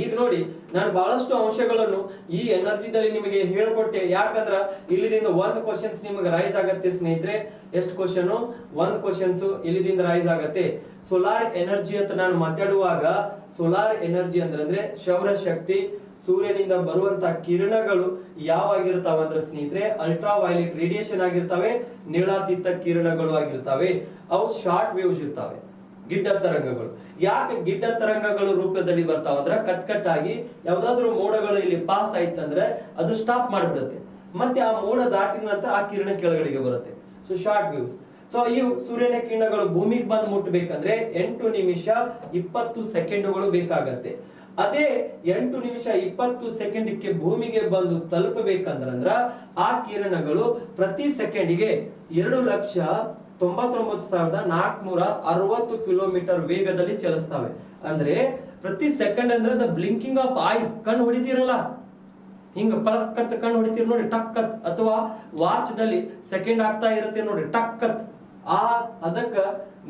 ಈಗ ನೋಡಿ ನಾನು ಬಹಳಷ್ಟು ಅಂಶಗಳನ್ನು ಈ ಎನರ್ಜಿದಲ್ಲಿ ನಿಮಗೆ ಹೇಳ್ಕೊಟ್ಟೆ. ಯಾಕಂದ್ರ ಇಲ್ಲಿದಿಂದ ಒಂದು ಕ್ವಶನ್ಸ್ ನಿಮಗೆ ರೈಸ್ ಆಗತ್ತೆ ಸ್ನೇಹಿತರೆ. ಎಷ್ಟು ಕ್ವಶನ್? ಒಂದು ಕ್ವಶನ್ಸ್ ಇಲ್ಲಿದಿಂದ ರೈಸ್ ಆಗತ್ತೆ. ಸೋಲಾರ್ ಎನರ್ಜಿ ಅಂತ ನಾನು ಮಾತಾಡುವಾಗ ಸೋಲಾರ್ ಎನರ್ಜಿ ಅಂದ್ರೆ ಸೌರಶಕ್ತಿ, ಸೂರ್ಯನಿಂದ ಬರುವಂತ ಕಿರಣಗಳು ಯಾವಾಗಿರ್ತಾವ ಅಂದ್ರೆ ಸ್ನೇಹಿತರೆ ಅಲ್ಟ್ರಾ ವೈಲೆಟ್ ರೇಡಿಯೇಷನ್ ಆಗಿರ್ತವೆ, ನೀಳಾತೀತ ಕಿರಣಗಳು ಆಗಿರ್ತವೆ. ಅವು ಶಾರ್ಟ್ ವೇವ್ಸ್ ಇರ್ತವೆ, ಗಿಡ್ಡ ತರಂಗಗಳು. ಯಾಕೆ ಗಿಡ್ಡ ತರಂಗಗಳು ರೂಪದಲ್ಲಿ ಬರ್ತಾವ ಅಂದ್ರೆ ಕಟ್ ಆಗಿ ಯಾವ್ದಾದ್ರು ಮೋಡಗಳು ಇಲ್ಲಿ ಪಾಸ್ ಆಯ್ತಂದ್ರೆ ಅದು ಸ್ಟಾಪ್ ಮಾಡ್ಬಿಡುತ್ತೆ, ಮತ್ತೆ ಆ ಮೋಡ ದಾಟಿದ ನಂತರ ಆ ಕಿರಣ ಕೆಳಗಡೆಗೆ ಬರುತ್ತೆ. So short waves. ಸೊ ಈ ಸೂರ್ಯನ ಕಿರಣಗಳು ಭೂಮಿಗೆ ಬಂದು ಮುಟ್ಟಬೇಕಂದ್ರೆ 8 ನಿಮಿಷ 20 ಸೆಕೆಂಡುಗಳು ಬೇಕಾಗತ್ತೆ. ಅದೇ 8 ನಿಮಿಷ 20 ಸೆಕೆಂಡ್ಗೆ ಭೂಮಿಗೆ ಬಂದು ತಲುಪಬೇಕಂದ್ರ ಆ ಕಿರಣಗಳು ಪ್ರತಿ ಸೆಕೆಂಡಿಗೆ 2,99,460 ಕಿಲೋಮೀಟರ್ ವೇಗದಲ್ಲಿ ಚಲಿಸ್ತವೆ. ಅಂದ್ರೆ ಪ್ರತಿ ಸೆಕೆಂಡ್ ಅಂದ್ರೆ ದ ಬ್ಲಿಂಕಿಂಗ್ ಆಫ್ ಐಸ್. ಕಣ್ಣು ಹೊಡಿತೀರಲ್ಲ, ಹಿಂಗ ಪಳಕ್ಕತ್ ಕಣ್ಣು ಹೊಡಿತೀರಿ ನೋಡಿ, ಟಕ್ಕತ್. ಅಥವಾ ವಾಚ್ ದಲ್ಲಿ ಸೆಕೆಂಡ್ ಆಗ್ತಾ ಇರುತ್ತೆ ನೋಡಿ, ಟಕ್ಕತ್. ಅದಕ್ಕ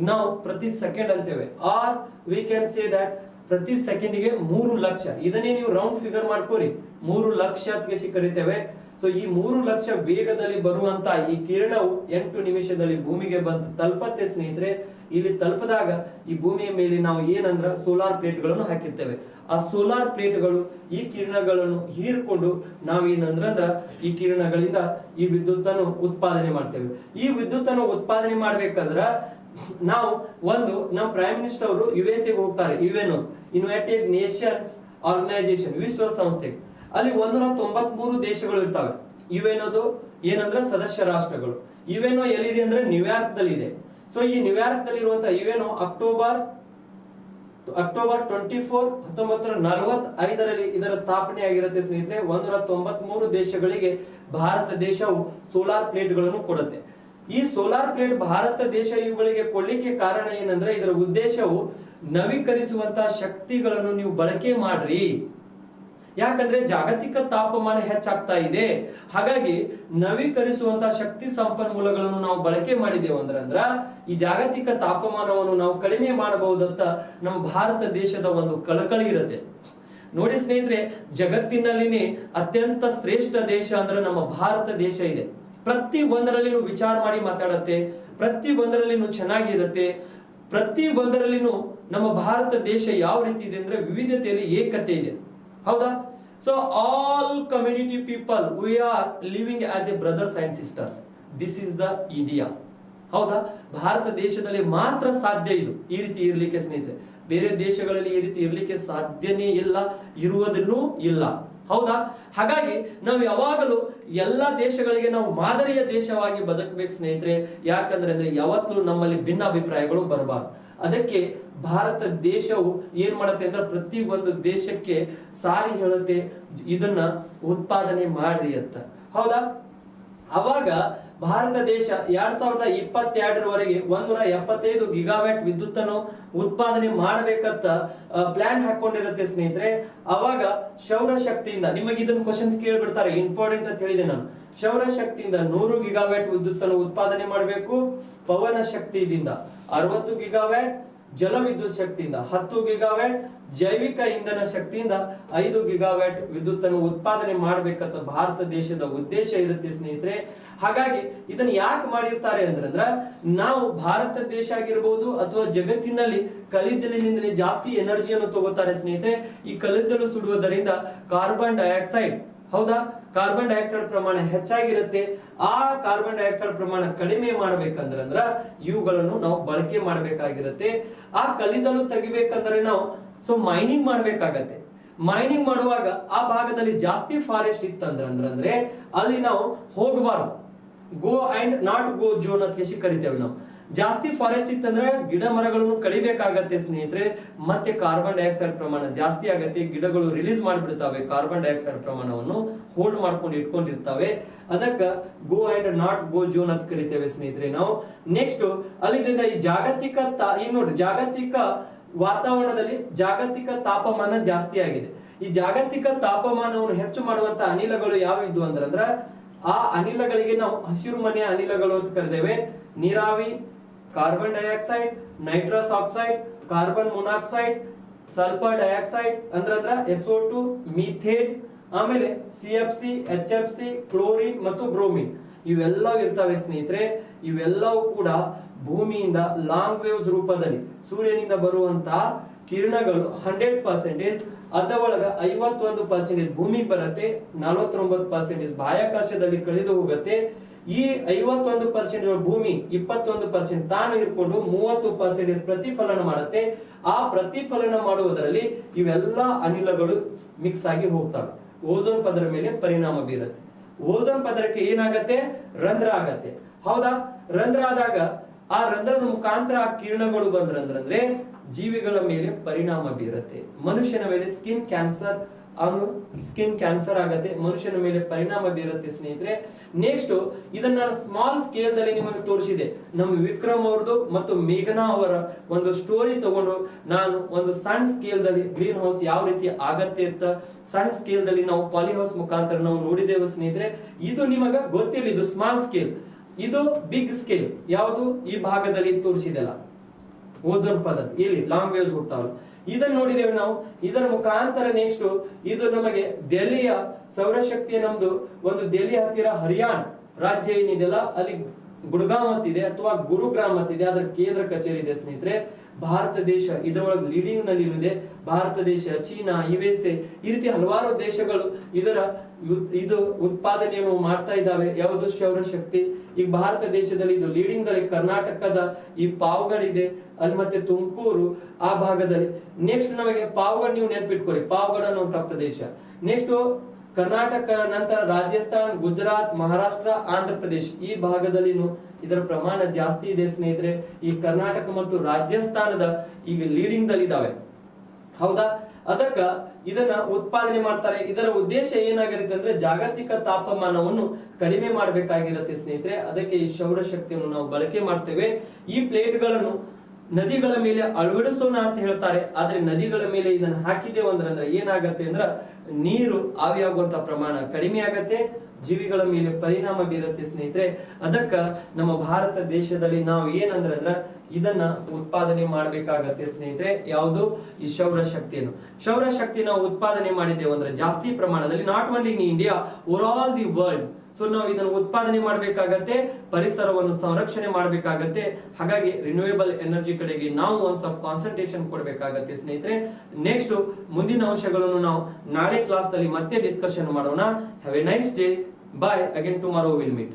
ನಾವು ಪ್ರತಿ ಸೆಕೆಂಡ್ ಅಂತೇವೆ. Or we can say that ಪ್ರತಿ ಸೆಕೆಂಡಿಗೆ 3 ಲಕ್ಷ. ಇದನ್ನೇ ನೀವು ರೌಂಡ್ ಫಿಗರ್ ಮಾಡ್ಕೋರಿ, 3 ಲಕ್ಷ ಅಂತ ಕರಿತೇವೆ. ಸೊ ಈ 3 ಲಕ್ಷ ವೇಗದಲ್ಲಿ ಬರುವಂತ ಈ ಕಿರಣವು 8 ನಿಮಿಷದಲ್ಲಿ ಭೂಮಿಗೆ ಬಂದು ತಲುಪತ್ತೆ ಸ್ನೇಹಿತರೆ. ಇಲ್ಲಿ ತಲುಪದಾಗ ಈ ಭೂಮಿಯ ಮೇಲೆ ನಾವು ಏನಂದ್ರ ಸೋಲಾರ್ ಪ್ಲೇಟ್ ಗಳನ್ನು ಹಾಕಿರ್ತೇವೆ. ಆ ಸೋಲಾರ್ ಪ್ಲೇಟ್ಗಳು ಈ ಕಿರಣಗಳನ್ನು ಹೀರ್ಕೊಂಡು ನಾವೇನಂದ್ರ ಈ ಕಿರಣಗಳಿಂದ ಈ ವಿದ್ಯುತ್ ಅನ್ನು ಉತ್ಪಾದನೆ ಮಾಡ್ತೇವೆ. ಈ ವಿದ್ಯುತ್ ಅನ್ನು ಉತ್ಪಾದನೆ ಮಾಡ್ಬೇಕಂದ್ರ ನಾವು ನಮ್ಮ ಪ್ರೈಮ್ ಮಿನಿಸ್ಟರ್ ಅವರು USA ಹೋಗ್ತಾರೆ, ಯುನೈಟೆಡ್ ನೇಷನ್ಸ್ ಆರ್ಗನೈಸೇಷನ್, ವಿಶ್ವಸಂಸ್ಥೆ. ಅಲ್ಲಿ 193 ದೇಶಗಳು ಇರ್ತವೆ. ಯುಎನ್ಒದು ಏನಂದ್ರೆ ಸದಸ್ಯ ರಾಷ್ಟ್ರಗಳು. ಯುಎನ್ಒ ಎಲ್ಲಿದೆ ಅಂದ್ರೆ ನ್ಯೂಯಾರ್ಕ್ ದಲ್ಲಿ ಇದೆ. ಸೊ ಈ ನ್ಯೂಯಾರ್ಕ್ ದಲ್ಲಿ ಇರುವಂತಹ ಯುಎನ್ಒ ಅಕ್ಟೋಬರ್ 24, 1945ರಲ್ಲಿ ಇದರ ಸ್ಥಾಪನೆ ಆಗಿರುತ್ತೆ ಸ್ನೇಹಿತರೆ. 193 ದೇಶಗಳಿಗೆ ಭಾರತ ದೇಶವು ಸೋಲಾರ್ ಪ್ಲೇಟ್ಗಳನ್ನು ಕೊಡುತ್ತೆ. ಈ ಸೋಲಾರ್ ಪ್ಲೇಟ್ ಭಾರತ ದೇಶ ಇವುಗಳಿಗೆ ಕೊಡ್ಲಿಕ್ಕೆ ಕಾರಣ ಏನಂದ್ರೆ ಇದರ ಉದ್ದೇಶವು ನವೀಕರಿಸುವಂತಹ ಶಕ್ತಿಗಳನ್ನು ನೀವು ಬಳಕೆ ಮಾಡ್ರಿ. ಯಾಕಂದ್ರೆ ಜಾಗತಿಕ ತಾಪಮಾನ ಹೆಚ್ಚಾಗ್ತಾ ಇದೆ, ಹಾಗಾಗಿ ನವೀಕರಿಸುವಂತಹ ಶಕ್ತಿ ಸಂಪನ್ಮೂಲಗಳನ್ನು ನಾವು ಬಳಕೆ ಮಾಡಿದ್ದೇವೆ ಅಂದ್ರ ಈ ಜಾಗತಿಕ ತಾಪಮಾನವನ್ನು ನಾವು ಕಡಿಮೆ ಮಾಡಬಹುದಂತ ನಮ್ಮ ಭಾರತ ದೇಶದ ಒಂದು ಕಳಕಳಿ ಇರುತ್ತೆ. ನೋಡಿ ಸ್ನೇಹಿತರೆ, ಜಗತ್ತಿನಲ್ಲಿನೇ ಅತ್ಯಂತ ಶ್ರೇಷ್ಠ ದೇಶ ಅಂದ್ರೆ ನಮ್ಮ ಭಾರತ ದೇಶ ಇದೆ. ಪ್ರತಿ ಒಂದರಲ್ಲಿನೂ ವಿಚಾರ ಮಾಡಿ ಮಾತಾಡತ್ತೆ, ಪ್ರತಿ ಒಂದರಲ್ಲಿನೂ ಚೆನ್ನಾಗಿರುತ್ತೆ, ಪ್ರತಿ ಒಂದರಲ್ಲಿನೂ ನಮ್ಮ ಭಾರತ ದೇಶ ಯಾವ ರೀತಿ ಇದೆ ಅಂದ್ರೆ ವಿವಿಧತೆಯಲ್ಲಿ ಏಕತೆ ಇದೆ. ಹೌದಾ? So all community people we are living as A brothers and sisters. This is the India. ಹೌದಾ? ಭಾರತ ದೇಶದಲ್ಲಿ ಮಾತ್ರ ಸಾಧ್ಯ ಇದು ಈ ರೀತಿ ಇರ್ಲಿಕ್ಕೆ ಸ್ನೇಹಿತರೆ. ಬೇರೆ ದೇಶಗಳಲ್ಲಿ ಈ ರೀತಿ ಇರ್ಲಿಕ್ಕೆ ಸಾಧ್ಯನೇ ಇಲ್ಲ, ಇರುವುದನ್ನೂ ಇಲ್ಲ. ಹೌದಾ? ಹಾಗಾಗಿ ನಾವು ಯಾವಾಗಲೂ ಎಲ್ಲಾ ದೇಶಗಳಿಗೆ ನಾವು ಮಾದರಿಯ ದೇಶವಾಗಿ ಬದುಕಬೇಕು ಸ್ನೇಹಿತರೆ. ಯಾಕಂದ್ರೆ ಯಾವತ್ತೂ ನಮ್ಮಲ್ಲಿ ಭಿನ್ನಾಭಿಪ್ರಾಯಗಳು ಬರಬಾರದು. ಅದಕ್ಕೆ ಭಾರತ ದೇಶವು ಏನ್ ಮಾಡುತ್ತೆ ಅಂದ್ರೆ ಪ್ರತಿ ಒಂದು ದೇಶಕ್ಕೆ ಸಾರಿ ಹೇಳುತ್ತೆ, ಇದನ್ನ ಉತ್ಪಾದನೆ ಮಾಡ್ರಿ ಅಂತ. ಹೌದಾ? ಅವಾಗ ಭಾರತ ದೇಶ 2022ರವರೆಗೆ 175 ಗಿಗಾವ್ಯಾಟ್ ವಿದ್ಯುತ್ ಅನ್ನು ಉತ್ಪಾದನೆ ಮಾಡಬೇಕಂತ ಪ್ಲಾನ್ ಹಾಕೊಂಡಿರುತ್ತೆ ಸ್ನೇಹಿತರೆ. ಅವಾಗ ಸೌರಶಕ್ತಿಯಿಂದ ನಿಮಗೆ ಇದನ್ನ ಕ್ವಶನ್ಸ್ ಕೇಳ್ಬಿಡ್ತಾರೆ, ಇಂಪಾರ್ಟೆಂಟ್ ಅಂತ ಹೇಳಿದೆ ನಾನು. ಸೌರಶಕ್ತಿಯಿಂದ 100 ಗಿಗಾವ್ಯಾಟ್ ವಿದ್ಯುತ್ ಅನ್ನು ಉತ್ಪಾದನೆ ಮಾಡಬೇಕು. ಪವನ ಶಕ್ತಿಯಿಂದ 60 ಗಿಗಾವ್ಯಾಟ್, ಜಲವಿದ್ಯುತ್ ಶಕ್ತಿಯಿಂದ 10 ಗಿಗಾವ್ಯಾಟ್, ಜೈವಿಕ ಇಂಧನ ಶಕ್ತಿಯಿಂದ 5 ಗಿಗಾವ್ಯಾಟ್ ವಿದ್ಯುತ್ ಅನ್ನು ಉತ್ಪಾದನೆ ಮಾಡಬೇಕಂತ ಭಾರತ ದೇಶದ ಉದ್ದೇಶ ಇರುತ್ತೆ ಸ್ನೇಹಿತರೆ. ಹಾಗಾಗಿ ಇದನ್ನ ಯಾಕೆ ಮಾಡಿರ್ತಾರೆ ಅಂದ್ರ ನಾವು ಭಾರತ ದೇಶ ಆಗಿರಬಹುದು ಅಥವಾ ಜಗತ್ತಿನಲ್ಲಿ ಕಲ್ಲಿದ್ದಲಿನಿಂದಲೇ ಜಾಸ್ತಿ ಎನರ್ಜಿಯನ್ನು ತಗೋತಾರೆ ಸ್ನೇಹಿತರೆ. ಈ ಕಲ್ಲಿದ್ದಲು ಸುಡುವುದರಿಂದ ಕಾರ್ಬನ್ ಡೈಆಕ್ಸೈಡ್, ಹೌದಾ, ಕಾರ್ಬನ್ ಡೈಆಕ್ಸೈಡ್ ಪ್ರಮಾಣ ಹೆಚ್ಚಾಗಿರುತ್ತೆ. ಆ ಕಾರ್ಬನ್ ಡೈಆಕ್ಸೈಡ್ ಪ್ರಮಾಣ ಕಡಿಮೆ ಮಾಡ್ಬೇಕಂದ್ರ ಇವುಗಳನ್ನು ನಾವು ಬಳಕೆ ಮಾಡಬೇಕಾಗಿರುತ್ತೆ. ಆ ಕಲ್ಲಿದ್ದಲು ತೆಗಿಬೇಕಂದ್ರೆ ನಾವು ಮೈನಿಂಗ್ ಮಾಡ್ಬೇಕಾಗತ್ತೆ. ಮೈನಿಂಗ್ ಮಾಡುವಾಗ ಆ ಭಾಗದಲ್ಲಿ ಜಾಸ್ತಿ ಫಾರೆಸ್ಟ್ ಇತ್ತಂದ್ರೆ ಅಲ್ಲಿ ನಾವು ಹೋಗಬಾರ್ದು. Go and not go zone ಅಂತ ಕರಿತೇವೆ ನಾವು. ಜಾಸ್ತಿ ಫಾರೆಸ್ಟ್ ಇತ್ತಂದ್ರೆ ಗಿಡ ಮರಗಳನ್ನು ಕಡಿಬೇಕಾಗತ್ತೆ ಸ್ನೇಹಿತರೆ. ಮತ್ತೆ ಕಾರ್ಬನ್ ಡೈಆಕ್ಸೈಡ್ ಪ್ರಮಾಣ ಜಾಸ್ತಿ ಆಗತ್ತೆ, ಗಿಡಗಳು ರಿಲೀಸ್ ಮಾಡಿಬಿಡ್ತಾವೆ, ಕಾರ್ಬನ್ ಡೈಆಕ್ಸೈಡ್ ಪ್ರಮಾಣವನ್ನು ಹೋಲ್ಡ್ ಮಾಡ್ಕೊಂಡು ಇಟ್ಕೊಂಡಿರ್ತಾವೆ. ಅದಕ್ಕ go and not go zone ಅಂತ ಕರಿತೇವೆ ಸ್ನೇಹಿತರೆ ನಾವು. ನೆಕ್ಸ್ಟ್ ಅಲ್ಲಿಂದ ಈ ಜಾಗತಿಕ ನೋಡಿ, ಜಾಗತಿಕ ವಾತಾವರಣದಲ್ಲಿ ಜಾಗತಿಕ ತಾಪಮಾನ ಜಾಸ್ತಿ ಆಗಿದೆ. ಈ ಜಾಗತಿಕ ತಾಪಮಾನವನ್ನು ಹೆಚ್ಚು ಮಾಡುವಂತ ಅನಿಲಗಳು ಯಾವ ಇದ್ವು ಅಂದ್ರ ಆ ಅನಿಲಗಳಿಗೆ ನಾವು ಹಸಿರು ಮನೆಯ ಅನಿಲಗಳು ಅಂತ ಕರೆದೇವೆ. ನೀರಾವಿ, carbon dioxide, nitrous oxide, carbon monoxide, sulphur dioxide ಅಂದ್ರ SO2, ಮೀಥೇನ್, ಆಮೇಲೆ CFC, HFC, ಕ್ಲೋರಿನ್ ಮತ್ತು ಬ್ರೋಮಿನ್ ಇವೆಲ್ಲವೂ ಇರ್ತವೆ ಸ್ನೇಹಿತರೆ. ಇವೆಲ್ಲವೂ ಕೂಡ ಭೂಮಿಯಿಂದ ಲಾಂಗ್ ವೇವ್ಸ್ ರೂಪದಲ್ಲಿ ಸೂರ್ಯನಿಂದ ಬರುವಂತಹ ಕಿರಣಗಳು 100%, ಅದರೊಳಗ 51% ಭೂಮಿಗೆ ಬರುತ್ತೆ, 49% ಬಾಹ್ಯಾಕಾಶದಲ್ಲಿ ಕಳೆದು ಹೋಗುತ್ತೆ. ಈ 51% ಭೂಮಿ 21% ತಾನು ಇರ್ಕೊಂಡು 30% ಪ್ರತಿಫಲನ ಮಾಡುತ್ತೆ. ಆ ಪ್ರತಿಫಲನ ಮಾಡುವುದರಲ್ಲಿ ಇವೆಲ್ಲ ಅನಿಲಗಳು ಮಿಕ್ಸ್ ಆಗಿ ಹೋಗ್ತವೆ, ಓಝೋನ್ ಪದರ ಮೇಲೆ ಪರಿಣಾಮ ಬೀರುತ್ತೆ. ಓಝೋನ್ ಪದರಕ್ಕೆ ಏನಾಗತ್ತೆ? ರಂಧ್ರ ಆಗತ್ತೆ. ಹೌದಾ? ರಂಧ್ರ ಆದಾಗ ಆ ರಂಧ್ರದ ಮುಖಾಂತರ ಆ ಕಿರಣಗಳು ಬಂದ್ರಂದ್ರೆ ಜೀವಿಗಳ ಮೇಲೆ ಪರಿಣಾಮ ಬೀರುತ್ತೆ. ಮನುಷ್ಯನ ಮೇಲೆ ಸ್ಕಿನ್ ಕ್ಯಾನ್ಸರ್ ಆಗತ್ತೆ, ಮನುಷ್ಯನ ಮೇಲೆ ಪರಿಣಾಮ ಬೀರುತ್ತೆ ಸ್ನೇಹಿತರೆ. ನೆಕ್ಸ್ಟ್ ಇದನ್ನ ನಾನು ಸ್ಮಾಲ್ ಸ್ಕೇಲ್ ದಲ್ಲಿ ನಿಮಗೆ ತೋರಿಸಿದೆ. ನಮ್ಮ ವಿಕ್ರಮ್ ಅವ್ರದ್ದು ಮತ್ತು ಮೇಘನಾ ಅವರ ಒಂದು ಸ್ಟೋರಿ ತಗೊಂಡು ನಾನು ಒಂದು ಸಣ್ಣ ಸ್ಕೇಲ್ ದಲ್ಲಿ ಗ್ರೀನ್ ಹೌಸ್ ಯಾವ ರೀತಿ ಆಗತ್ತೆ ಅಂತ ಸಣ್ಣ ಸ್ಕೇಲ್ ದಲ್ಲಿ ನಾವು ಪಾಲಿ ಹೌಸ್ ಮುಖಾಂತರ ನಾವು ನೋಡಿದ್ದೇವೆ ಸ್ನೇಹಿತರೆ. ಇದು ನಿಮಗ ಗೊತ್ತಿಲ್ಲ, ಇದು ಸ್ಮಾಲ್ ಸ್ಕೇಲ್, ಇದು ಬಿಗ್ ಸ್ಕೇಲ್. ಯಾವುದು? ಈ ಭಾಗದಲ್ಲಿ ತೋರಿಸಿದೆಲ್ಲ ಓಝೋನ್ ಪದರ, ಇಲ್ಲಿ ಲಾಂಗ್ ವೇವ್ಸ್ ಹೋಗ್ತಾವಲ್ಲ, ಇದನ್ನ ನೋಡಿದ್ದೇವೆ ನಾವು. ಇದರ ಮುಖಾಂತರ ನೆಕ್ಸ್ಟ್ ಇದು ನಮಗೆ ದೆಹಲಿಯ ಸೌರಶಕ್ತಿಯ ನಮ್ದು ಒಂದು ದೆಹಲಿ ಹತ್ತಿರ ಹರಿಯಾಣ ರಾಜ್ಯ ಏನಿದೆಯಲ್ಲ, ಅಲ್ಲಿ ಗುಡ್ಗಾಂವ್ ಅಂತಿದೆ ಅಥವಾ ಗುರುಗ್ರಾಮ್ ಅಂತಿದೆ, ಅದರ ಕೇಂದ್ರ ಕಚೇರಿ ಇದೆ ಸ್ನೇಹಿತರೆ. ಭಾರತ ದೇಶ ಇದರೊಳಗೆ ಲೀಡಿಂಗ್ ನಲ್ಲಿ ಇದೆ. ಭಾರತ ದೇಶ, ಚೀನಾ, USA ಈ ರೀತಿ ಹಲವಾರು ದೇಶಗಳು ಇದು ಉತ್ಪಾದನೆಯನ್ನು ಮಾಡ್ತಾ ಇದ್ದಾವೆ. ಯಾವುದು? ಸೌರಶಕ್ತಿ. ಈಗ ಭಾರತ ದೇಶದಲ್ಲಿ ಇದು ಲೀಡಿಂಗ್ ದಲ್ಲಿ ಕರ್ನಾಟಕದ ಈ ಪಾವಗಡ್ ಅಲ್ಲಿ ಮತ್ತೆ ತುಮಕೂರು ಆ ಭಾಗದಲ್ಲಿ. ನೆಕ್ಸ್ಟ್ ನಮಗೆ ಪಾವಗಡ್ ನೀವು ನೆನ್ಪಿಟ್ಕೊರಿ, ಪಾವಗಡ್ ಅನ್ನುವಂತ ಪ್ರದೇಶ. ನೆಕ್ಸ್ಟ್ ಕರ್ನಾಟಕ ನಂತರ ರಾಜಸ್ಥಾನ್, ಗುಜರಾತ್, ಮಹಾರಾಷ್ಟ್ರ, ಆಂಧ್ರ ಪ್ರದೇಶ್ ಈ ಭಾಗದಲ್ಲಿ ಇದರ ಪ್ರಮಾಣ ಜಾಸ್ತಿ ಇದೆ ಸ್ನೇಹಿತರೆ. ಈ ಕರ್ನಾಟಕ ಮತ್ತು ರಾಜಸ್ಥಾನದ ಈಗ ಲೀಡಿಂಗ್ ದಲ್ಲಿ ಇದಾವೆ. ಹೌದಾ? ಅದಕ್ಕ ಇದನ್ನ ಉತ್ಪಾದನೆ ಮಾಡ್ತಾರೆ. ಇದರ ಉದ್ದೇಶ ಏನಾಗಿರುತ್ತೆ ಅಂದ್ರೆ ಜಾಗತಿಕ ತಾಪಮಾನವನ್ನು ಕಡಿಮೆ ಮಾಡಬೇಕಾಗಿರುತ್ತೆ ಸ್ನೇಹಿತರೆ. ಅದಕ್ಕೆ ಈ ಸೌರಶಕ್ತಿಯನ್ನು ನಾವು ಬಳಕೆ ಮಾಡ್ತೇವೆ. ಈ ಪ್ಲೇಟ್ಗಳನ್ನು ನದಿಗಳ ಮೇಲೆ ಅಳವಡಿಸೋಣ ಅಂತ ಹೇಳ್ತಾರೆ. ಆದ್ರೆ ನದಿಗಳ ಮೇಲೆ ಇದನ್ನ ಹಾಕಿದ್ದೇವೆ ಅಂದ್ರೆ ಏನಾಗತ್ತೆ ಅಂದ್ರೆ ನೀರು ಆವಿಯಾಗುವಂತ ಪ್ರಮಾಣ ಕಡಿಮೆ ಆಗತ್ತೆ, ಜೀವಿಗಳ ಮೇಲೆ ಪರಿಣಾಮ ಬೀರುತ್ತೆ ಸ್ನೇಹಿತರೆ. ಅದಕ್ಕ ನಮ್ಮ ಭಾರತ ದೇಶದಲ್ಲಿ ನಾವು ಏನಂದ್ರೆ ಇದನ್ನ ಉತ್ಪಾದನೆ ಮಾಡಬೇಕಾಗತ್ತೆ ಸ್ನೇಹಿತರೆ. ಯಾವುದು? ಈ ಸೌರಶಕ್ತಿ ನಾವು ಉತ್ಪಾದನೆ ಮಾಡಿದ್ದೇವೆ ಅಂದ್ರೆ ಜಾಸ್ತಿ ಪ್ರಮಾಣದಲ್ಲಿ, not only in India, over all the world. So ನಾವು ಇದನ್ನು ಉತ್ಪಾದನೆ ಮಾಡಬೇಕಾಗತ್ತೆ, ಪರಿಸರವನ್ನು ಸಂರಕ್ಷಣೆ ಮಾಡಬೇಕಾಗತ್ತೆ. ಹಾಗಾಗಿ ರಿನ್ಯೂವೇಬಲ್ ಎನರ್ಜಿ ಕಡೆಗೆ ನಾವು ಒಂದು ಸ್ವಲ್ಪ ಕಾನ್ಸಂಟ್ರೇಷನ್ ಕೊಡಬೇಕಾಗತ್ತೆ ಸ್ನೇಹಿತರೆ. ನೆಕ್ಸ್ಟ್ ಮುಂದಿನ ಅಂಶಗಳನ್ನು ನಾವು ನಾಳೆ ಕ್ಲಾಸ್ ನಲ್ಲಿ ಮತ್ತೆ ಡಿಸ್ಕಷನ್ ಮಾಡೋಣ. Have a nice day. Bye. Again tomorrow will meet.